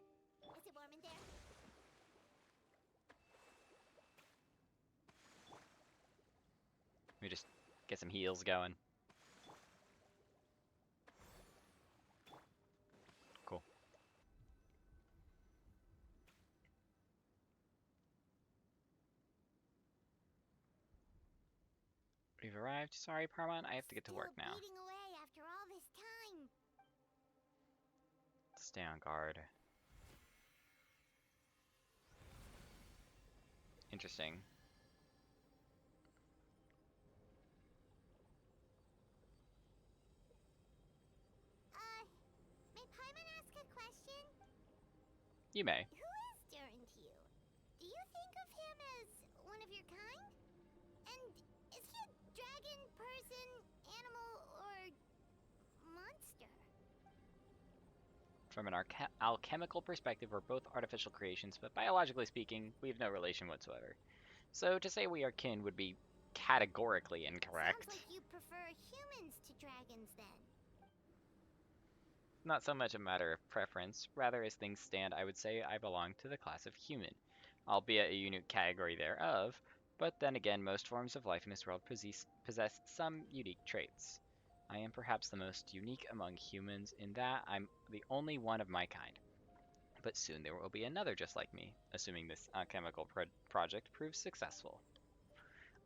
Is it warm in there? Let me just get some heels going. Cool. We've arrived. Sorry, Parmon, I have to get to work now. Bleeding away after all this time. Stay on guard. Interesting. May Paimon ask a question? You may. Who is Durin to you? Do you think of him as one of your kind? And is he a dragon, person, animal, or monster? From an alchemical perspective, we're both artificial creations, but biologically speaking, we have no relation whatsoever. So to say we are kin would be categorically incorrect. Sounds like you prefer humans to dragons then. Not so much a matter of preference, rather as things stand, I would say I belong to the class of human, albeit a unique category thereof, but then again most forms of life in this world possess some unique traits. I am perhaps the most unique among humans in that I'm the only one of my kind. But soon there will be another just like me, assuming this alchemical project proves successful.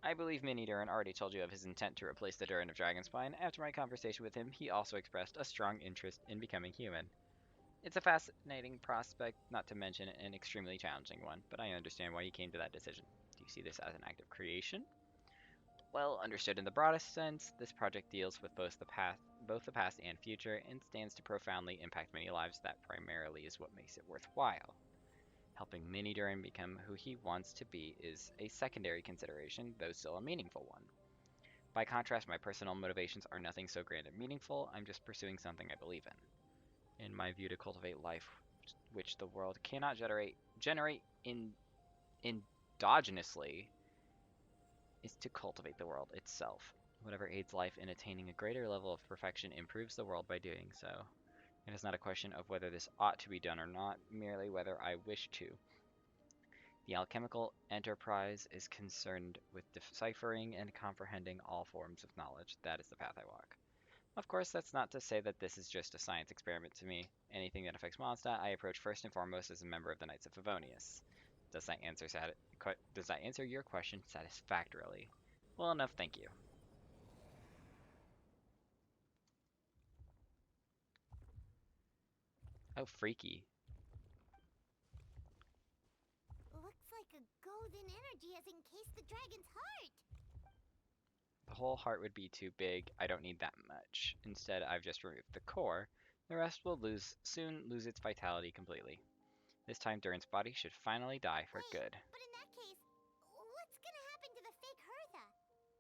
I believe Mini Durin already told you of his intent to replace the Durin of Dragonspine. After my conversation with him, he also expressed a strong interest in becoming human. It's a fascinating prospect, not to mention an extremely challenging one, but I understand why he came to that decision. Do you see this as an act of creation? Well, understood in the broadest sense, this project deals with both the past and future, and stands to profoundly impact many lives. That primarily is what makes it worthwhile. Helping Mini Durin become who he wants to be is a secondary consideration, though still a meaningful one. By contrast, my personal motivations are nothing so grand and meaningful. I'm just pursuing something I believe in. In my view, to cultivate life which the world cannot generate endogenously is to cultivate the world itself. Whatever aids life in attaining a greater level of perfection improves the world by doing so. It is not a question of whether this ought to be done or not, merely whether I wish to. The alchemical enterprise is concerned with deciphering and comprehending all forms of knowledge. That is the path I walk. Of course, that's not to say that this is just a science experiment to me. Anything that affects MONDSTAT, I approach first and foremost as a member of the Knights of Favonius. Does that answer your question satisfactorily? Well enough, thank you. Oh, freaky. Looks like a golden energy has encased the dragon's heart. The whole heart would be too big. I don't need that much. Instead, I've just removed the core. The rest will soon lose its vitality completely. This time, Durin's body should finally die for good. But in that case, what's gonna happen to the fake Hertha?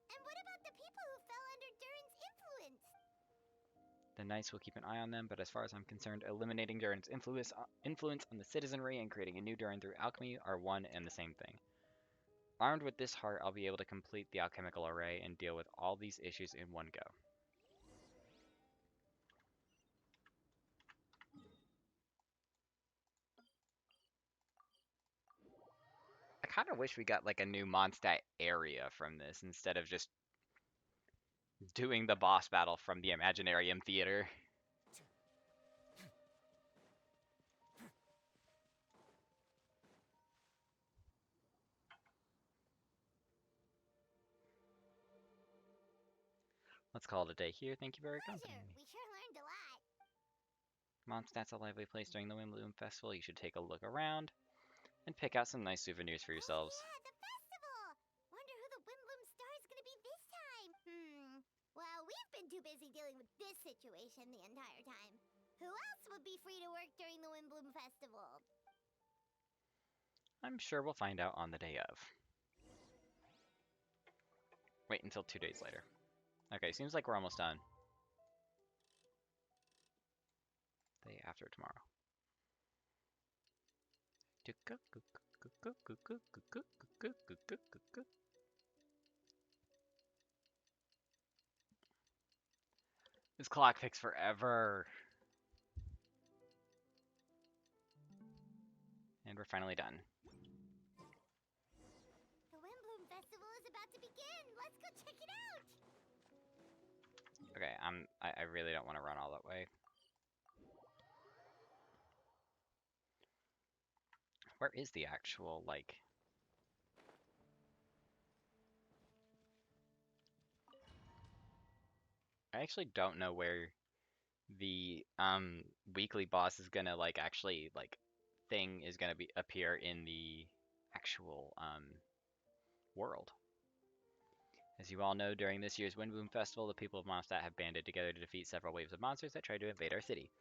And what about the people who fell under Durin's influence? The Knights will keep an eye on them, but as far as I'm concerned, eliminating Durin's influence on the citizenry and creating a new Durin through alchemy are one and the same thing. Armed with this heart, I'll be able to complete the alchemical array and deal with all these issues in one go. I kind of wish we got like a new Mondstadt area from this instead of just doing the boss battle from the Imaginarium Theater. Let's call it a day here. Thank you for your company. We sure learned a lot. Mondstadt's a lively place during the Windbloom Festival. You should take a look around and pick out some nice souvenirs for yourselves. Yeah, the festival! Wonder who the Windbloom Star is gonna be this time. Well, we've been too busy dealing with this situation the entire time. Who else would be free to work during the Windbloom Festival? I'm sure we'll find out on the day of. Wait until 2 days later. Okay, seems like we're almost done. Day after tomorrow. This clock takes forever. And we're finally done. The Windbloom Festival is about to begin. Let's go check it out. Okay, I really don't want to run all that way. Where is the actual, like... I actually don't know where the weekly boss is gonna like actually like thing is gonna be appear in the actual world. As you all know, during this year's Windbloom Festival, the people of Mondstadt have banded together to defeat several waves of monsters that tried to invade our city.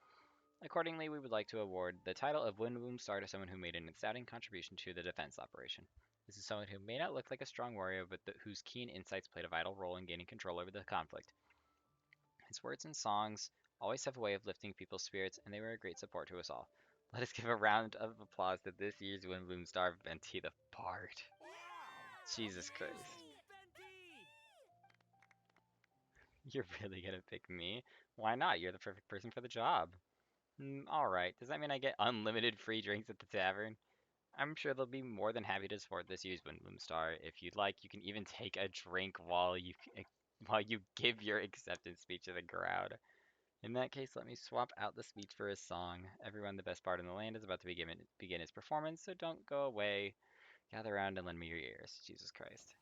Accordingly, we would like to award the title of Windbloom Star to someone who made an outstanding contribution to the defense operation. This is someone who may not look like a strong warrior, but whose keen insights played a vital role in gaining control over the conflict. His words and songs always have a way of lifting people's spirits, and they were a great support to us all. Let us give a round of applause to this year's Windbloom Star, Venti the Bard. Jesus Christ. You're really gonna pick me? Why not? You're the perfect person for the job. Alright, does that mean I get unlimited free drinks at the tavern? I'm sure they'll be more than happy to support this year's Windbloom Star. If you'd like, you can even take a drink while you give your acceptance speech to the crowd. In that case, let me swap out the speech for a song. Everyone, the best bard in the land is about to begin his performance, so don't go away. Gather around and lend me your ears. Jesus Christ.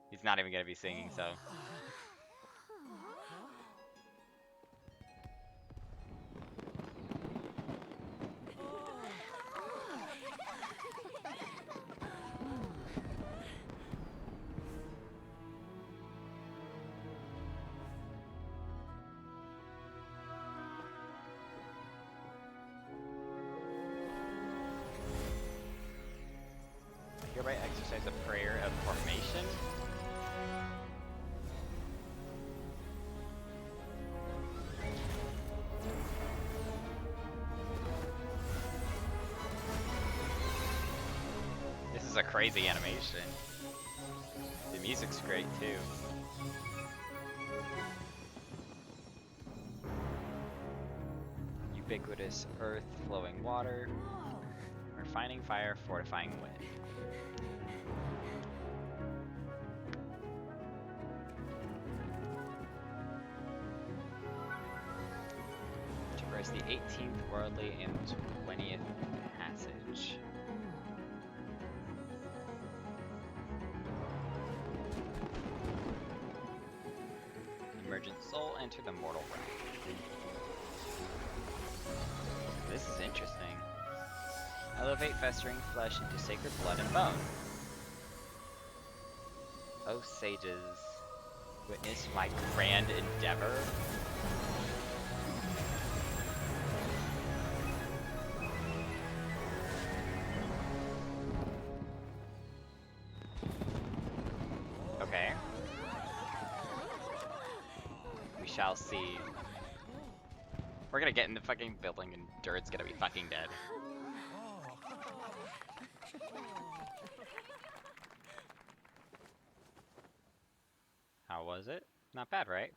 He's not even gonna be singing, so... Hereby exercise a prayer of formation. This is a crazy animation. The music's great too. Ubiquitous earth, flowing water, refining fire, fortifying wind. Traverse the 18th worldly and 20th passage. Emergent soul, enter the mortal realm. This is interesting. Elevate festering flesh into sacred blood and bone. O sages, witness my grand endeavor. Okay. We shall see. We're gonna get in the fucking building and Dirt's gonna be fucking dead. How was it? Not bad, right?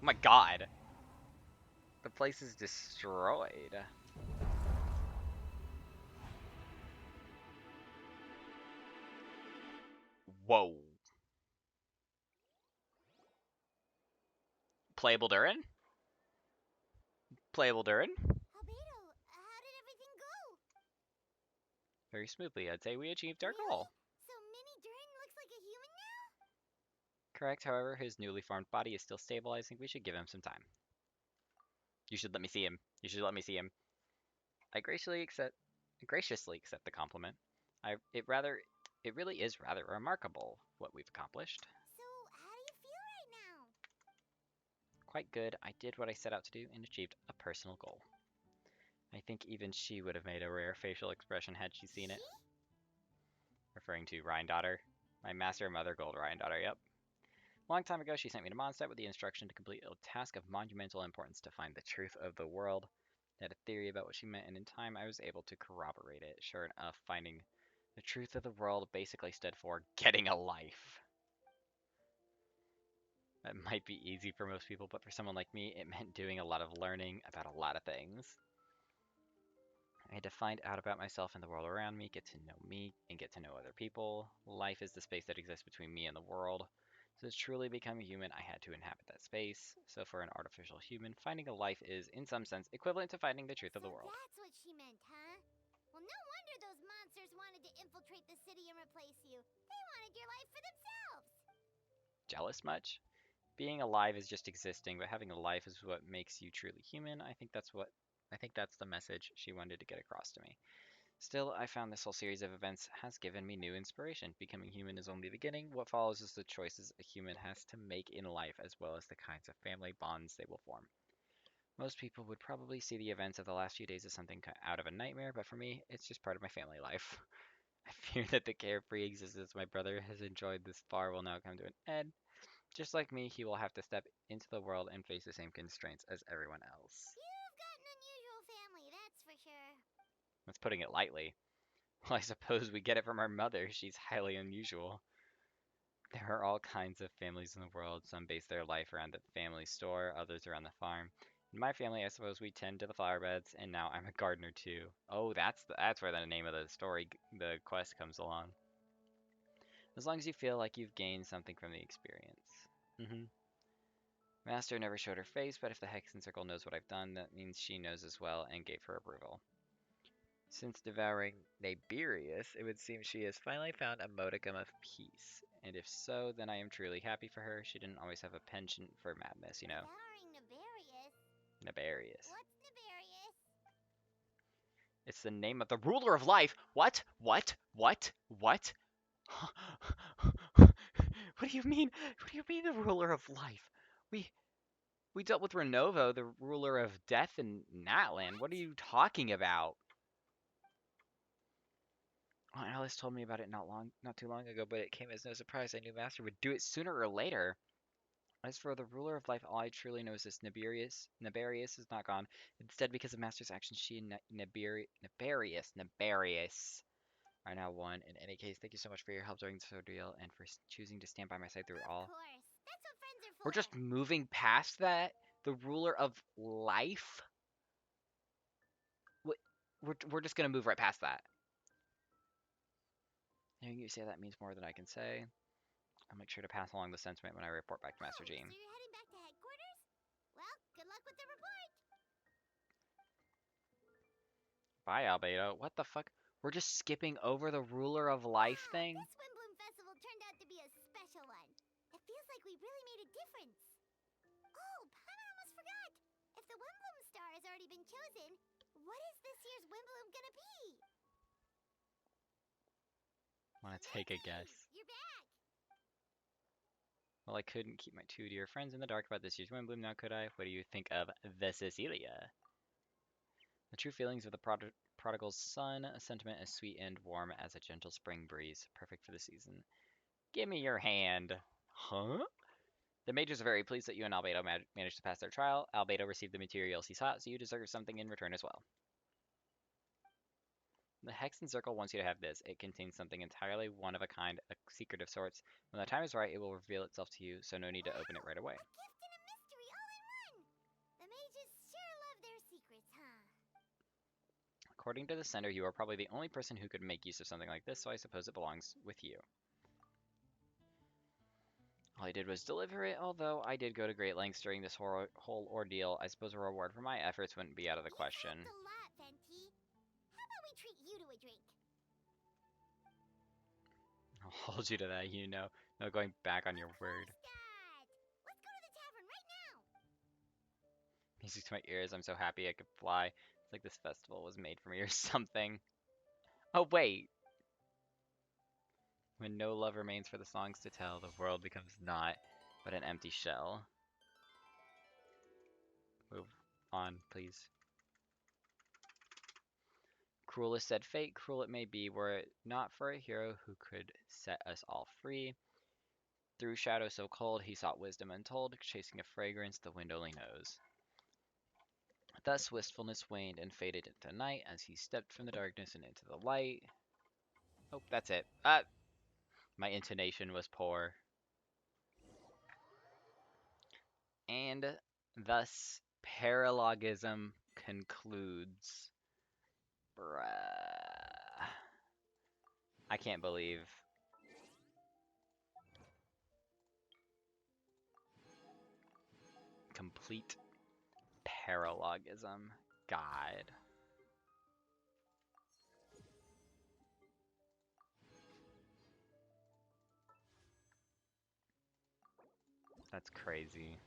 Oh my god! The place is destroyed. Whoa. Playable Durin? Playable Durin? Albedo, how did everything go? Very smoothly, I'd say we achieved our goal. So Mini Durin looks like a human now? Correct, however, his newly formed body is still stable. I think we should give him some time. You should let me see him. You should let me see him. I graciously accept the compliment. It really is rather remarkable what we've accomplished. So, how do you feel right now? Quite good. I did what I set out to do and achieved a personal goal. I think even she would have made a rare facial expression had she seen it. Referring to Ryan Daughter. My master and mother gold Ryan Daughter, yep. A long time ago, she sent me to MONDSTADT with the instruction to complete a task of monumental importance to find the truth of the world. I had a theory about what she meant, and in time I was able to corroborate it. Sure enough, finding the truth of the world basically stood for getting a life. That might be easy for most people, but for someone like me, it meant doing a lot of learning about a lot of things. I had to find out about myself and the world around me, get to know me, and get to know other people. Life is the space that exists between me and the world. So to truly become a human, I had to inhabit that space. So for an artificial human, finding a life is, in some sense, equivalent to finding the truth of the world. That's what she meant, huh? Well, no wonder those monsters wanted to infiltrate the city and replace you. They wanted your life for themselves. Jealous much? Being alive is just existing, but having a life is what makes you truly human. I think that's the message she wanted to get across to me. Still, I found this whole series of events has given me new inspiration. Becoming human is only the beginning. What follows is the choices a human has to make in life, as well as the kinds of family bonds they will form. Most people would probably see the events of the last few days as something out of a nightmare, but for me, it's just part of my family life. I fear that the carefree existence my brother has enjoyed this far will now come to an end. Just like me, he will have to step into the world and face the same constraints as everyone else. You've got an unusual family, that's for sure. That's putting it lightly. Well, I suppose we get it from our mother. She's highly unusual. There are all kinds of families in the world. Some base their life around the family store, others around the farm. In my family, I suppose we tend to the flower beds, and now I'm a gardener too. Oh, that's where the name of the story, the quest comes along. As long as you feel like you've gained something from the experience. Master never showed her face, but if the Hexen Circle knows what I've done, that means she knows as well and gave her approval. Since devouring Naberius, it would seem she has finally found a modicum of peace. And if so, then I am truly happy for her. She didn't always have a penchant for madness, you know. Devouring Naberius? Naberius. What's Naberius? It's the name of the ruler of life! What? What? What? What? What do you mean? What do you mean the ruler of life? We dealt with Renovo, the ruler of death in Natlan. What are you talking about? Well, Alice told me about it not too long ago, but it came as no surprise. I knew Master would do it sooner or later. As for the ruler of life, all I truly know is this Naberius is not gone. Instead, because of Master's actions, she and Naberius are now one. In any case, thank you so much for your help during this ordeal and for choosing to stand by my side through it all. Of course. That's what friends are for. We're just moving past that? The ruler of life? We're just gonna move right past that. Hearing you say that means more than I can say. I'll make sure to pass along the sentiment when I report back to Master Jean. So you're heading back to headquarters? Well, good luck with the report. Bye, Albedo. What the fuck? We're just skipping over the ruler of life thing? This Wimbloom Festival turned out to be a special one. It feels like we really made a difference. Oh, and I almost forgot. If the Wimbloom star has already been chosen, what is this year's Wimbloom gonna be? Wanna take a guess? You're back. Well, I couldn't keep my two dear friends in the dark about this year's Wimbloom, now could I? What do you think of the Cecilia? The true feelings of the prodigal's son, a sentiment as sweet and warm as a gentle spring breeze, perfect for the season. Give me your hand. Huh? The majors are very pleased that you and Albedo managed to pass their trial. Albedo received the materials he sought, so you deserve something in return as well. The Hexen Circle wants you to have this. It contains something entirely one of a kind, a secret of sorts. When the time is right, it will reveal itself to you, so no need to open it right away. A gift and a mystery all in one. The mages sure love their secrets, huh? According to the sender, you are probably the only person who could make use of something like this, so I suppose it belongs with you. All I did was deliver it, although I did go to great lengths during this whole ordeal. I suppose a reward for my efforts wouldn't be out of the question. You've helped a lot, Venti. How about we treat you to a drink? I'll hold you to that, you know. No going back on your word. Let's go to the tavern right now. Music to my ears. I'm so happy I could fly. It's like this festival was made for me or something. Oh, wait. When no love remains for the songs to tell, the world becomes naught but an empty shell. Move on, please. Cruel is said fate, cruel it may be, were it not for a hero who could set us all free. Through shadow so cold, he sought wisdom untold, chasing a fragrance the wind only knows. Thus wistfulness waned and faded into night as he stepped from the darkness and into the light. Oh, that's it. My intonation was poor. And thus, paralogism concludes. Bruh. I can't believe. Complete paralogism. God. That's crazy.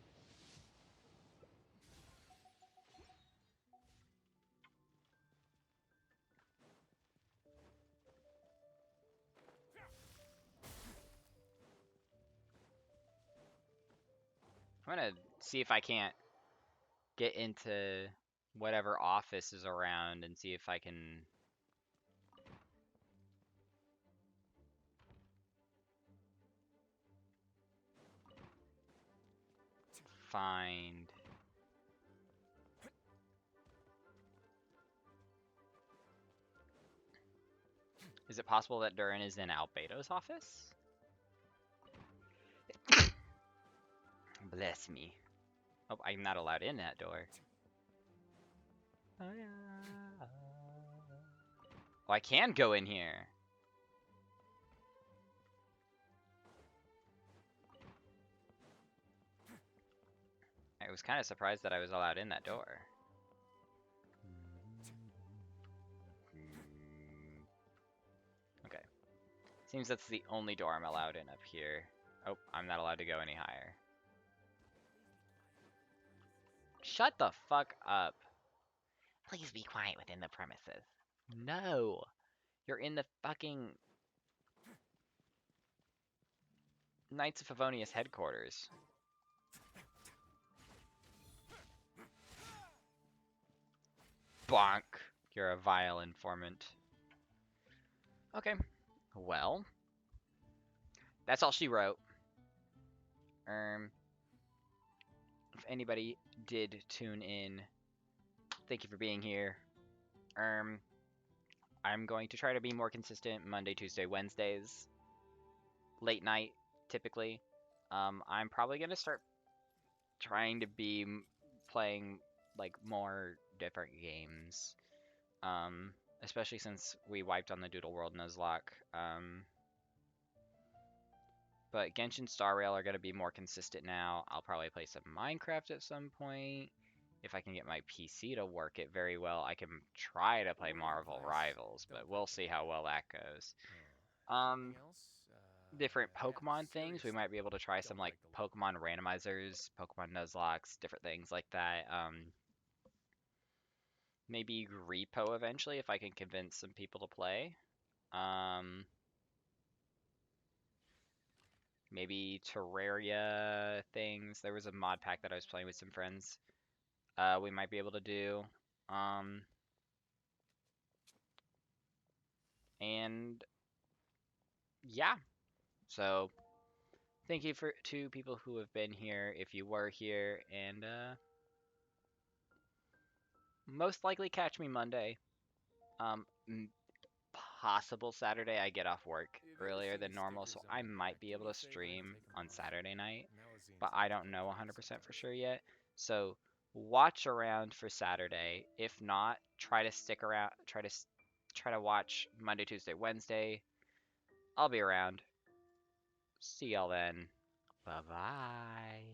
I'm gonna see if I can't get into whatever office is around and see if I can find. Is it possible that Durin is in Albedo's office? Bless me. Oh, I'm not allowed in that door. Oh, I can go in here. I was kind of surprised that I was allowed in that door. Okay. Seems that's the only door I'm allowed in up here. Oh, I'm not allowed to go any higher. Shut the fuck up. Please be quiet within the premises. No. You're in the fucking Knights of Favonius headquarters. Bonk. You're a vile informant. Okay. Well. That's all she wrote. If anybody did tune in, thank you for being here. I'm going to try to be more consistent Monday, Tuesday, Wednesdays. Late night, typically. I'm probably going to start trying to be playing like more different games. Especially since we wiped on the Doodle World Nuzlocke. But Genshin Star Rail are going to be more consistent now. I'll probably play some Minecraft at some point. If I can get my PC to work it very well, I can try to play Marvel Rivals, but we'll see how well that goes. Different Pokemon things. We might be able to try some like Pokemon randomizers, Pokemon Nuzlocks, different things like that. Maybe Repo eventually if I can convince some people to play. Maybe Terraria things. There was a mod pack that I was playing with some friends. We might be able to do. And yeah. So thank you to people who have been here if you were here, and most likely catch me Monday. Um, Possible Saturday. I get off work earlier than normal, so I might be able to stream on Saturday night, but I don't know 100% for sure yet. So watch around for Saturday. If not, try to stick around. Try to watch Monday, Tuesday, Wednesday. I'll be around. See y'all then. Bye bye.